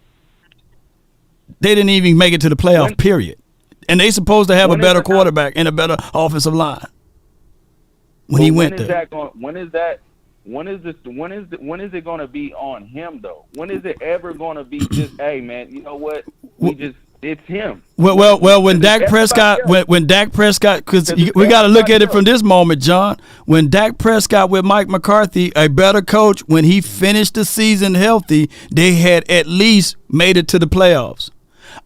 They didn't even make it to the playoff period, and they supposed to have a better quarterback and a better offensive line when he went there. When is it going to be on him though? When is it ever going to be just, hey man, you know what? It's him. Well, when Dak Prescott, because we got to look at it from this moment, John. When Dak Prescott with Mike McCarthy, a better coach, when he finished the season healthy, they had at least made it to the playoffs.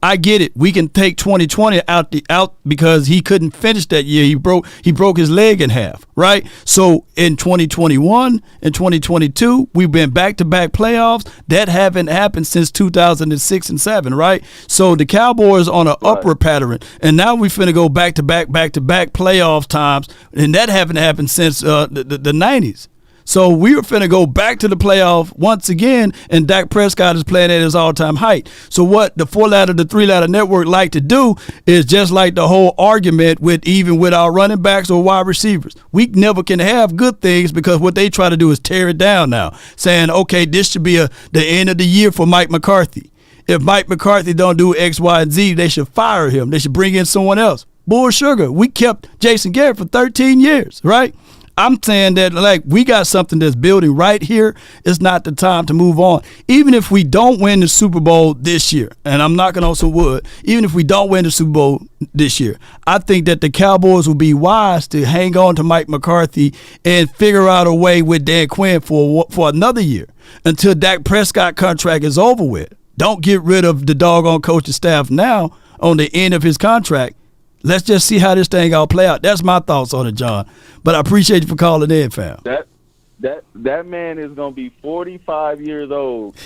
I get it. We can take 2020 out because he couldn't finish that year. He broke his leg in half, right? So in 2021 and 2022, we've been back-to-back playoffs. That haven't happened since 2006 and 7, right? So the Cowboys on an upward pattern, and now we finna go back-to-back playoff times, and that haven't happened since the 90s. So we were finna go back to the playoff once again, and Dak Prescott is playing at his all-time height. So what the 4-ladder, the 3-ladder network like to do is just like the whole argument with even with our running backs or wide receivers. We never can have good things because what they try to do is tear it down now, saying, okay, this should be the end of the year for Mike McCarthy. If Mike McCarthy don't do X, Y, and Z, they should fire him. They should bring in someone else. Bull sugar. We kept Jason Garrett for 13 years, right? I'm saying that, like, we got something that's building right here. It's not the time to move on. Even if we don't win the Super Bowl this year, and I'm knocking on some wood, even if we don't win the Super Bowl this year, I think that the Cowboys will be wise to hang on to Mike McCarthy and figure out a way with Dan Quinn for another year until Dak Prescott contract is over with. Don't get rid of the doggone coaching staff now on the end of his contract. Let's just see how this thing all play out. That's my thoughts on it, John. But I appreciate you for calling in, fam. That man is gonna be 45 years old,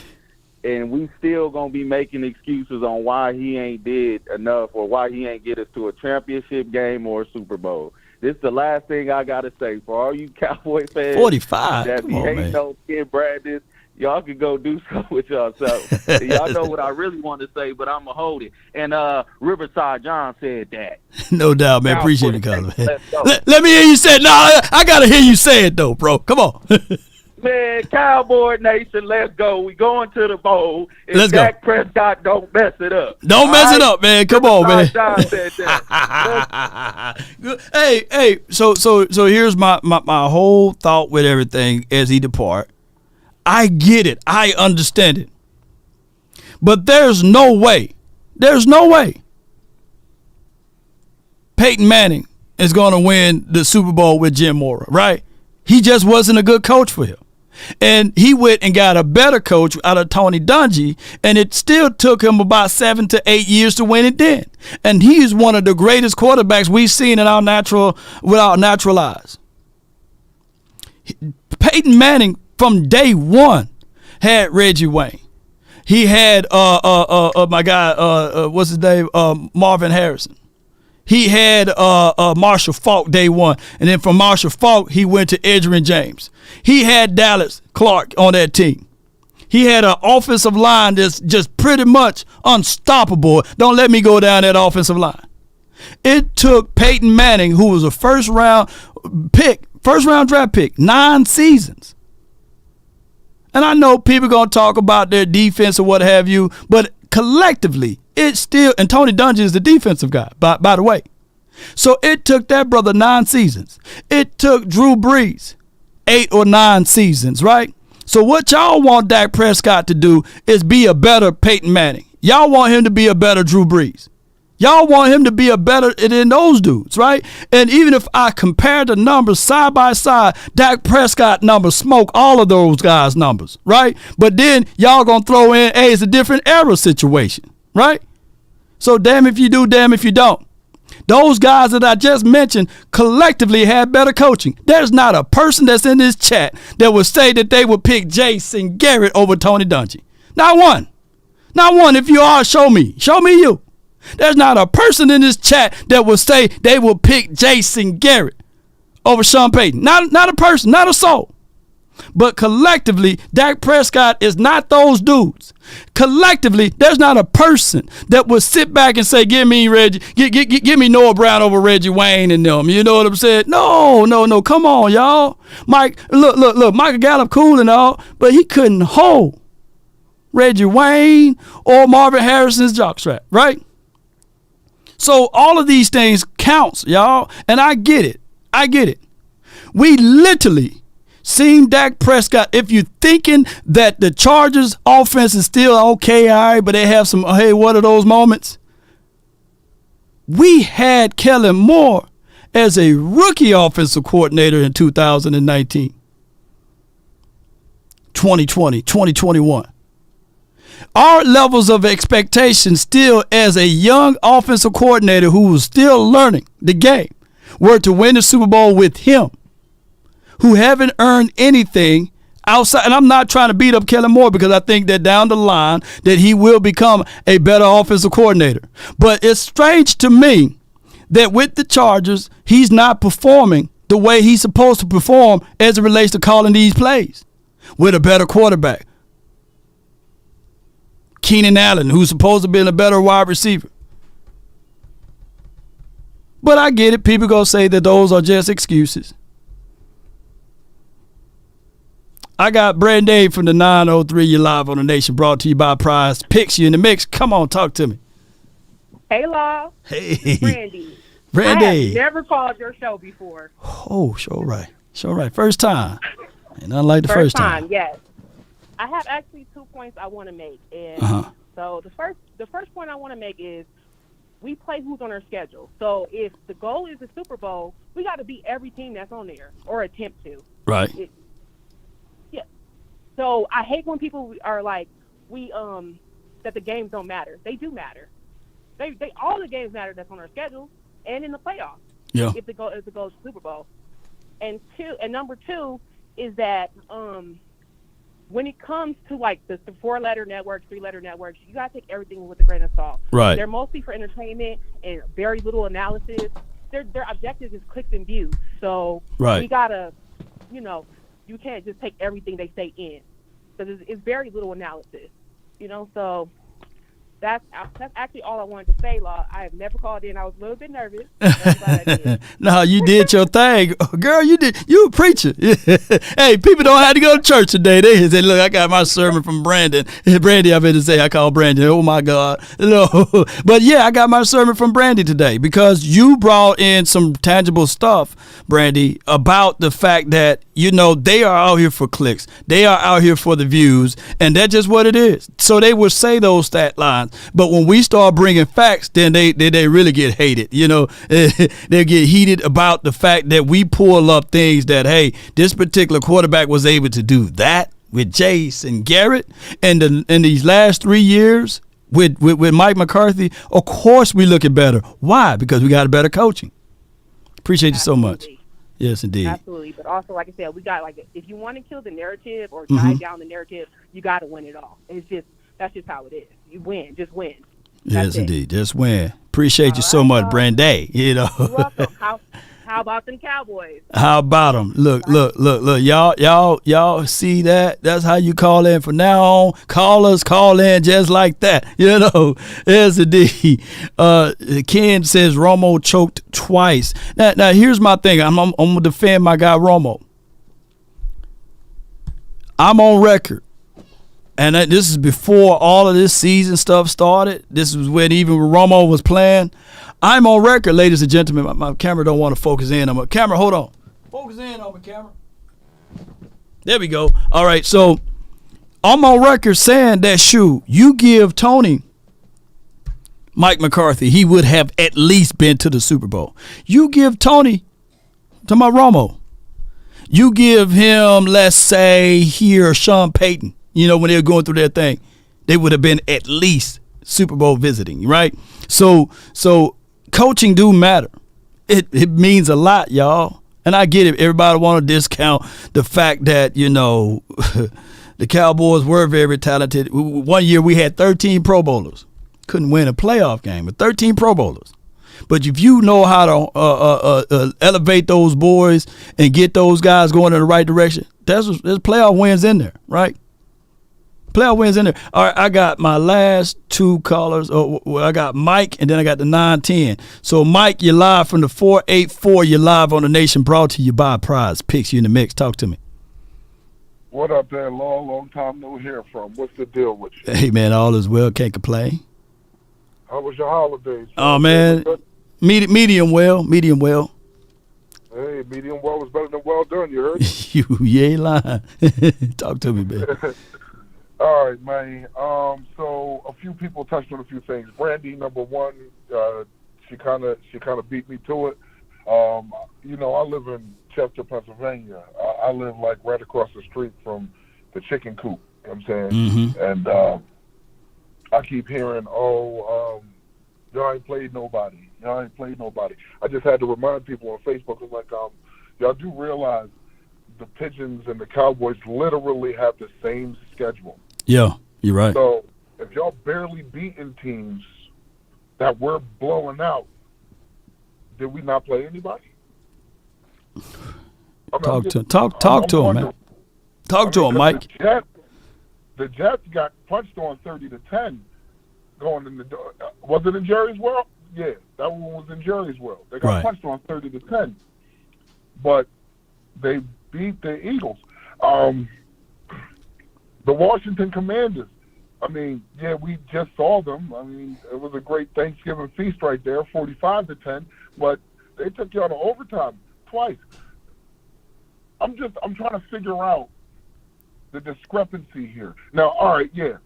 and we still gonna be making excuses on why he ain't did enough or why he ain't get us to a championship game or a Super Bowl. This is the last thing I gotta say for all you Cowboy fans. 45. That be hating on Ken Brandon. Y'all can go do something with yourself. Y'all know what I really want to say, but I'm going to hold it. And Riverside John said that. No doubt, man. Appreciate it, man. Let me hear you say it. No, I got to hear you say it, though, bro. Come on. Man, Cowboy Nation, let's go. We going to the bowl. If Let's Dak go. Prescott don't mess it up. Don't mess it up, man. Come on, man. John said that. Hey, so here's my whole thought with everything as he depart. I get it. I understand it. But there's no way Peyton Manning is going to win the Super Bowl with Jim Mora, right? He just wasn't a good coach for him. And he went and got a better coach out of Tony Dungy, and it still took him about 7 to 8 years to win it then. And he's one of the greatest quarterbacks we've seen with our natural eyes. Peyton Manning from day one had Reggie Wayne. He had my guy, what's his name? Marvin Harrison. He had Marshall Faulk day one. And then from Marshall Faulk, he went to Edgerrin James. He had Dallas Clark on that team. He had an offensive line that's just pretty much unstoppable. Don't let me go down that offensive line. It took Peyton Manning, who was a first round draft pick, 9 seasons. And I know people going to talk about their defense or what have you, but collectively, it's still, and Tony Dungy is the defensive guy, by the way. So it took that brother 9 seasons. It took Drew Brees 8 or 9 seasons, right? So what y'all want Dak Prescott to do is be a better Peyton Manning. Y'all want him to be a better Drew Brees. Y'all want him to be a better than those dudes, right? And even if I compare the numbers side by side, Dak Prescott numbers smoke all of those guys' numbers, right? But then y'all gonna throw in, hey, it's a different era situation, right? So damn if you do, damn if you don't. Those guys that I just mentioned collectively had better coaching. There's not a person that's in this chat that would say that they would pick Jason Garrett over Tony Dungy. Not one. Not one. If you are, show me. Show me you. There's not a person in this chat that will say they will pick Jason Garrett over Sean Payton. Not a person, not a soul. But collectively, Dak Prescott is not those dudes. Collectively, there's not a person that would sit back and say, give me Noah Brown over Reggie Wayne and them. You know what I'm saying? No. Come on, y'all. Look, Micah Gallup cool and all, but he couldn't hold Reggie Wayne or Marvin Harrison's jockstrap, right? So all of these things counts, y'all, and I get it. We literally seen Dak Prescott. If you're thinking that the Chargers offense is still okay, all right, but they have some, hey, what are those moments? We had Kellen Moore as a rookie offensive coordinator in 2019, 2020, 2021. Our levels of expectation still as a young offensive coordinator who was still learning the game were to win the Super Bowl with him, who haven't earned anything outside. And I'm not trying to beat up Kellen Moore because I think that down the line that he will become a better offensive coordinator. But it's strange to me that with the Chargers, he's not performing the way he's supposed to perform as it relates to calling these plays with a better quarterback. Keenan Allen, who's supposed to be a better wide receiver. But I get it. People going to say that those are just excuses. I got Brandon Dave from the 903. You're live on the Nation, brought to you by Prize Picks. You in the mix. Come on, talk to me. Hey, Law. Hey. Brandy. Brandy. I have never called your show before. Oh, show right. Show right. First time. Ain't nothing like the first time. Yes. I have actually 2 points I want to make. And so the first point I want to make is we play who's on our schedule. So if the goal is the Super Bowl, we got to beat every team that's on there or attempt to. Right. Yeah. So I hate when people are like, that the games don't matter. They do matter. They all the games matter that's on our schedule and in the playoffs. Yeah. If the goal is the Super Bowl. And number two is that when it comes to like the 4-letter networks, 3-letter networks, you gotta take everything with a grain of salt. Right. They're mostly for entertainment and very little analysis. Their objective is clicks and views. So we gotta, you can't just take everything they say in, because it's very little analysis. So that's actually all I wanted to say, Law. I have never called in. I was a little bit nervous. No, you did your thing. Girl, you did. You a preacher. Hey, people don't have to go to church today. They say, look, I got my sermon from Brandon. Brandy, I better say I call Brandon. Oh, my God. No. But, yeah, I got my sermon from Brandy today because you brought in some tangible stuff, Brandy, about the fact that, they are out here for clicks. They are out here for the views, and that's just what it is. So they would say those stat lines. But when we start bringing facts, then they really get hated. They get heated about the fact that we pull up things that, hey, this particular quarterback was able to do that with Jace and Garrett. And in these last 3 years with Mike McCarthy, of course we looking better. Why? Because we got a better coaching. Appreciate you so much. Yes, indeed. Absolutely. But also, like I said, we got if you want to kill the narrative or drive down the narrative, you got to win it all. That's just how it is. You win, just win. Yes, indeed, just win. Appreciate you so much, Brandy. You're welcome. How about them Cowboys? How about them? Look, y'all see that? That's how you call in from now on. Callers call in just like that. Yes, indeed. Ken says Romo choked twice. Now here's my thing. I'm gonna defend my guy Romo. I'm on record. And this is before all of this season stuff started. This was when even Romo was playing. I'm on record, ladies and gentlemen. My camera don't want to focus in on my camera. Hold on. Focus in on my camera. There we go. All right, so I'm on record saying that, you give Tony Mike McCarthy, he would have at least been to the Super Bowl. You give Tony to my Romo. You give him, let's say, here, Sean Payton. When they were going through their thing, they would have been at least Super Bowl visiting, right? So coaching do matter. It means a lot, y'all. And I get it. Everybody want to discount the fact that, the Cowboys were very talented. One year we had 13 Pro Bowlers. Couldn't win a playoff game, but 13 Pro Bowlers. But if you know how to elevate those boys and get those guys going in the right direction, there's playoff wins in there, right? Playoff wins in there. All right, I got my last two callers. I got Mike, and then I got the 910. So, Mike, you're live from the 484. You're live on the Nation, brought to you by Prize Picks. You in the mix. Talk to me. What up there? Long time no hear from. What's the deal with you? Hey, man, all is well. Can't complain. How was your holidays? Oh, man, medium well. Hey, medium well was better than well done. You heard? You ain't lying. Talk to me, man. All right, man. So a few people touched on a few things. Brandy, number one, she kind of beat me to it. I live in Chester, Pennsylvania. I live like right across the street from the chicken coop. You know what I'm saying? Mm-hmm. And I keep hearing, y'all ain't played nobody. I just had to remind people on Facebook, y'all do realize the Pigeons and the Cowboys literally have the same schedule. Yeah, you're right. So if y'all barely beating teams that we're blowing out, did we not play anybody? Talk to him. Talk to him, man. Talk to him, Mike. The Jets got punched on 30-10 going in the was it in Jerry's World? Yeah, that one was in Jerry's World. They got punched on 30-10, but they beat the Eagles. The Washington Commanders. I mean, yeah, we just saw them. I mean, it was a great Thanksgiving feast right there, 45-10. But they took you out of overtime twice. I'm trying to figure out the discrepancy here. Now, all right, yeah,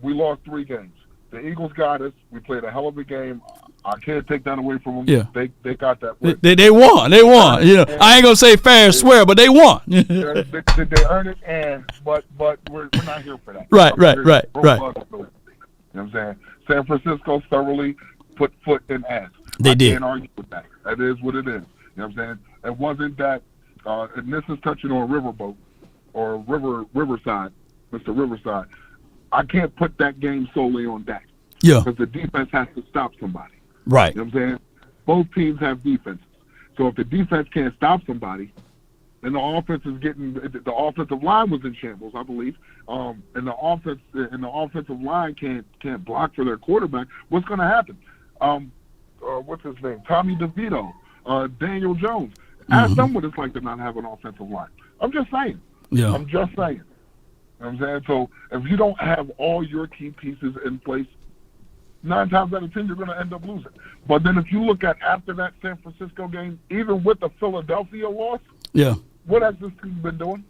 we lost 3 games. The Eagles got us. We played a hell of a game. I can't take that away from them. Yeah. They got that win. They won. They won. You know, I ain't gonna say fair and swear, but they won. They earned it, but we're not here for that. Right. You know what I'm saying? San Francisco thoroughly put foot in ass. They did. I can't argue with that. That is what it is. You know what I'm saying? It wasn't that, and this is touching on Riverboat or Riverside, Mr. Riverside. I can't put that game solely on Dak. Yeah. Because the defense has to stop somebody. Right. You know what I'm saying? Both teams have defenses. So if the defense can't stop somebody, and the offensive line was in shambles, I believe, and the offensive line can't block for their quarterback, what's going to happen? What's his name? Tommy DeVito, Daniel Jones. Ask them what it's like to not have an offensive line. I'm just saying. Yeah. I'm just saying. You know what I'm saying? So if you don't have all your key pieces in place, 9 times out of 10, you're going to end up losing. But then if you look at after that San Francisco game, even with the Philadelphia loss, what has this team been doing?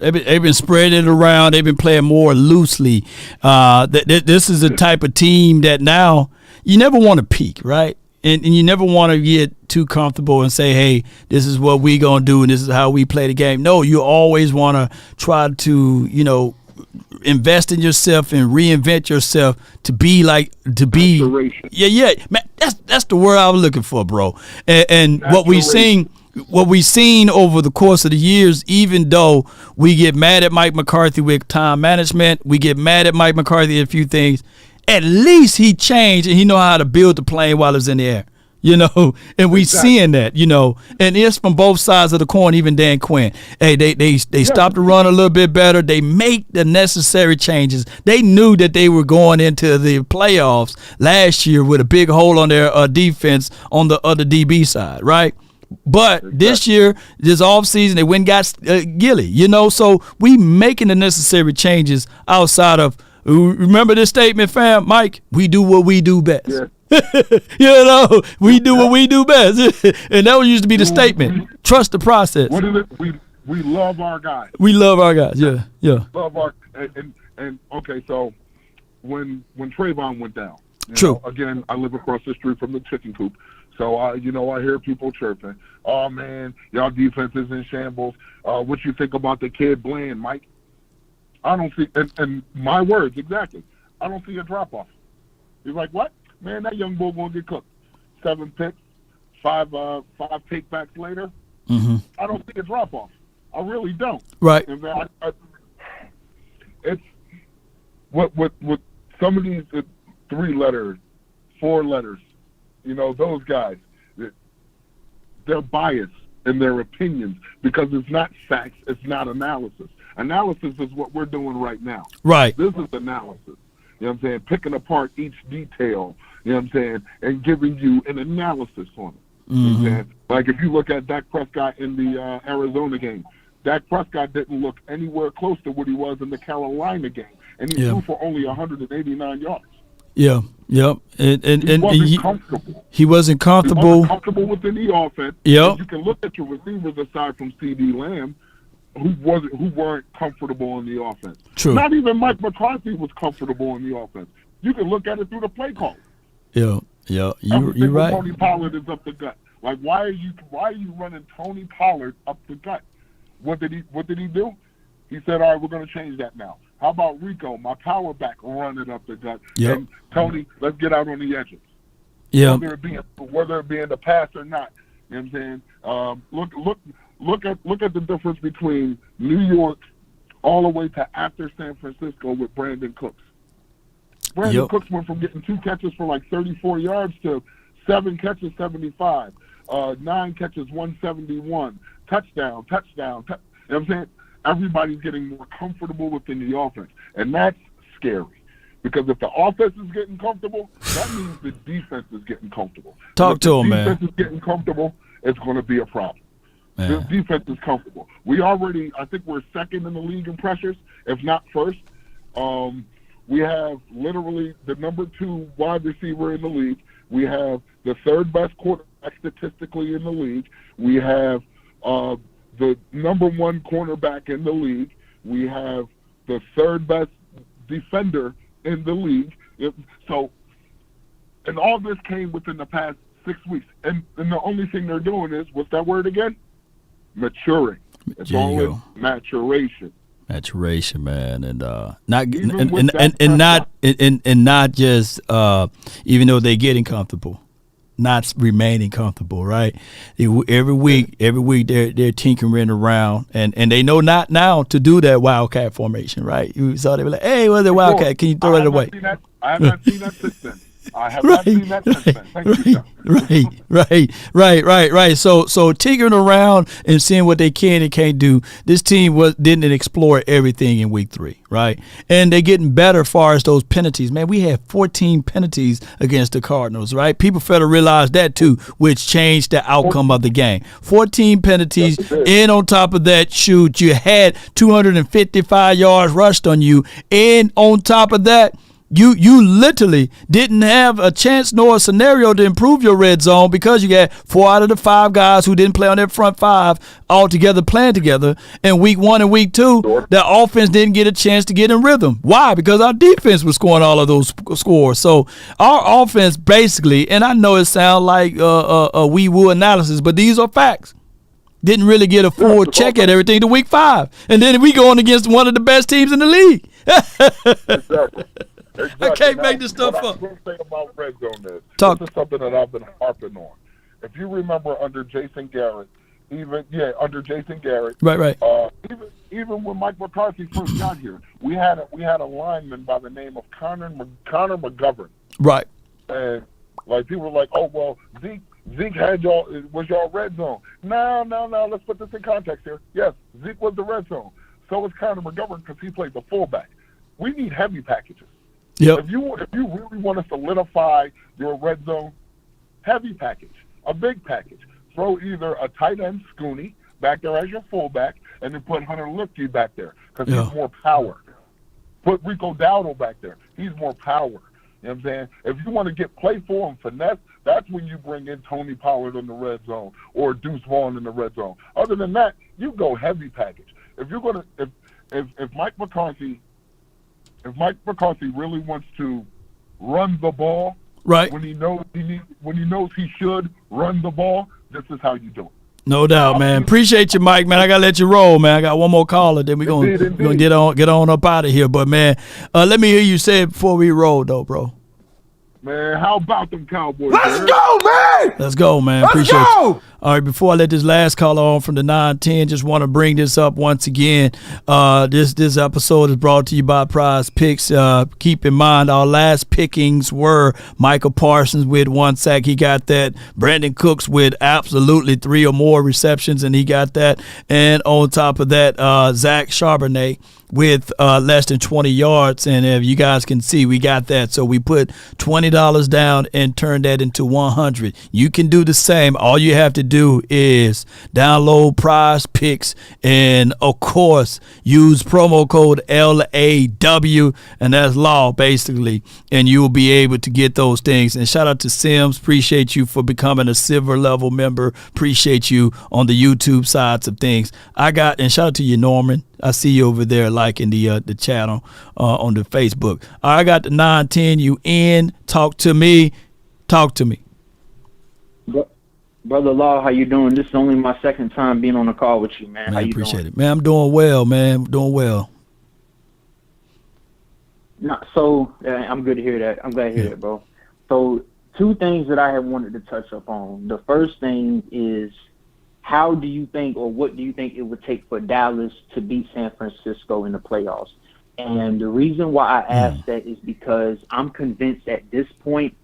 They've been spreading it around. They've been playing more loosely. This is the type of team that now you never want to peak, right? And you never want to get too comfortable and say, hey, this is what we going to do and this is how we play the game. No, you always want to try to, invest in yourself and reinvent yourself to be man, that's the word I was looking for, bro. And what we've seen over the course of the years, even though we get mad at Mike McCarthy with time management, we get mad at Mike McCarthy at a few things, at least he changed and he know how to build the plane while it's in the air. And we seeing that, and it's from both sides of the coin, even Dan Quinn. Hey, they stopped the run a little bit better. They make the necessary changes. They knew that they were going into the playoffs last year with a big hole on their defense on the other DB side, right? But this year, this offseason, they went and got Gilly, so we making the necessary changes outside of, remember this statement, fam, Mike? We do what we do best. Yeah. We do what we do best. And that used to be the statement. Trust the process. What is it? We love our guys. We love our guys, yeah. Love our and okay, so when Trayvon went down, again, I live across the street from the chicken coop. So I hear people chirping, oh man, y'all defense is in shambles. What you think about the kid Bland, Mike? I don't see and my words exactly. I don't see a drop off. He's like, what? Man, that young bull gonna get cooked. 7 picks, 5 takebacks later. Mm-hmm. I don't see a drop off. I really don't. Right. And it's what some of these 3 letters, 4 letters. Those guys, they're biased in their opinions because it's not facts, it's not analysis. Analysis is what we're doing right now. Right. This is analysis. You know what I'm saying? Picking apart each detail, you know what I'm saying, and giving you an analysis on it. Mm-hmm. You know what I'm saying? Like if you look at Dak Prescott in the Arizona game, Dak Prescott didn't look anywhere close to what he was in the Carolina game. And he threw for only 189 yards. Yeah, yep. And he wasn't comfortable. He wasn't comfortable. He wasn't comfortable within the offense. Yep. You can look at your receivers aside from C.D. Lamb, who weren't comfortable in the offense. True. Not even Mike McCarthy was comfortable in the offense. You can look at it through the play call. Yeah. You're right. Tony Pollard is up the gut. Like why are you running Tony Pollard up the gut? What did he do? He said, all right, we're going to change that now. How about Rico, my power back, run it up the gut? Yep. And Tony, let's get out on the edges. Yeah. Whether it be in the pass or not. You know what I'm saying? Look at the difference between New York all the way to after San Francisco with Brandon Cooks. Brandon Cooks went from getting 2 catches for like 34 yards to 7 catches, 75. 9 catches, 171, touchdown. You know what I'm saying? Everybody's getting more comfortable within the offense, and that's scary. Because if the offense is getting comfortable, that means the defense is getting comfortable. Talk to him, man. If the defense is getting comfortable, it's going to be a problem. Man. The defense is comfortable. I think we're second in the league in pressures, if not first. We have literally the number 2 wide receiver in the league. We have the 3rd best quarterback statistically in the league. We have the number 1 cornerback in the league. We have the 3rd best defender in the league. And all this came within the past 6 weeks. And the only thing they're doing is, what's that word again? Maturing. It's all maturation. Maturation, man, and not just even though they're getting comfortable, not remaining comfortable, right? Every week they're tinkering around, and they know not now to do that wildcat formation, right? You saw they were like, "Hey, what's the wildcat? Can you throw it away?" I have not seen that since then. I have not seen that since then. Thank you, Right. So tinkering around and seeing what they can and can't do. This team didn't explore everything in week 3, right? And they're getting better as far as those penalties. Man, we had 14 penalties against the Cardinals, right? People fail to realize that too, which changed the outcome of the game. 14 penalties, and on top of that, shoot, you had 255 yards rushed on you, and on top of that, You literally didn't have a chance nor a scenario to improve your red zone because you got 4 out of the 5 guys who didn't play on their front 5 all together playing together. And week 1 and week 2, the offense didn't get a chance to get in rhythm. Why? Because our defense was scoring all of those scores. So our offense basically, and I know it sounds like a wee-woo analysis, but these are facts. Didn't really get a full check at everything to week 5. And then we going against one of the best teams in the league. Exactly. I can't make this stuff up. What I will say about red zone is, this is something that I've been harping on. If you remember under Jason Garrett, right. Even when Mike McCarthy first got here, we had a lineman by the name of Connor McGovern. Right. And like people were like, oh well, Zeke had was y'all red zone. No. Let's put this in context here. Yes, Zeke was the red zone. So was Connor McGovern because he played the fullback. We need heavy packages. Yep. If you really want to solidify your red zone, heavy package, a big package. Throw either a tight end Scooney back there as your fullback, and then put Hunter Lipke back there because he's more power. Put Rico Dowdle back there. He's more power. You know what I'm saying? If you want to get playful and finesse, that's when you bring in Tony Pollard in the red zone or Deuce Vaughn in the red zone. Other than that, you go heavy package. If you're gonna, if Mike McCarthy really wants to run the ball, right? When he knows he should run the ball, this is how you do it. No doubt, man. Appreciate you, Mike, man. I gotta let you roll, man. I got one more caller, then we're gonna get on up out of here. But man, let me hear you say it before we roll, though, bro. Man, how about them Cowboys? Let's go, man! Let's go, man. Appreciate you. All right, before I let this last caller on from the 910, just want to bring this up once again. This episode is brought to you by Prize Picks. Keep in mind, our last pickings were Micah Parsons with 1 sack. He got that. Brandon Cooks with absolutely 3 or more receptions, and he got that. And on top of that, Zach Charbonnet with less than 20 yards. And if you guys can see, we got that. So we put $20 down and turned that into $100. You can do the same. All you have to do is download Prize Picks and, of course, use promo code LAW, and that's law, basically, and you will be able to get those things. And shout out to Sims. Appreciate you for becoming a silver level member. Appreciate you on the YouTube sides of things. And shout out to you, Norman. I see you over there liking the channel on the Facebook. I got the 910. You in? Talk to me. Brother Law, how you doing? This is only my second time being on a call with you, man. How you appreciate doing? it, man. I'm doing well, man. I'm doing well. I'm good to hear that. I'm glad to hear that, bro. So 2 things that I have wanted to touch up on. The first thing is, how do you think, or what do you think it would take for Dallas to beat San Francisco in the playoffs? And the reason why I ask that is because I'm convinced at this point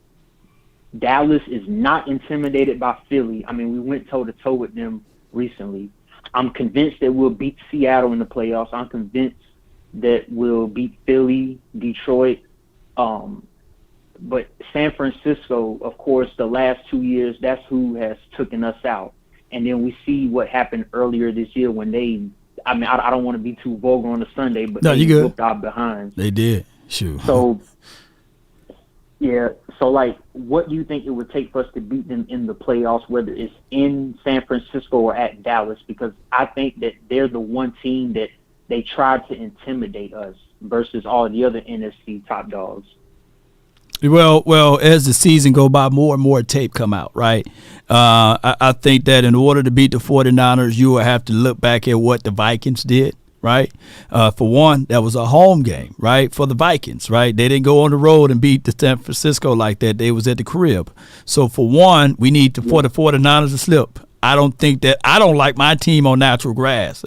Dallas is not intimidated by Philly. I mean, we went toe-to-toe with them recently. I'm convinced that we'll beat Seattle in the playoffs. I'm convinced that we'll beat Philly, Detroit. But San Francisco, of course, the last 2 years, that's who has taken us out. And then we see what happened earlier this year when I don't want to be too vulgar on a Sunday, but they whooped our behinds. They did. Shoot. So, yeah. So, like, what do you think it would take for us to beat them in the playoffs, whether it's in San Francisco or at Dallas? Because I think that they're the one team that they tried to intimidate us versus all the other NFC top dogs. Well, as the season go by, more and more tape come out, right? I think that in order to beat the 49ers, you will have to look back at what the Vikings did, right? For one, that was a home game, right, for the Vikings, right? They didn't go on the road and beat the San Francisco like that. They was at the crib. So, for one, we need for the 49ers to slip. I don't like my team on natural grass.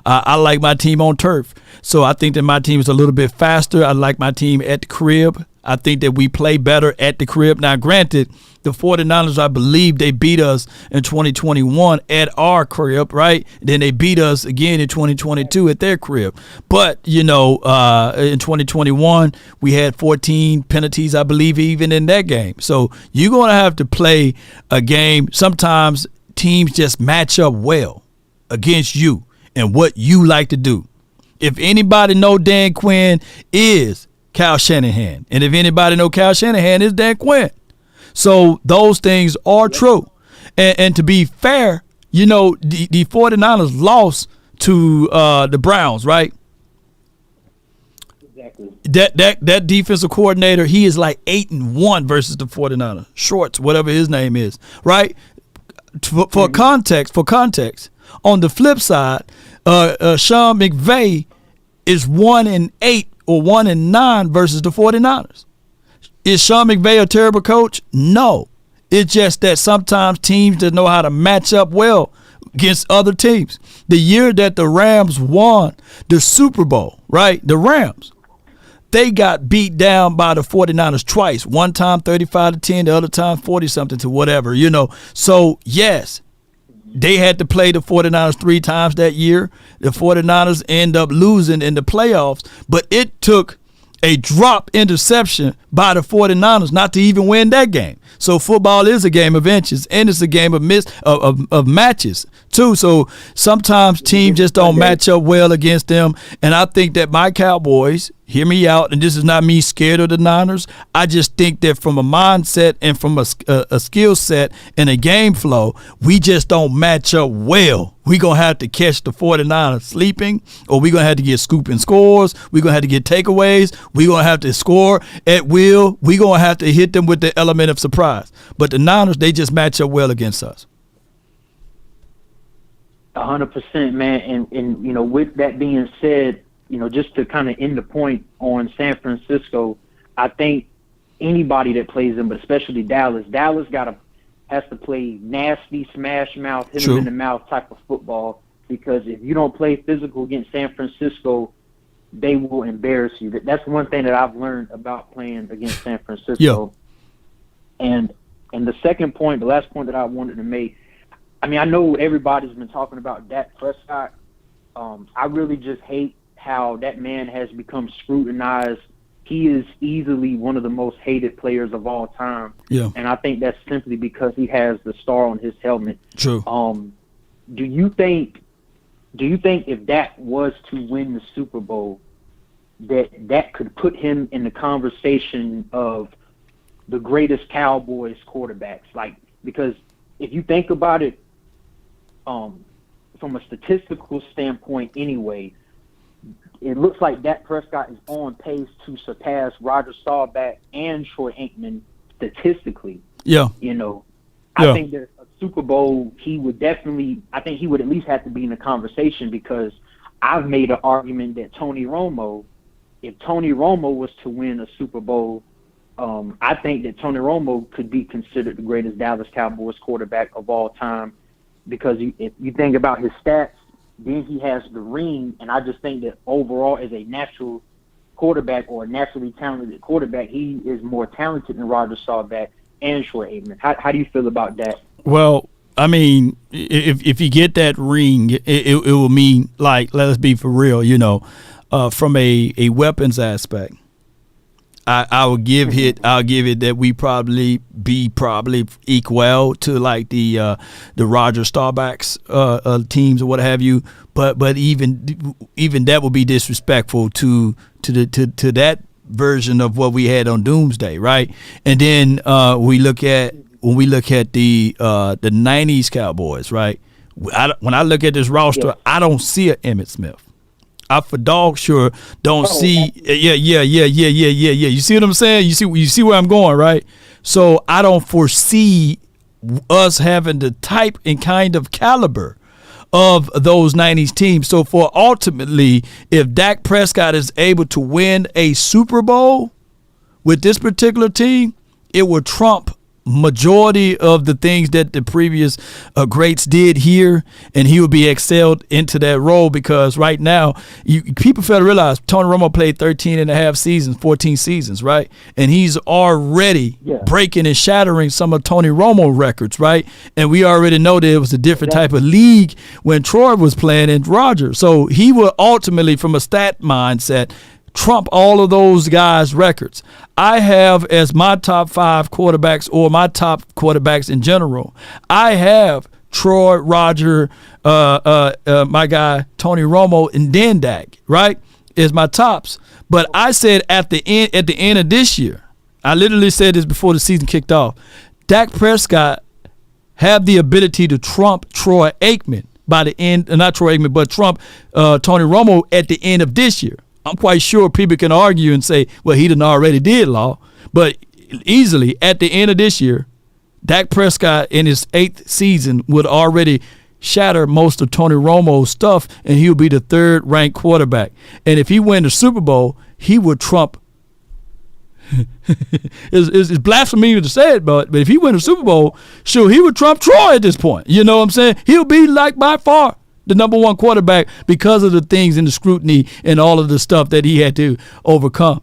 I like my team on turf. So I think that my team is a little bit faster. I like my team at the crib. I think that we play better at the crib. Now, granted, the 49ers, I believe they beat us in 2021 at our crib, right? Then they beat us again in 2022 at their crib. But, in 2021, we had 14 penalties, I believe, even in that game. So you're going to have to play a game. Sometimes teams just match up well against you and what you like to do. If anybody know Dan Quinn is Kyle Shanahan, and if anybody know Kyle Shanahan is Dan Quinn. So those things are true. And to be fair, the 49ers lost to the Browns, right? Exactly. That defensive coordinator, he is like 8-1 versus the 49ers. Schwartz, whatever his name is, right? For context, on the flip side, Sean McVay is 1-8 or 1-9 versus the 49ers. Is Sean McVay a terrible coach? No. It's just that sometimes teams that know how to match up well against other teams. The year that the Rams won the Super Bowl, right? The Rams, they got beat down by the 49ers twice. One time 35-10, the other time 40-something to whatever, So, yes, they had to play the 49ers 3 times that year. The 49ers end up losing in the playoffs, but it took a drop interception by the 49ers not to even win that game. So football is a game of inches, and it's a game of matches too. So sometimes teams just don't match up well against them. And I think that my Cowboys, hear me out, and this is not me scared of the Niners. I just think that from a mindset and from a skill set and a game flow, we just don't match up well. We're going to have to catch the 49ers sleeping, or we're going to have to get scooping scores. We're going to have to get takeaways. We're going to have to score at will. We're going to have to hit them with the element of surprise. But the Niners, they just match up well against us. 100%, man. And with that being said, just to kind of end the point on San Francisco, I think anybody that plays them, but especially Dallas has to play nasty, smash mouth, hit them in the mouth type of football, because if you don't play physical against San Francisco, they will embarrass you. That's one thing that I've learned about playing against San Francisco. Yeah. And the second point, the last point that I wanted to make, I mean, I know everybody's been talking about Dak Prescott. I really just hate how that man has become scrutinized. He is easily one of the most hated players of all time. Yeah. And I think that's simply because he has the star on his helmet. True. Do you think if Dak was to win the Super Bowl, that could put him in the conversation of the greatest Cowboys quarterbacks? Like, because if you think about it, from a statistical standpoint anyway, it looks like Dak Prescott is on pace to surpass Roger Staubach and Troy Aikman statistically. Yeah. I think that a Super Bowl, he would at least have to be in the conversation, because I've made an argument that if Tony Romo was to win a Super Bowl, I think that Tony Romo could be considered the greatest Dallas Cowboys quarterback of all time, because if you think about his stats, then he has the ring, and I just think that overall as a natural quarterback or a naturally talented quarterback, he is more talented than Roger Staubach. and Troy Aikman. How do you feel about that? Well, I mean, if you get that ring, it will mean, like, let's be for real, from a weapons aspect. I'll give it that we probably equal to like the Roger Staubach's teams or what have you. But even that would be disrespectful to that version of what we had on Doomsday, right? And then when we look at the '90s Cowboys, right? When I look at this roster, I don't see an Emmitt Smith. I for dog sure don't see. Yeah. You see what I'm saying? You see where I'm going, right? So I don't foresee us having the type and kind of caliber of those '90s teams. So for ultimately, if Dak Prescott is able to win a Super Bowl with this particular team, it will trump majority of the things that the previous greats did here, and he will be excelled into that role, because right now people fail to realize Tony Romo played 13 and a half seasons, 14 seasons, right? And he's already breaking and shattering some of Tony Romo records, right? And we already know that it was a different type of league when Troy was playing and Roger. So he will ultimately, from a stat mindset, trump all of those guys' records. I have as my top 5 quarterbacks, or my top quarterbacks in general, I have Troy, Roger, my guy Tony Romo, and then Dak, right, is my tops. But I said at the end of this year, I literally said this before the season kicked off, Dak Prescott have the ability to trump Troy Aikman by the end, not Troy Aikman, but trump Tony Romo at the end of this year. I'm quite sure people can argue and say, well, he done already did, Law. But easily, at the end of this year, Dak Prescott in his 8th season would already shatter most of Tony Romo's stuff, and he'll be the 3rd-ranked quarterback. And if he win the Super Bowl, he would trump. It's blasphemy to say it, but if he win the Super Bowl, sure, he would trump Troy at this point. You know what I'm saying? He'll be, like, by far the number 1 quarterback because of the things and the scrutiny and all of the stuff that he had to overcome.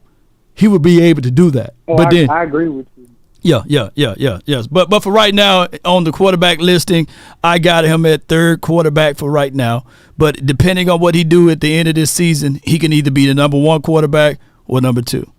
He would be able to do that. Oh, but then I agree with you. Yes. But for right now, on the quarterback listing, I got him at 3rd quarterback for right now. But depending on what he do at the end of this season, he can either be the number 1 quarterback or number 2.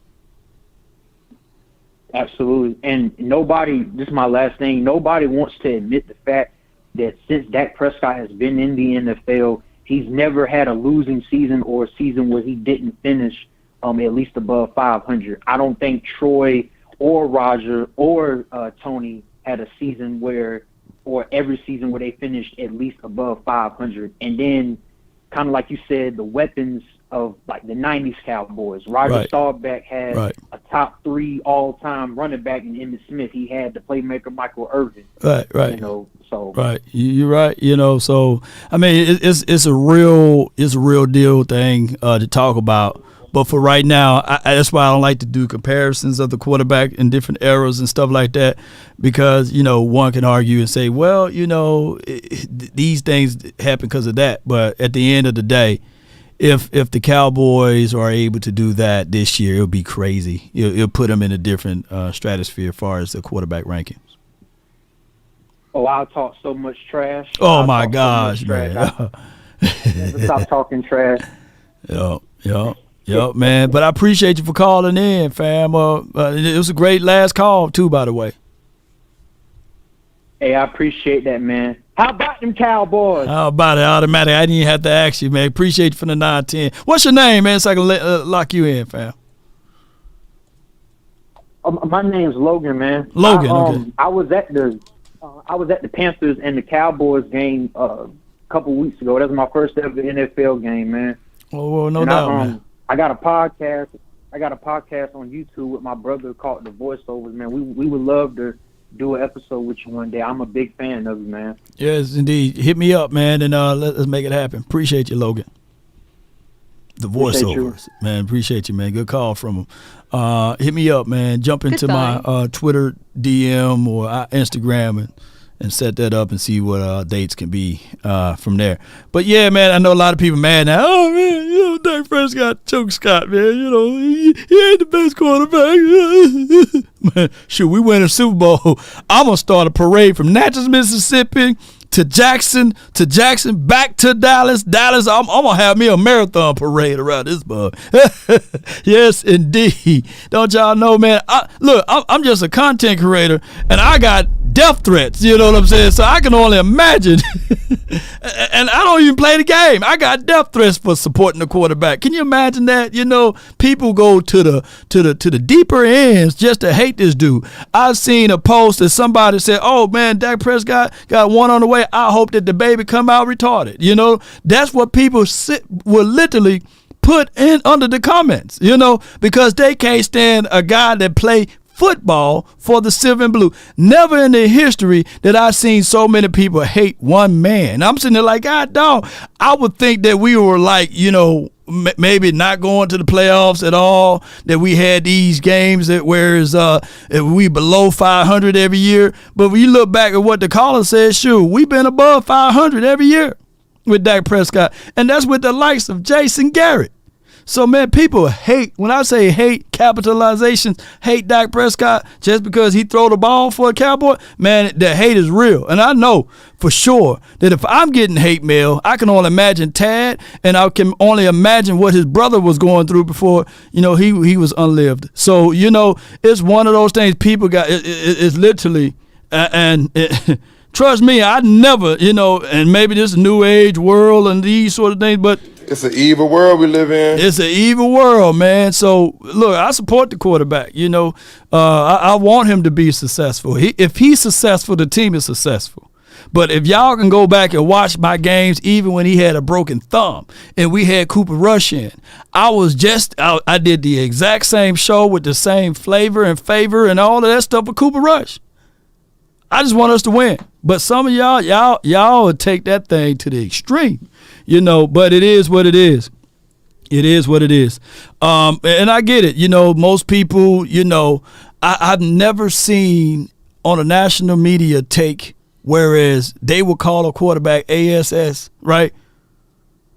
Absolutely. And nobody, this is my last thing, nobody wants to admit the fact that since Dak Prescott has been in the NFL, he's never had a losing season or a season where he didn't finish at least above 500. I don't think Troy or Roger or Tony had a season or every season where they finished at least above 500. And then, kind of like you said, the weapons of like the '90s Cowboys. Roger Staubach had a top 3 all-time running back in Emmitt Smith. He had the playmaker Michael Irvin. Right. Right, you're right. So I mean, it's a real deal thing to talk about. But for right now, that's why I don't like to do comparisons of the quarterback in different eras and stuff like that, because one can argue and say, well, these things happen because of that. But at the end of the day, if the Cowboys are able to do that this year, it'll be crazy. It'll put them in a different stratosphere as far as the quarterback rankings. Oh, I'll talk so much trash. Oh, my gosh, man. Stop talking trash. Yep, man. But I appreciate you for calling in, fam. It was a great last call, too, by the way. Hey, I appreciate that, man. How about them Cowboys? How about it? Automatic. I didn't even have to ask you, man. Appreciate you for the 910. What's your name, man, so I can lock you in, fam? My name's Logan, man. Logan, okay. I was at the Panthers and the Cowboys game a couple weeks ago. That was my first ever NFL game, man. Oh, no doubt, man. I got a podcast. On YouTube with my brother called The Voiceovers, man. We would love to do an episode with you one day. I'm a big fan of you, man. Yes, indeed. Hit me up, man, and let's make it happen. Appreciate you, Logan. The Voiceovers, man. Appreciate you, man. Good call from him. Hit me up, man. Jump into my Twitter DM or Instagram and set that up and see what dates can be from there. But yeah, man, I know a lot of people mad now. Oh man, Dak Prescott choked Scott, man. He ain't the best quarterback. Man, shoot, we win a Super Bowl. I'm gonna start a parade from Natchez, Mississippi to Jackson, back to Dallas. I'm gonna have me a marathon parade around this bug. Yes, indeed. Don't y'all know, man? I'm just a content creator, and I got death threats. You know what I'm saying? So I can only imagine. And I don't even play the game. I got death threats for supporting the quarterback. Can you imagine that? People go to the deeper ends just to hate this dude. I've seen a post that somebody said, "Oh man, Dak Prescott got one on the way. I hope that the baby come out retarded." That's what people will literally put in under the comments. Because they can't stand a guy that play football for the Silver and Blue. Never in the history that I've seen so many people hate one man. I'm sitting there like, God, dog. I would think that we were like, maybe not going to the playoffs at all, that we had these games that whereas we below 500 every year. But when you look back at what the caller said, sure, we've been above 500 every year with Dak Prescott. And that's with the likes of Jason Garrett. So, man, people hate, when I say hate, capitalizations, hate Dak Prescott just because he throw the ball for a Cowboy, man, the hate is real. And I know for sure that if I'm getting hate mail, I can only imagine Tad, and I can only imagine what his brother was going through before, he was unlived. So, it's one of those things people got, it's literally, trust me, I never, and maybe this is a new age world and these sort of things, but it's an evil world we live in. It's an evil world, man. So, look, I support the quarterback. I want him to be successful. If he's successful, the team is successful. But if y'all can go back and watch my games, even when he had a broken thumb and we had Cooper Rush in, I did the exact same show with the same flavor and favor and all of that stuff with Cooper Rush. I just want us to win. But some of y'all would take that thing to the extreme, but it is what it is. It is what it is. And I get it. Most people, I've never seen on a national media take, whereas they will call a quarterback ASS, right?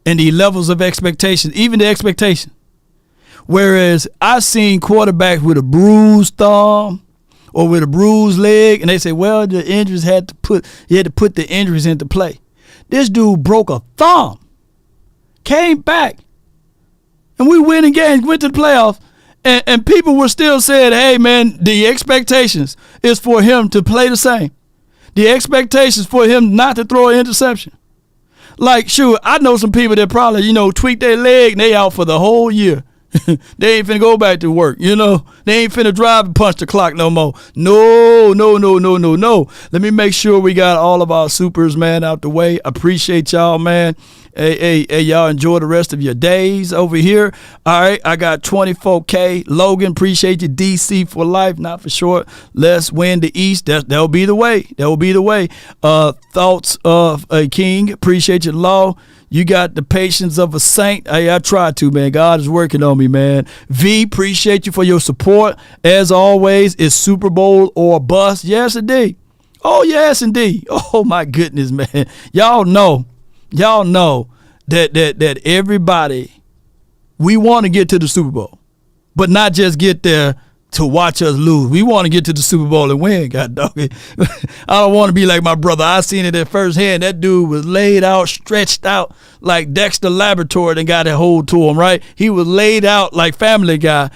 And the levels of expectation, even the expectation. Whereas I've seen quarterbacks with a bruised thumb, or with a bruised leg, and they say, well, the injuries he had to put the injuries into play. This dude broke a thumb, came back, and we went to the playoffs, and people were still saying, hey, man, the expectations is for him to play the same. The expectations for him not to throw an interception. Like, sure, I know some people that probably, tweak their leg, and they out for the whole year. They ain't finna go back to work, They ain't finna drive and punch the clock no more. No. Let me make sure we got all of our supers, man, out the way. Appreciate y'all, man. Hey, y'all enjoy the rest of your days over here. All right, I got 24K. Logan, appreciate you. DC for life, not for short. Let's win the East. That'll be the way. Thoughts of a king. Appreciate you, Law. You got the patience of a saint. Hey, I try to, man. God is working on me, man. V, appreciate you for your support. As always, it's Super Bowl or bust. Yes, indeed. Oh, yes, indeed. Oh, my goodness, man. Y'all know that everybody, we want to get to the Super Bowl, but not just get there to watch us lose. We want to get to the Super Bowl and win, God dog it. I don't want to be like my brother. I seen it at first hand. That dude was laid out, stretched out like Dexter Laboratory and got a hold to him, right? He was laid out like Family Guy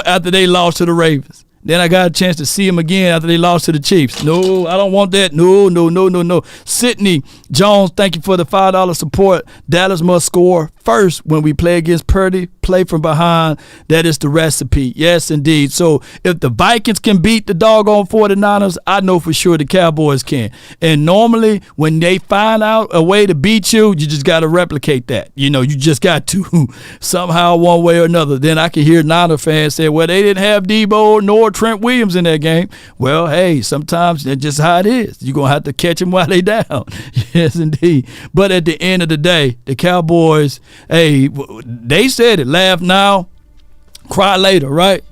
after they lost to the Ravens. Then I got a chance to see him again after they lost to the Chiefs. No, I don't want that. No. Sydney Jones, thank you for the $5 support. Dallas must score first when we play against Purdy. Play from behind. That is the recipe. Yes, indeed. So if the Vikings can beat the doggone 49ers, I know for sure the Cowboys can. And normally when they find out a way to beat you, you just got to replicate that. You just got to somehow one way or another. Then I can hear Niner fans say, well, they didn't have Debo nor Trent Williams in that game. Well, hey, sometimes that's just how it is. You're going to have to catch them while they down. Yes, indeed. But at the end of the day, the Cowboys, hey, they said it. Laugh now, cry later, right?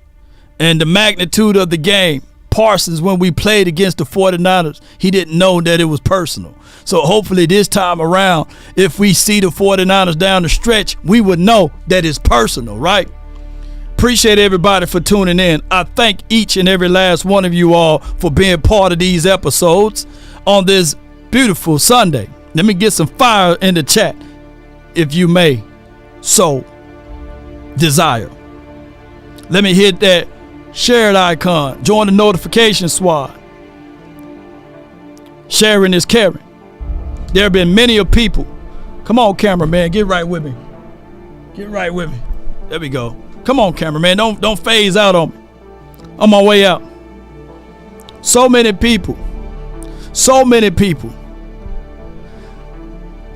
And the magnitude of the game Parsons when we played against the 49ers, he didn't know that it was personal. So hopefully this time around, if we see the 49ers down the stretch, we would know that it's personal, right? Appreciate everybody for tuning in. I thank each and every last one of you all for being part of these episodes on this beautiful Sunday. Let me get some fire in the chat, if you may so desire. Let me hit that shared icon. Join the notification squad. Sharing is caring. There have been many of people. Come on, cameraman, get right with me. Get right with me. There we go. Come on, cameraman, don't phase out on me. On my way out. So many people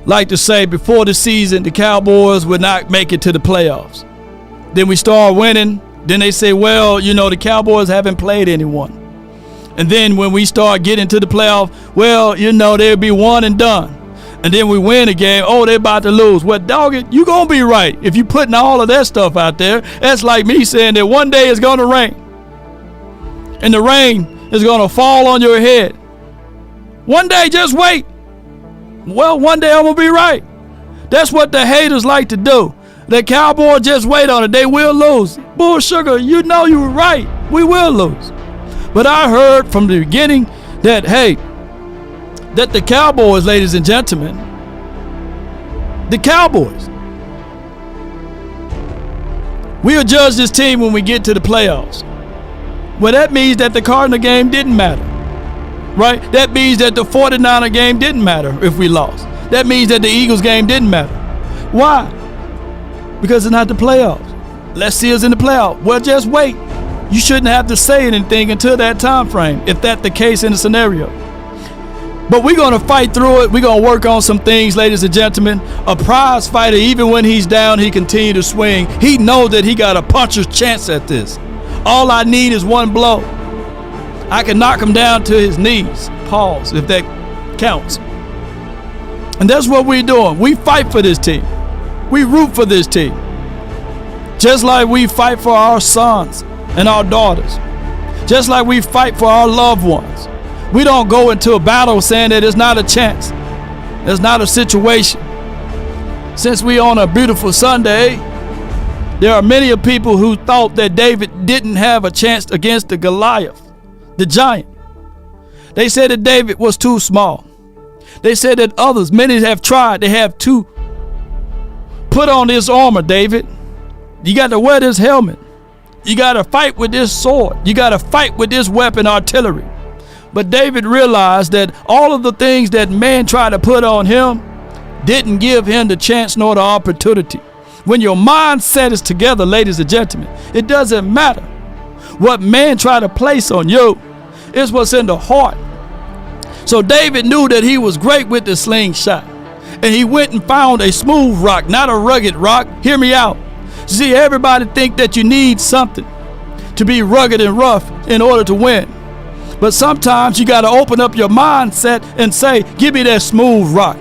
like to say before the season the Cowboys would not make it to the playoffs. Then we start winning. Then they say, well, you know, the Cowboys haven't played anyone. And then when we start getting to the playoff, well, you know, they'll be one and done. And then we win a game, oh, they're about to lose. Well, dog it, you going to be right. If you putting all of that stuff out there, that's like me saying that one day it's going to rain. And the rain is going to fall on your head. One day, just wait. Well, one day I'm going to be right. That's what the haters like to do. The Cowboys just wait on it. They will lose. Bull sugar, you know you were right. We will lose. But I heard from the beginning that, hey, that the Cowboys, ladies and gentlemen, the Cowboys, we'll judge this team when we get to the playoffs. Well, that means that the Cardinal game didn't matter, right? That means that the 49er game didn't matter if we lost. That means that the Eagles game didn't matter. Why? Because it's not the playoffs. Let's see us in the playoffs. Well, just wait. You shouldn't have to say anything until that time frame, if that's the case in the scenario. But we're going to fight through it. We're going to work on some things, ladies and gentlemen. A prize fighter, even when he's down, he continue to swing. He knows that he got a puncher's chance at this. All I need is one blow. I can knock him down to his knees. Pause, if that counts. And that's what we're doing. We fight for this team. We root for this team. Just like we fight for our sons and our daughters. Just like we fight for our loved ones. We don't go into a battle saying that it's not a chance. It's not a situation. Since we on a beautiful Sunday, there are many of people who thought that David didn't have a chance against the Goliath, the giant. They said that David was too small. They said that others, many have tried. They have to put on this armor, David. You got to wear this helmet. You got to fight with this sword. You got to fight with this weapon, artillery. But David realized that all of the things that man tried to put on him didn't give him the chance nor the opportunity. When your mindset is together, ladies and gentlemen, it doesn't matter what man tried to place on you. It's what's in the heart. So David knew that he was great with the slingshot. And he went and found a smooth rock, not a rugged rock. Hear me out. See, everybody think that you need something to be rugged and rough in order to win. But sometimes you got to open up your mindset and say, give me that smooth rock.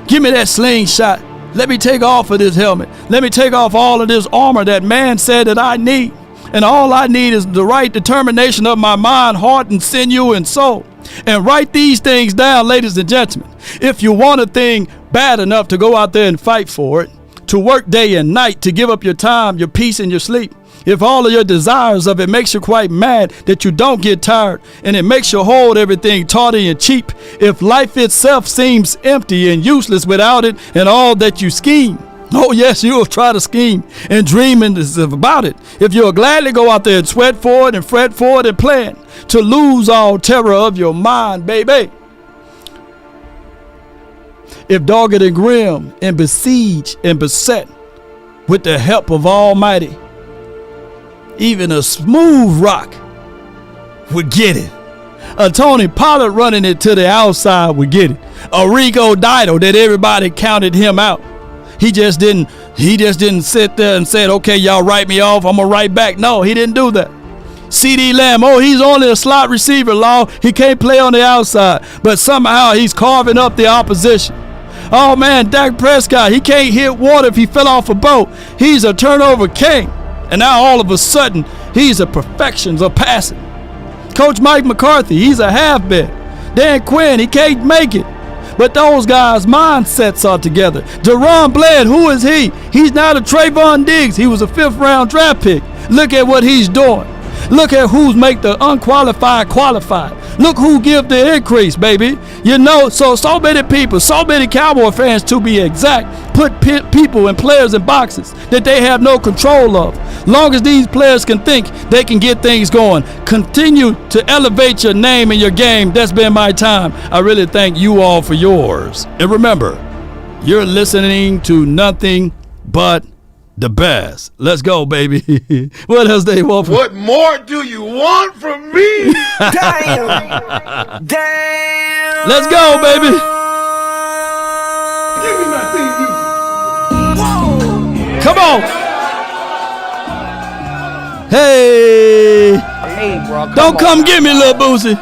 Give me that slingshot. Let me take off of this helmet. Let me take off all of this armor that man said that I need. And all I need is the right determination of my mind, heart, and sinew and soul. And write these things down, ladies and gentlemen. If you want a thing bad enough to go out there and fight for it, to work day and night, to give up your time, your peace, and your sleep, if all of your desires of it makes you quite mad that you don't get tired, and it makes you hold everything tawdry and cheap, if life itself seems empty and useless without it and all that you scheme, oh yes, you will try to scheme and dream about it. If you'll gladly go out there and sweat for it and fret for it and plan to lose all terror of your mind, baby. If dogged and grim and besieged and beset with the help of Almighty, even a smooth rock would get it. A Tony Pollard running it to the outside would get it. A Rico Dido that everybody counted him out. He just didn't sit there and said, okay, y'all write me off, I'm gonna write back. No, he didn't do that. CD Lamb, oh, he's only a slot receiver, Law. He can't play on the outside, but somehow he's carving up the opposition. Oh man, Dak Prescott, he can't hit water if he fell off a boat. He's a turnover king. And now all of a sudden, he's a perfection of passing. Coach Mike McCarthy, he's a halfback. Dan Quinn, he can't make it. But those guys' mindsets are together. Deron Bland, who is he? He's not a Trayvon Diggs. He was a 5th-round draft pick. Look at what he's doing. Look at who's make the unqualified qualified. Look who give the increase, baby. You know, so many people, so many Cowboy fans to be exact, put people and players in boxes that they have no control of. Long as these players can think, they can get things going. Continue to elevate your name and your game. That's been my time. I really thank you all for yours. And remember, you're listening to nothing but the best. Let's go, baby. What else they want from What more do you want from me? Damn. Damn. Let's go, baby. Give me my thing. Come on. Hey. Hey, bro. Don't come get me, little Boosie.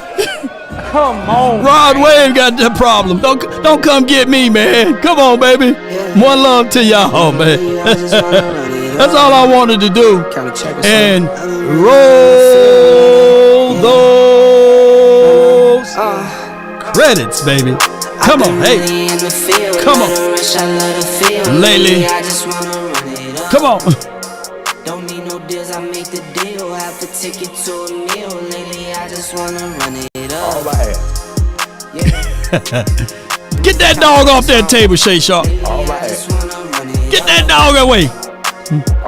Come on. Rod Wave got that problem. Don't come get me, man. Come on, baby. One love to y'all, man. That's all I wanted to do. And roll those credits, baby. Come on, hey. Come on. Lately. Come on. Don't need no deals, I make the deal. Have a ticket to a meal. Lately, I just wanna run it up. All I have. Get that dog off that table, Shay Sharp. All I have. Get that dog away.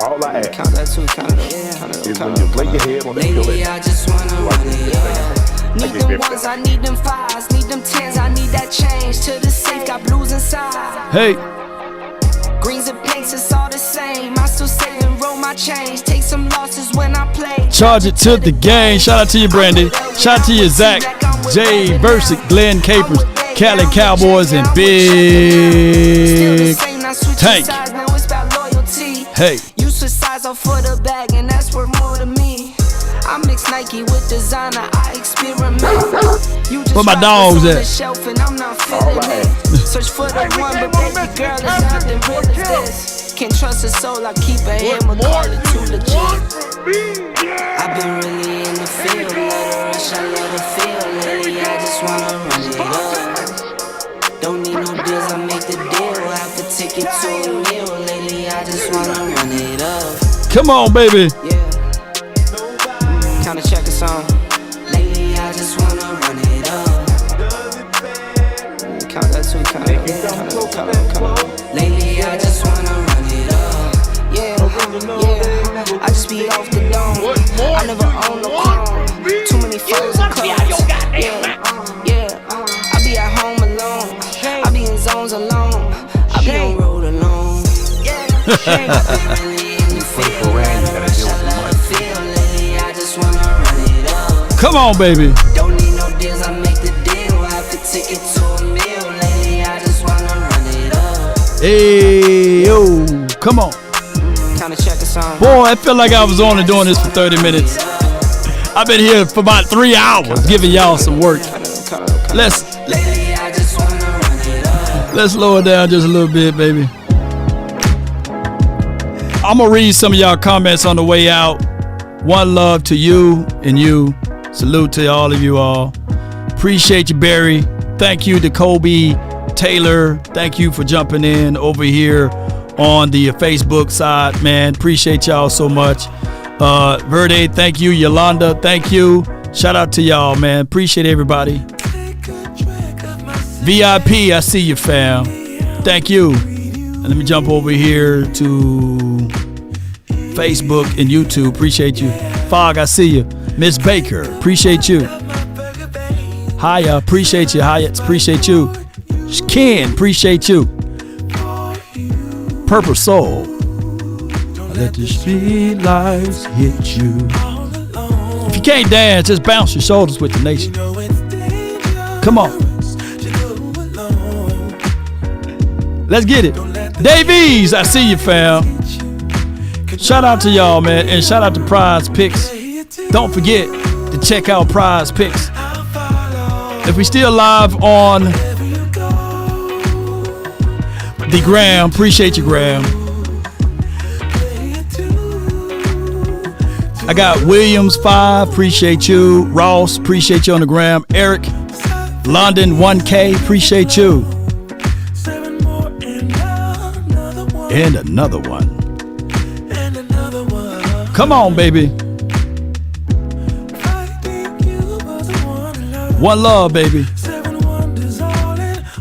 All I have. Count that too, count it up. Is when you lay your head on the pillow. Lately, I just wanna run it up. Need them ones, I need them fives. Need them tens, I need that change. To the safe, got blues inside. Hey. Greens and pinks, it's all the same. I still save and roll my change. Take some losses when I play. Charge it to the game. Shout out to you, Brandy. Shout out to you, Zach, Jay Versick, Glenn Capers, Cali Cowboys, and Big Tank. Hey. You switch sides off for the bag, and that's worth more to me. I mix Nike with designer, I experiment. You just where my dogs at? Shelf and I'm not feeling it. Search for the one, but baby girl, it's nothing real as this. Can't trust a soul, I keep a hammer, call it too legit. I've been really in the field, let her rush, I let her feel. Lately, I just wanna run it up. Don't need no deals, I make the deal. Have to take it to a meal. Lately, I just wanna run it up. Come on, baby. Yeah. Kinda check a song. Lately, I just wanna run it up. Count that too, count it up. Lately, I just wanna run it up. Yeah. I just be off the dome. I never own no chrome. Too many foes and clones. I be at home alone. I be in zones alone. I be on road alone. Come on, baby. Don't need no deals, I make the deal. I have to take it to a meal. Lately, I just wanna run it up. Hey, yo, come on. Kinda check a song. Boy, I feel like I was only doing this for 30 minutes. I've been here for about 3 hours giving y'all some work. Let's slow it down just a little bit, baby. I'm gonna read some of y'all comments on the way out. One love to you and you. Salute to all of you all. Appreciate you, Barry. Thank you to Kobe Taylor. Thank you for jumping in over here on the Facebook side, man. Appreciate y'all so much. Verde, thank you. Yolanda, thank you. Shout out to y'all, man. Appreciate everybody. VIP, I see you, fam. Thank you. And let me jump over here to Facebook and YouTube. Appreciate you. Fog, I see you. Miss Baker, appreciate you. Hiya, appreciate you. Hyatt, appreciate you. Ken, appreciate you. Purple Soul, let the street lights hit you. If you can't dance, just bounce your shoulders with the nation. Come on. Let's get it. Davies, I see you, fam. Shout out to y'all, man, and shout out to Prize Picks. Don't forget to check out Prize Picks. If we still live on the Gram, appreciate you, Gram. I got Williams 5, appreciate you. Ross, appreciate you on the gram. Eric, London 1K, appreciate you. And another one. Come on, baby. One love, baby.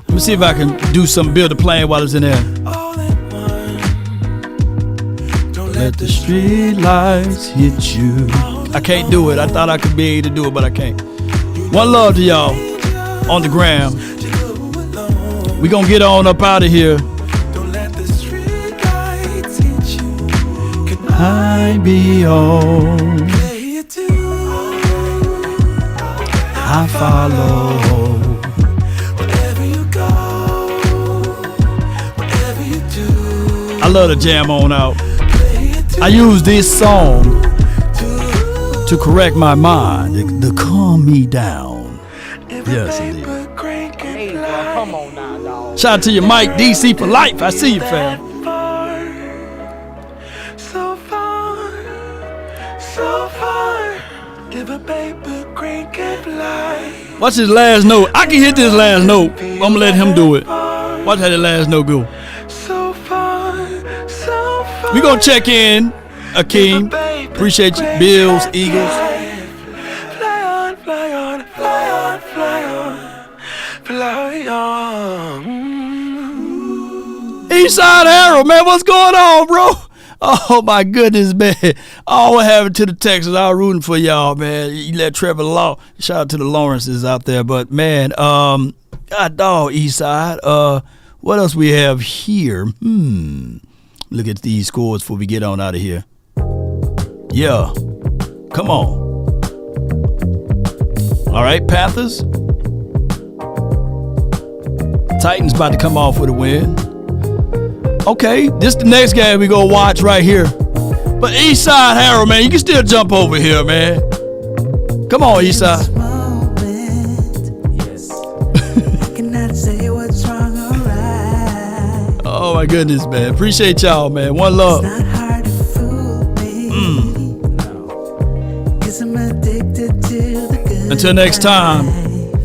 Let me see if I can do some build a plane while it's in there. Don't let the street lights hit you. I can't do it. I thought I could be able to do it, but I can't. One love to y'all on the gram. We gonna get on up out of here. Don't let the street lights hit you. Can I be on? I follow. Wherever you go, whatever you do. I love to jam on out. I use this song to correct my mind, to calm me down. Yes, indeed. Hey, bro, come on now, dog. Shout out to you, Mike, DC for life. I see you, fam. So far, so far. If a paper crane can fly. Watch his last note. I can hit this last note. I'm gonna let him do it. Watch how the last note go. So far, so far. We gonna check in, Akeem. Appreciate you, Bills, Eagles. Fly on, fly on, fly on, fly on, fly on. Eastside Harold, man, what's going on, bro? Oh my goodness, man. Oh, what happened to the Texans? I was rooting for y'all, man. You let Trevor Law. Shout out to the Lawrences out there. But man, God dog, Eastside. What else we have here? Look at these scores before we get on out of here. Yeah. Come on. All right, Panthers. Titans about to come off with a win. Okay, this the next game we gonna watch right here. But Eastside Harold, man, you can still jump over here, man. Come on, Eastside. Oh my goodness, man. Appreciate y'all, man. One love. Until next time,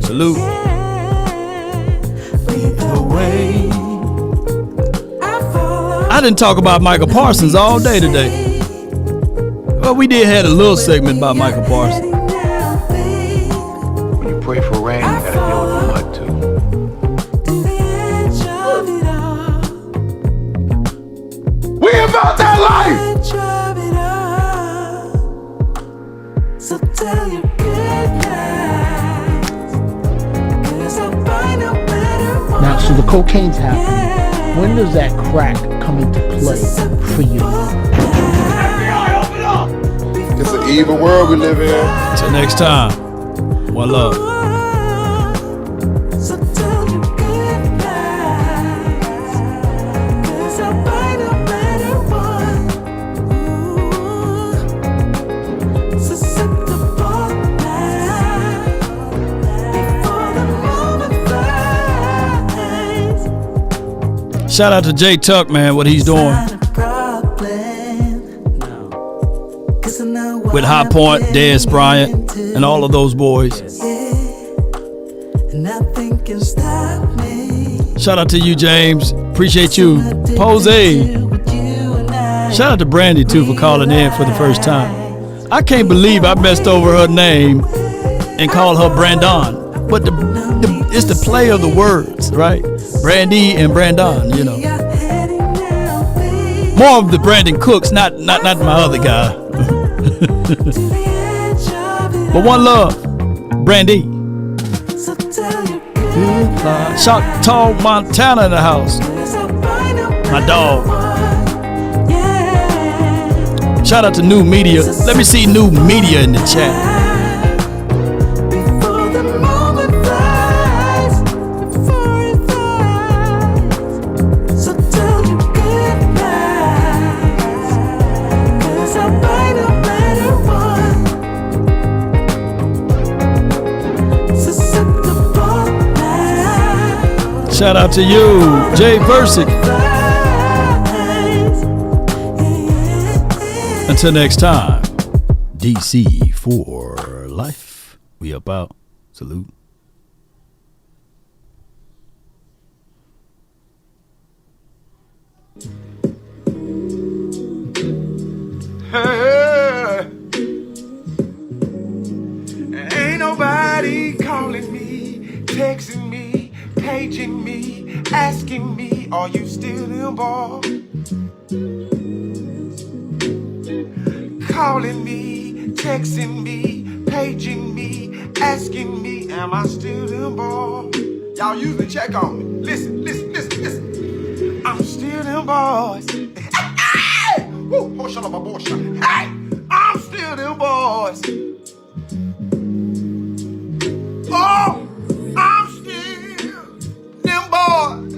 salute. I didn't talk about Micah Parsons all day today. Well, we did have a little segment about Micah Parsons. When you pray for rain, you gotta deal with the mud too. We about that life! So tell you good night. Now, so the cocaine's happening. When does that crack come into play for you? It's an evil world we live in. Till next time, one love. So tell you good night. 'Cause I'll find a better one. So set the ball down before the moment flies. Shout out to Jay Tuck, man, what he's doing. With High Point, Dez Bryant, and all of those boys. Shout out to you, James. Appreciate you. Pose. Shout out to Brandy, too, for calling in for the first time. I can't believe I messed over her name and called her Brandon. But it's the play of the words, right? Brandy and Brandon, you know. More of the Brandon Cooks, not my other guy. But one love, Brandy. Shout Tall Montana in the house. My dog. Shout out to New Media. Let me see New Media in the chat. Shout out to you, Jay Versick. Until next time, DC for life. We about. Salute. Hey, ain't nobody calling me, texting me, paging me, asking me, are you still involved? Calling me, texting me, paging me, asking me, am I still involved? Y'all usually check on me. Listen. I'm still involved. Woo, oh, shut up, my boy. Hey, I'm still them boys. Oh, I'm still them boys.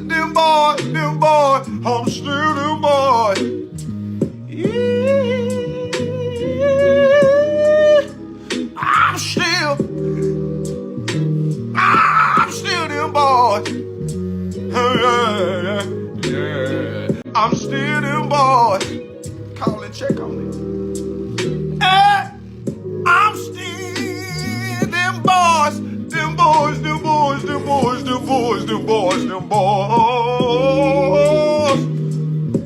I'm still them boys. Yeah, I'm still them boys. Yeah. I'm still them boys. Call and check on me. Hey, I'm still them boys.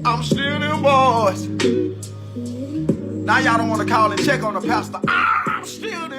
I'm still them boys. Now y'all don't want to call and check on the pastor. I'm still them